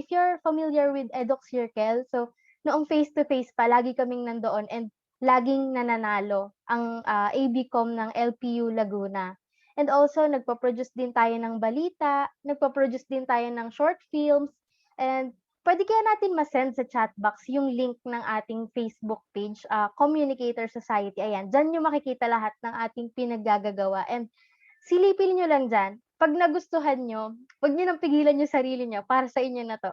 you're familiar with Edux Circle, so noong face-to-face pa, lagi kaming nandoon and laging nananalo ang ABCOM ng LPU Laguna. And also, nagpa-produce din tayo ng balita, nagpa-produce din tayo ng short films, and pwede kaya natin ma-send sa chat box yung link ng ating Facebook page, Communicator Society. Ayan, dyan nyo makikita lahat ng ating pinaggagawa. And silipin nyo lang dyan. Pag nagustuhan nyo, wag nyo nang pigilan yung sarili nyo. Para sa inyo na to.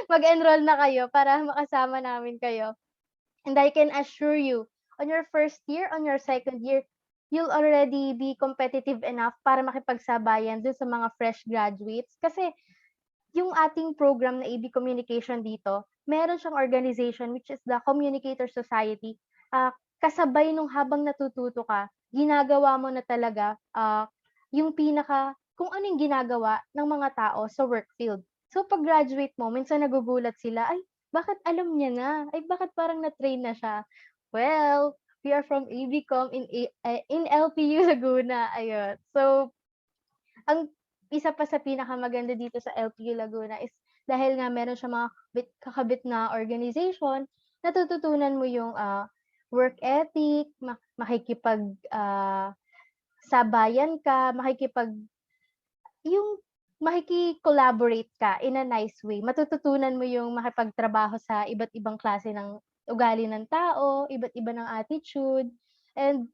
Mag-enroll na kayo para makasama namin kayo. And I can assure you, on your first year, on your second year, you'll already be competitive enough para makipagsabayan dun sa mga fresh graduates. Kasi yung ating program na AB Communication dito, meron siyang organization which is the Communicator Society kasabay nung habang natututo ka, ginagawa mo na talaga yung kung ano yung ginagawa ng mga tao sa work field. So pag-graduate mo, minsan nagugulat sila, ay, bakit alam niya na? Ay, bakit parang na-train na siya? Well, we are from ABCom in LPU Laguna. Ayun. So, ang isa pa sa pinakamaganda dito sa LPU Laguna is dahil nga meron siya mga kakabit na organization, natututunan mo yung work ethic, sabayan ka, makiki-collaborate ka in a nice way. Matututunan mo yung makipagtrabaho sa iba't ibang klase ng ugali ng tao, iba't iba ng attitude, and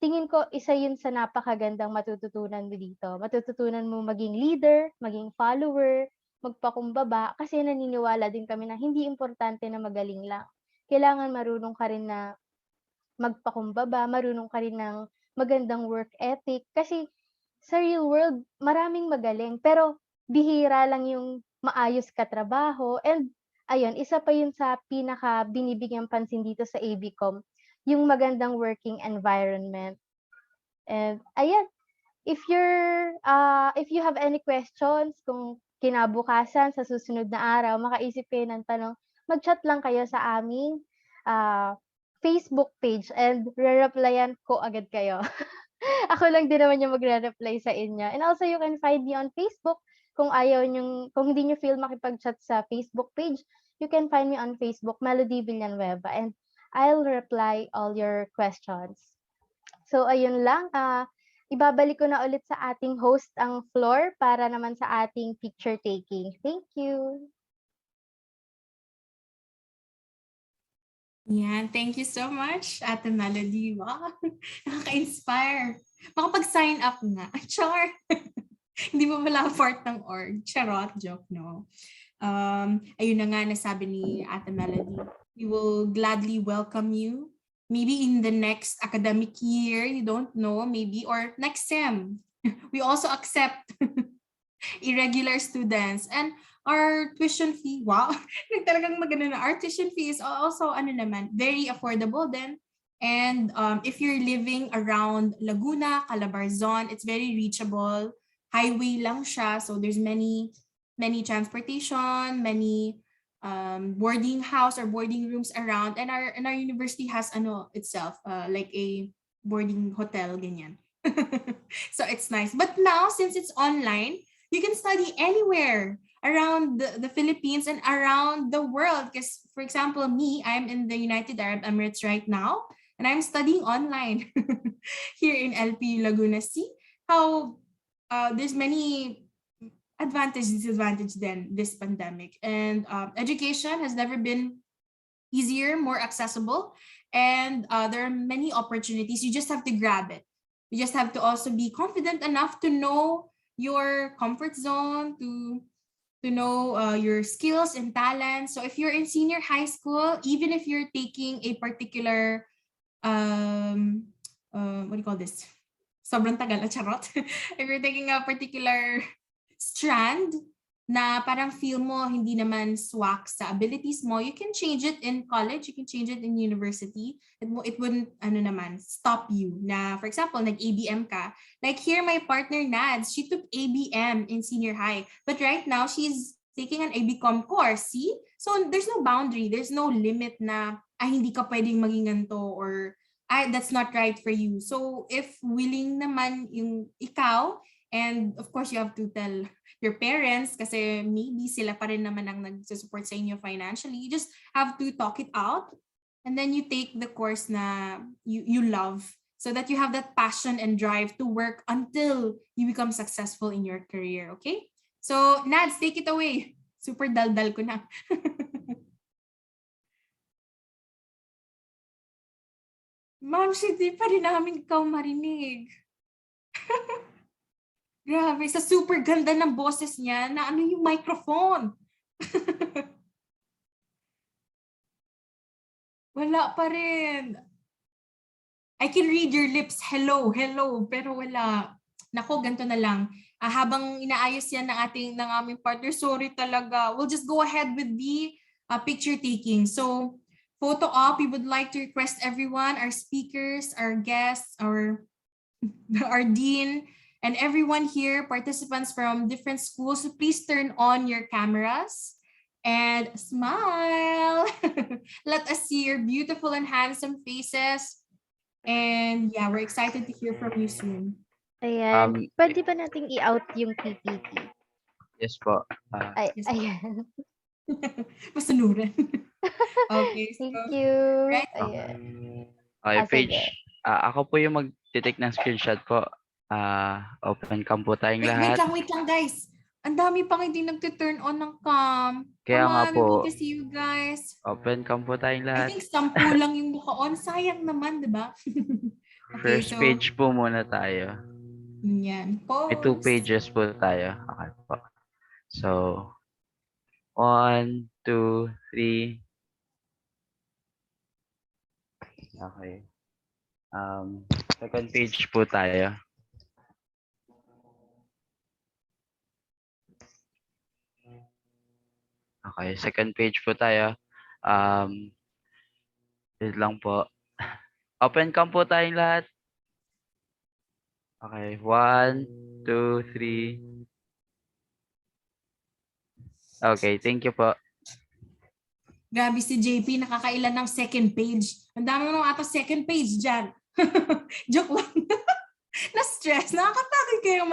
tingin ko isa yun sa napakagandang matututunan mo dito. Matututunan mo maging leader, maging follower, magpakumbaba, kasi naniniwala din kami na hindi importante na magaling lang. Kailangan marunong ka rin na magpakumbaba, marunong ka rin ng magandang work ethic. Kasi sa real world, maraming magaling, pero bihira lang yung maayos katrabaho. And ayun, isa pa yun sa pinaka binibigyang pansin dito sa ABCom, yung magandang working environment. And ayan, if you have any questions, kung kinabukasan sa susunod na araw, makaisip kayo ng tanong, mag-chat lang kayo sa aming Facebook page and re-replyan ko agad kayo. Ako lang din naman yung magre-reply sa inyo. And also, you can find me on Facebook. Kung hindi nyo feel makipag-chat sa Facebook page, you can find me on Facebook, Melody Villanueva, and I'll reply all your questions. So, ayun lang. Ibabalik ko na ulit sa ating host ang floor para naman sa ating picture taking. Thank you. Yan, thank you so much, Ate Melody. Wow, nakaka-inspire. Makapag-sign up nga. Char! Hindi mo pala part ng org. Charot, joke, no? Ayun na nga, nasabi ni Ate Melody. We will gladly welcome you. Maybe in the next academic year, you don't know, maybe, or next sem. We also accept irregular students. And our tuition fee, wow, talagang maganda na. Our tuition fee is also very affordable then. And if you're living around Laguna, Calabarzon, it's very reachable. Highway lang siya, so there's many transportation, many boarding house or boarding rooms around, and our university has itself like a boarding hotel ganyan. So it's nice. But now, since it's online, you can study anywhere around the Philippines and around the world. Because, for example, me, I'm in the United Arab Emirates right now, and I'm studying online here in LPU Laguna. See how there's many disadvantage than this pandemic. And education has never been easier, more accessible, and there are many opportunities. You just have to grab it. You just have to also be confident enough to know your comfort zone, to know your skills and talents. So if you're in senior high school, even if you're taking a particular, what do you call this? Sobrang tagal na charot. If you're taking a particular strand na parang feel mo hindi naman swak sa abilities mo, you can change it in college, you can change it in university. It wouldn't stop you na, for example, nag-ABM ka. Like here, my partner Nads, she took ABM in senior high, but right now she's taking an ABCom course, see? So there's no boundary, there's no limit na hindi ka pwedeng maging ganito or that's not right for you. So if willing naman yung ikaw, and of course, you have to tell your parents kasi maybe sila pa rin naman ang nagsusupport sa inyo financially. You just have to talk it out, and then you take the course na you love, so that you have that passion and drive to work until you become successful in your career, okay? So, Nads, take it away. Super daldal ko na. Ma'am, hindi pa rin namin ikaw marinig. Grabe, sa super ganda ng boses niya na yung microphone. Wala pa rin. I can read your lips, hello, hello, pero wala. Nako, ganito na lang. Habang inaayos yan ng aming partner, sorry talaga. We'll just go ahead with the picture taking. So, photo op, we would like to request everyone, our speakers, our guests, our dean, and everyone here, participants from different schools, so please turn on your cameras and smile. Let us see your beautiful and handsome faces. And yeah, we're excited to hear from you soon. Ayan. Pwede ba nating i-out yung PPT? Yes po. Ayan. Masunuran. Okay, so, Thank you. right? Ayan. Okay, Sige. page. Ako po yung mag-take ng screenshot po. Open cam po tayong lahat. Wait lang guys. Ang dami pang hindi nagte-turn on ng cam. Kaya Come nga on, we want po. to see you guys. Open cam po tayong I lahat. think 10 lang yung naka-on. Sayang naman, di ba? Okay, First page po muna tayo. Yan. May 2 pages po tayo. Okay po. So, 1, 2, 3. Okay. Second page po tayo. Okay, second page po tayo. Wait lang po. Open cam po tayong lahat. Okay, 1, 2, 3. Okay, thank you po. Grabe si JP, nakakailan ng second page. Ang dami mo ata second page dyan. Joke lang. Na-stress. Nakakapagod kayo